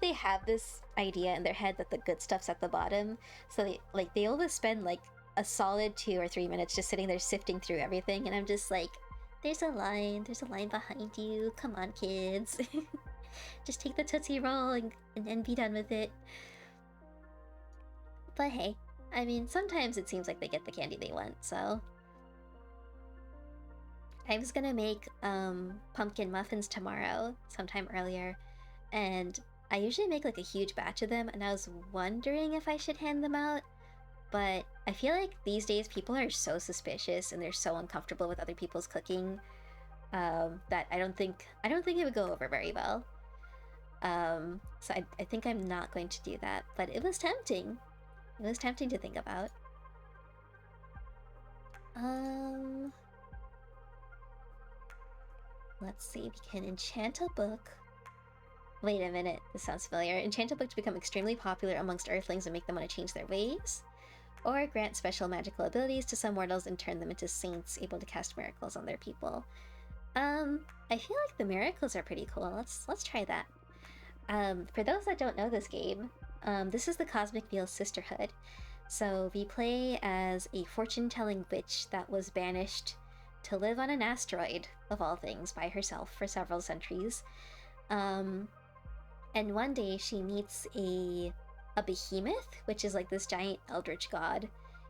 they have this idea in their head that the good stuff's at the bottom, so they always spend like a solid 2 or 3 minutes just sitting there sifting through everything, and I'm just like, there's a line behind you. Come on, kids. Just take the Tootsie Roll and be done with it. But hey, I mean, sometimes it seems like they get the candy they want, so. I was gonna make pumpkin muffins tomorrow, sometime earlier, and I usually make like a huge batch of them, and I was wondering if I should hand them out, but I feel like these days people are so suspicious and they're so uncomfortable with other people's cooking that I don't think it would go over very well. So I think I'm not going to do that, but it was tempting. It was tempting to think about. Let's see, we can enchant a book. Wait a minute, this sounds familiar. Enchant a book to become extremely popular amongst Earthlings and make them want to change their ways. Or grant special magical abilities to some mortals and turn them into saints able to cast miracles on their people. I feel like the miracles are pretty cool. Let's try that. For those that don't know this game, this is the Cosmic Wheel Sisterhood. So we play as a fortune-telling witch that was banished to live on an asteroid, of all things, by herself for several centuries. And one day she meets a behemoth, which is like this giant eldritch god,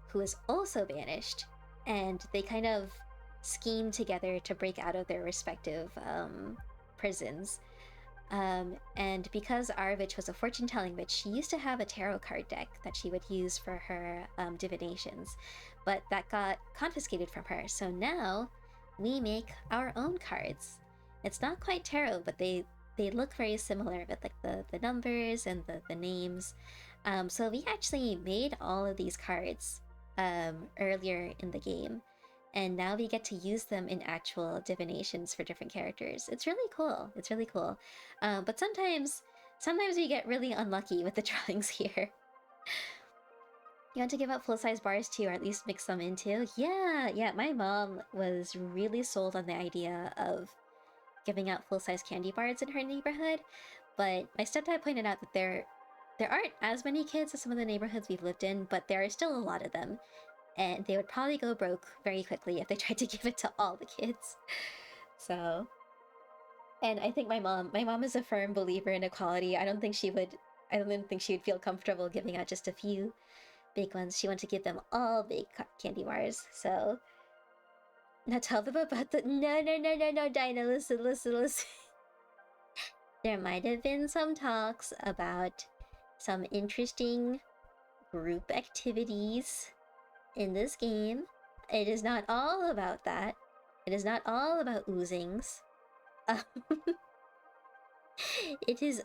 who is also banished, and they kind of scheme together to break out of their respective prisons. And because our witch was a fortune-telling witch, she used to have a tarot card deck that she would use for her divinations, but that got confiscated from her. So now we make our own cards. It's not quite tarot, but they look very similar with like the numbers and the names. So we actually made all of these cards earlier in the game, and now we get to use them in actual divinations for different characters. It's really cool. It's really cool. But sometimes we get really unlucky with the drawings here. You want to give out full-size bars too, or at least mix them into? Yeah, my mom was really sold on the idea of giving out full-size candy bars in her neighborhood, but my stepdad pointed out that there aren't as many kids as some of the neighborhoods we've lived in, but there are still a lot of them, and they would probably go broke very quickly if they tried to give it to all the kids. So, and I think my mom is a firm believer in equality. I don't think she would feel comfortable giving out just a few big ones. She wanted to give them all big candy bars. So now tell them about the no, Dinah, listen. There might have been some talks about some interesting group activities in this game. It is not all about that. It is not all about oozings. It is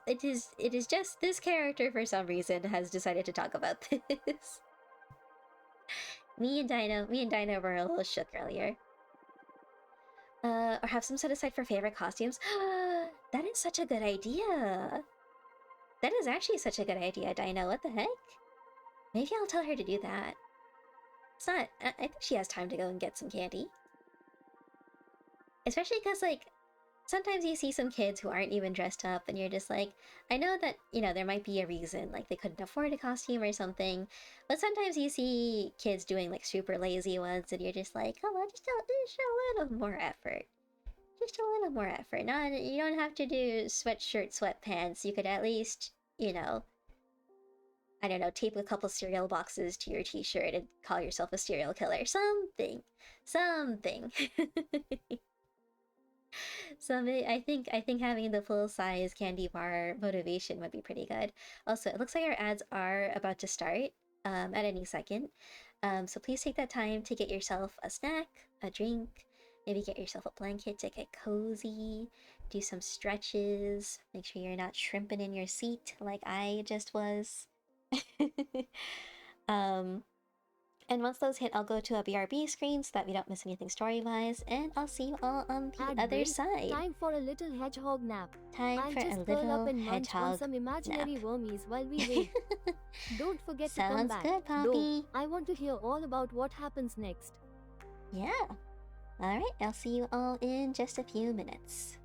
just this character for some reason has decided to talk about this. me and Dino were a little shook earlier. Or have some set aside for favorite costumes. That is such a good idea. That is actually such a good idea, Dino. What the heck? Maybe I'll tell her to do that. It's not. I think she has time to go and get some candy. Especially because, like, sometimes you see some kids who aren't even dressed up, and you're just like, I know that, you know, there might be a reason, like they couldn't afford a costume or something, but sometimes you see kids doing like super lazy ones, and you're just like, come on, just a little more effort. Just a little more effort. Not, you don't have to do sweatshirt, sweatpants. You could at least, you know, I don't know, tape a couple cereal boxes to your t-shirt and call yourself a serial killer. Something. Something. I think having the full-size candy bar motivation would be pretty good. Also, it looks like our ads are about to start at any second. So please take that time to get yourself a snack, a drink, maybe get yourself a blanket to get cozy, do some stretches, make sure you're not shrimping in your seat like I just was. um, and once those hit, I'll go to a BRB screen so that we don't miss anything story-wise, and I'll see you all on the
Ad
other
break.
side.
Time for a little hedgehog nap.
Time
I'll
for a
just curl up
little
and munch on
hedgehog
some imaginary
nap.
wormies while we wait. Don't forget to come
Sounds
back.
good,
Though,
Poppy.
I want to hear all about what happens next.
Yeah. Alright, I'll see you all in just a few minutes.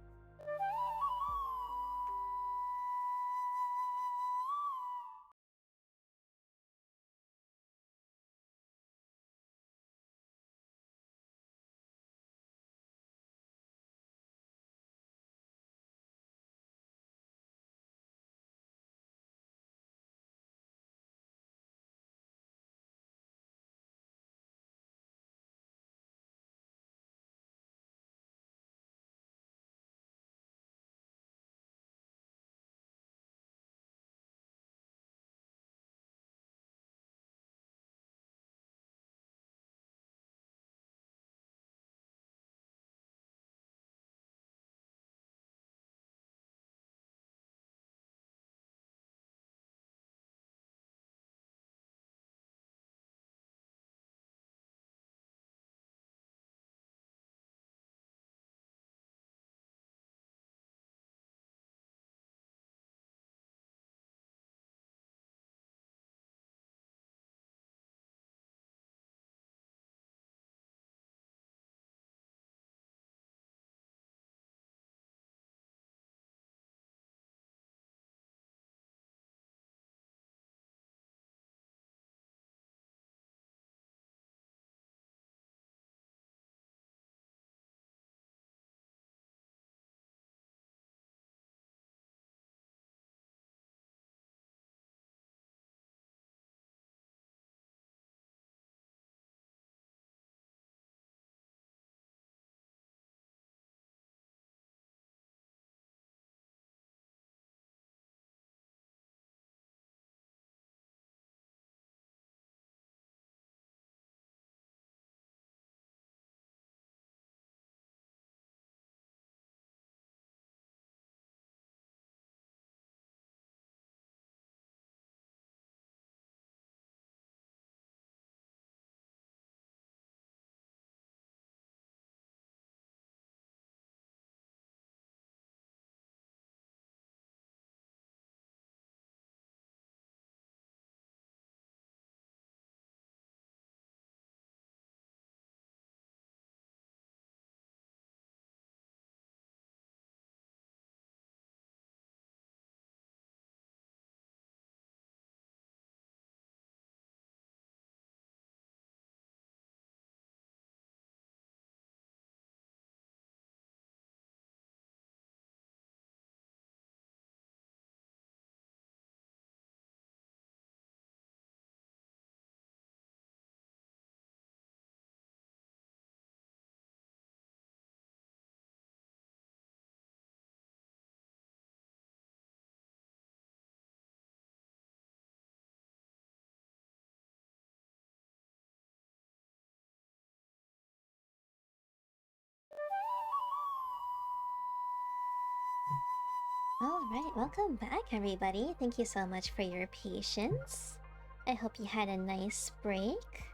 Alright, welcome back everybody. Thank you so much for your patience. I hope you had a nice break.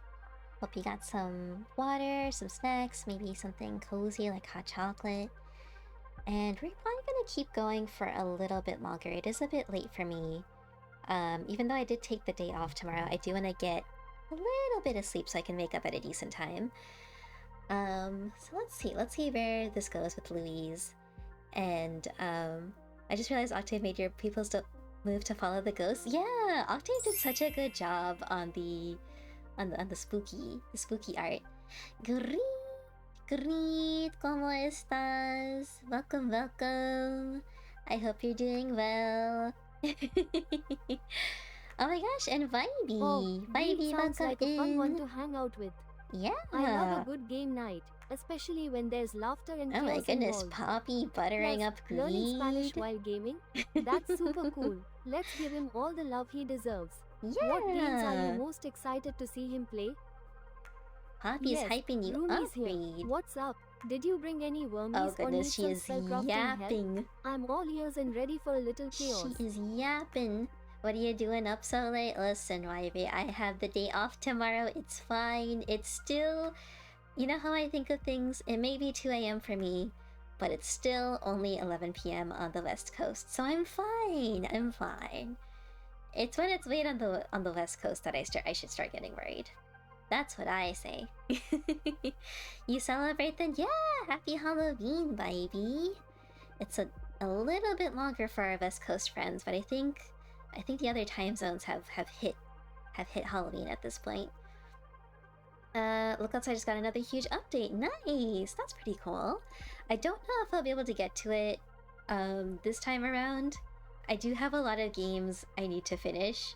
Hope you got some water, some snacks, maybe something cozy like hot chocolate. And we're probably gonna keep going for a little bit longer. It is a bit late for me. Even though I did take the day off tomorrow, I do want to get a little bit of sleep so I can wake up at a decent time. So let's see where this goes with Louise. And I just realized Octave made your people still move to follow the ghosts. Yeah, Octave did such a good job on the spooky art. Greet, greet, ¿cómo estás? Welcome, welcome. I hope you're doing well. Oh my gosh, and Vibey!
Oh,
Vibey,
Greed sounds
welcome
like a
in!
fun one to hang out with.
Yeah!
I love a good game night, especially when there's laughter and
Oh
chaos
my goodness,
involved.
Poppy buttering
Plus,
up
learning Spanish
Greed!
while gaming? That's super cool. Let's give him all the love he deserves.
Yeah!
What games are you most excited to see him play?
Poppy's
Yes,
hyping you
Rumi's
up,
here.
Greed!
What's up? Did you bring any wormies
Oh
or need
goodness, she
some
is
spellcrafting help?
yapping!
I'm all ears and ready for a little chaos.
She is yapping! What are you doing up so late? Listen, Vibey, I have the day off tomorrow, it's fine, it's still... You know how I think of things? It may be 2 a.m. for me, but it's still only 11 p.m. on the West Coast, so I'm fine. I'm fine. It's when it's late on the West Coast that I should start getting worried. That's what I say. You celebrate then? Yeah, happy Halloween, baby. It's a little bit longer for our West Coast friends, but I think the other time zones have hit Halloween at this point. Look outside, just got another huge update. Nice! That's pretty cool. I don't know if I'll be able to get to it this time around. I do have a lot of games I need to finish.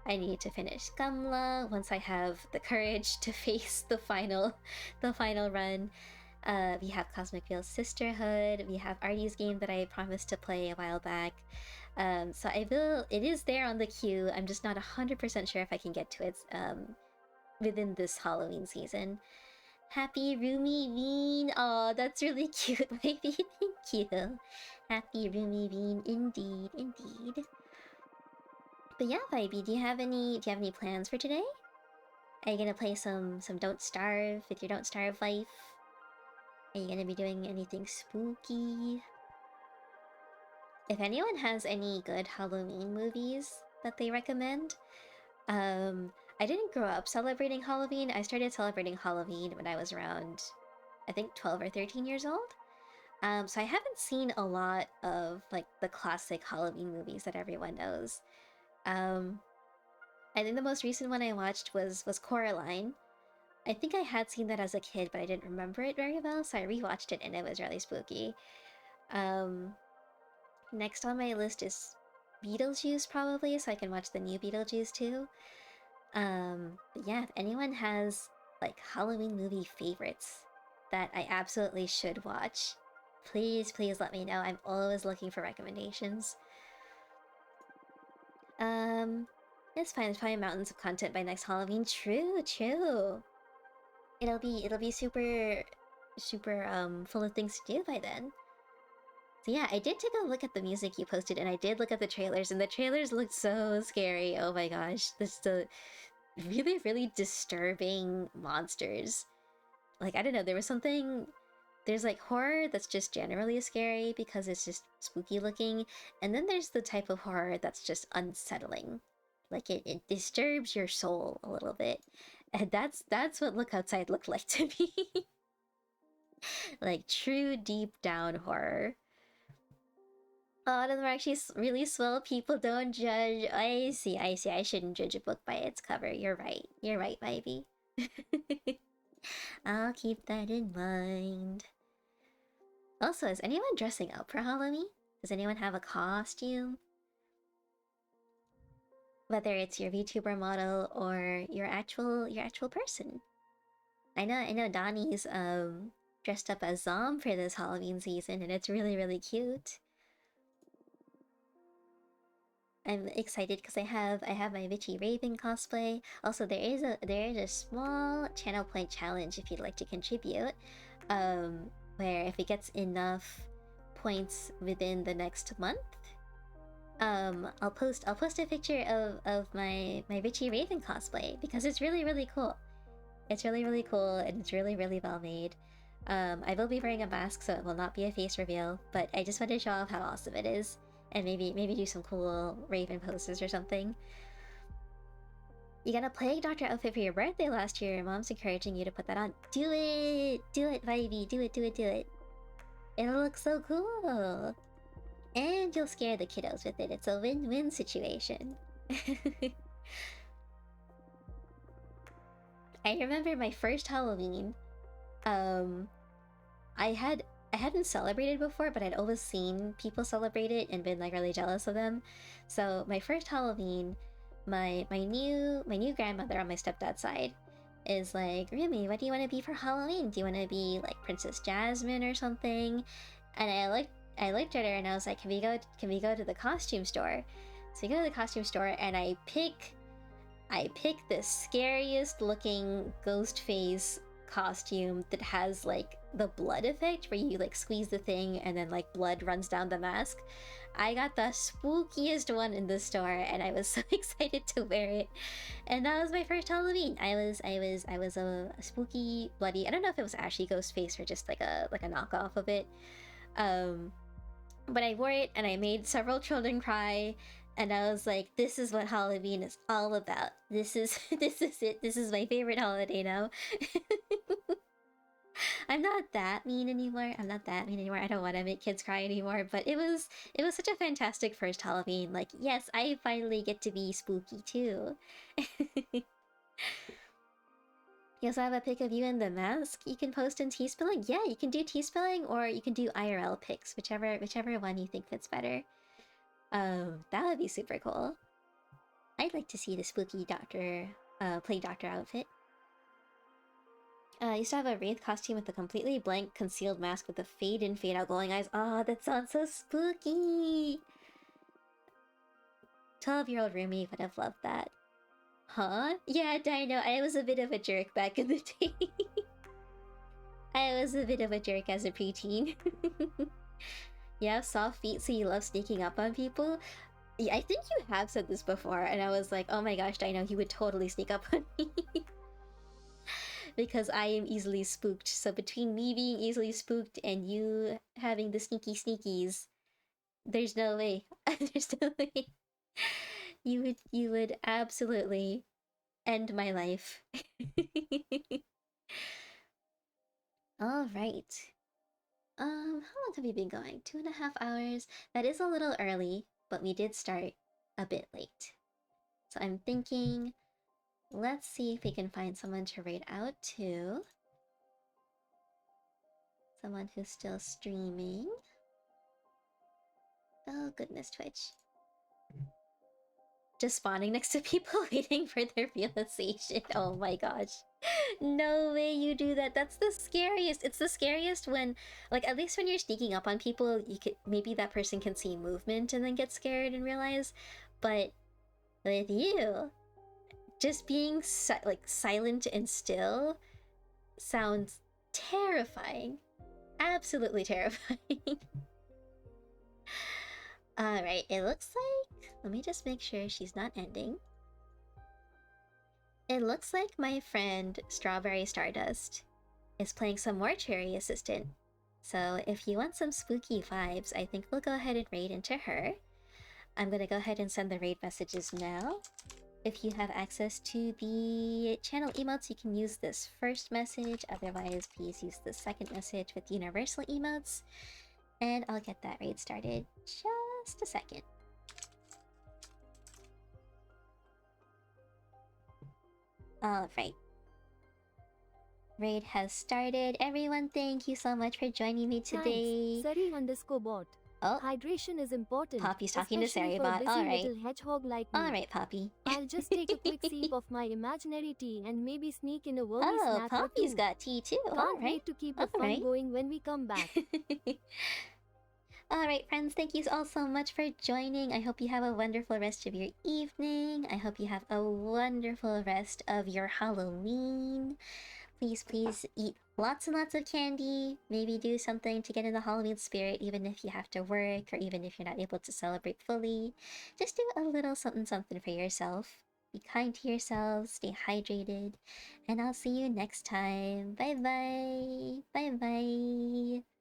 I need to finish Gamla once I have the courage to face the final run. We have Cosmic Wheel's Sisterhood. We have Artie's game that I promised to play a while back. So it is there on the queue. I'm just not 100% sure if I can get to it within this Halloween season. Happy Roomy Bean! Oh, that's really cute, baby. Thank you. Happy Roomy Bean, indeed, indeed. But yeah, Vibey, do you have any plans for today? Are you gonna play some Don't Starve with your Don't Starve life? Are you gonna be doing anything spooky? If anyone has any good Halloween movies that they recommend, I didn't grow up celebrating Halloween. I started celebrating Halloween when I was around, I think 12 or 13 years old. So I haven't seen a lot of like the classic Halloween movies that everyone knows. I think the most recent one I watched was Coraline. I think I had seen that as a kid, but I didn't remember it very well, so I rewatched it and it was really spooky. Next on my list is Beetlejuice, probably, so I can watch the new Beetlejuice too. But yeah, if anyone has like Halloween movie favorites that I absolutely should watch, please let me know. I'm always looking for recommendations. It's fine. There's probably mountains of content by next Halloween. True. It'll be super full of things to do by then. So yeah, I did take a look at the music you posted, and I did look at the trailers, and the trailers looked so scary. Oh my gosh, this the really, really disturbing monsters. Like, I don't know, there's like horror that's just generally scary because it's just spooky looking, and then there's the type of horror that's just unsettling. Like it disturbs your soul a little bit. And that's what Look Outside looked like to me. Like true deep down horror. Oh, those are actually really swell. People don't judge. I see. I shouldn't judge a book by its cover. You're right, baby. I'll keep that in mind. Also, is anyone dressing up for Halloween? Does anyone have a costume? Whether it's your VTuber model or your actual person. I know Donnie's dressed up as Zom for this Halloween season, and it's really, really cute. I'm excited because I have my Witchy Raven cosplay. Also, there is a small channel point challenge if you'd like to contribute, where if it gets enough points within the next month, I'll post a picture of my Richie Raven cosplay because it's really cool. It's really cool and it's really well made. I will be wearing a mask, so it will not be a face reveal, but I just wanted to show off how awesome it is, and maybe do some cool Raven poses or something. You got a Plague Doctor outfit for your birthday last year. Your mom's encouraging you to put that on. Do it, Vibey, do it. It'll look so cool, and you'll scare the kiddos with it. It's a win-win situation. I remember my first Halloween. I hadn't celebrated before, but I'd always seen people celebrate it and been like really jealous of them. So my first Halloween, my new grandmother on my stepdad's side is like, Rumi, what do you want to be for Halloween? Do you want to be like Princess Jasmine or something? And I looked at her and I was like, can we go to the costume store? So we go to the costume store and I pick the scariest looking ghost face costume that has like the blood effect where you like squeeze the thing and then like blood runs down the mask. I got the spookiest one in the store and I was so excited to wear it. And that was my first Halloween. I was a spooky bloody, I don't know if it was actually Ghostface or just like a knockoff of it. But I wore it and I made several children cry. And I was like, this is what Halloween is all about. This is it. This is my favorite holiday now. I'm not that mean anymore. I don't want to make kids cry anymore. But it was such a fantastic first Halloween. Like, yes, I finally get to be spooky too. You also have a pic of you in the mask you can post in T-Spelling? Yeah, you can do T-Spelling or you can do IRL pics, whichever one you think fits better. That would be super cool. I'd like to see the spooky Plague Doctor outfit. I used to have a Wraith costume with a completely blank concealed mask with a fade in, fade out glowing eyes. Oh, that sounds so spooky! 12-year-old Rumi would have loved that. Huh? Yeah, Dino, I was a bit of a jerk back in the day. I was a bit of a jerk as a preteen. Yeah, soft feet, so you love sneaking up on people? Yeah, I think you have said this before, and I was like, oh my gosh, Dino, he would totally sneak up on me. Because I am easily spooked, so between me being easily spooked and you having the sneaky sneakies, there's no way. There's no way. You would absolutely end my life. Alright. How long have we been going? 2.5 hours. That is a little early, but we did start a bit late. So I'm thinking, let's see if we can find someone to raid out to. Someone who's still streaming. Oh goodness, Twitch. Just spawning next to people waiting for their realization. Oh my gosh. No way you do that. That's the scariest. It's the scariest when, like, at least when you're sneaking up on people, you could, maybe that person can see movement and then get scared and realize. But with you, just being silent and still sounds terrifying. Absolutely terrifying. Alright, it looks like... Let me just make sure she's not ending. It looks like my friend Strawberry Stardust is playing some Mortuary Assistant. So if you want some spooky vibes, I think we'll go ahead and raid into her. I'm gonna go ahead and send the raid messages now. If you have access to the channel emotes, you can use this first message. Otherwise, please use the second message with universal emotes. And I'll get that raid started just a second. Alright. Raid has started. Everyone, thank you so much for joining me today.
Thanks, Sari_bot.
Oh,
Hydration is important.
Poppy's talking to
especially for
Saribot.
busy
Alright.
little hedgehog like me.
Alright, Poppy.
I'll just take a quick sip of my imaginary tea and maybe sneak in a wormy
Oh,
snack or
Poppy's
two.
got tea too.
Can't
Alright.
wait to keep the fun
Alright.
going when we come back.
Alright, friends, thank you all so much for joining. I hope you have a wonderful rest of your evening. I hope you have a wonderful rest of your Halloween. please, please eat lots and lots of candy. Maybe do something to get in the Halloween spirit, even if you have to work or even if you're not able to celebrate fully. Just do a little something something for yourself. Be kind to yourself, stay hydrated, and I'll see you next time. Bye bye. Bye bye.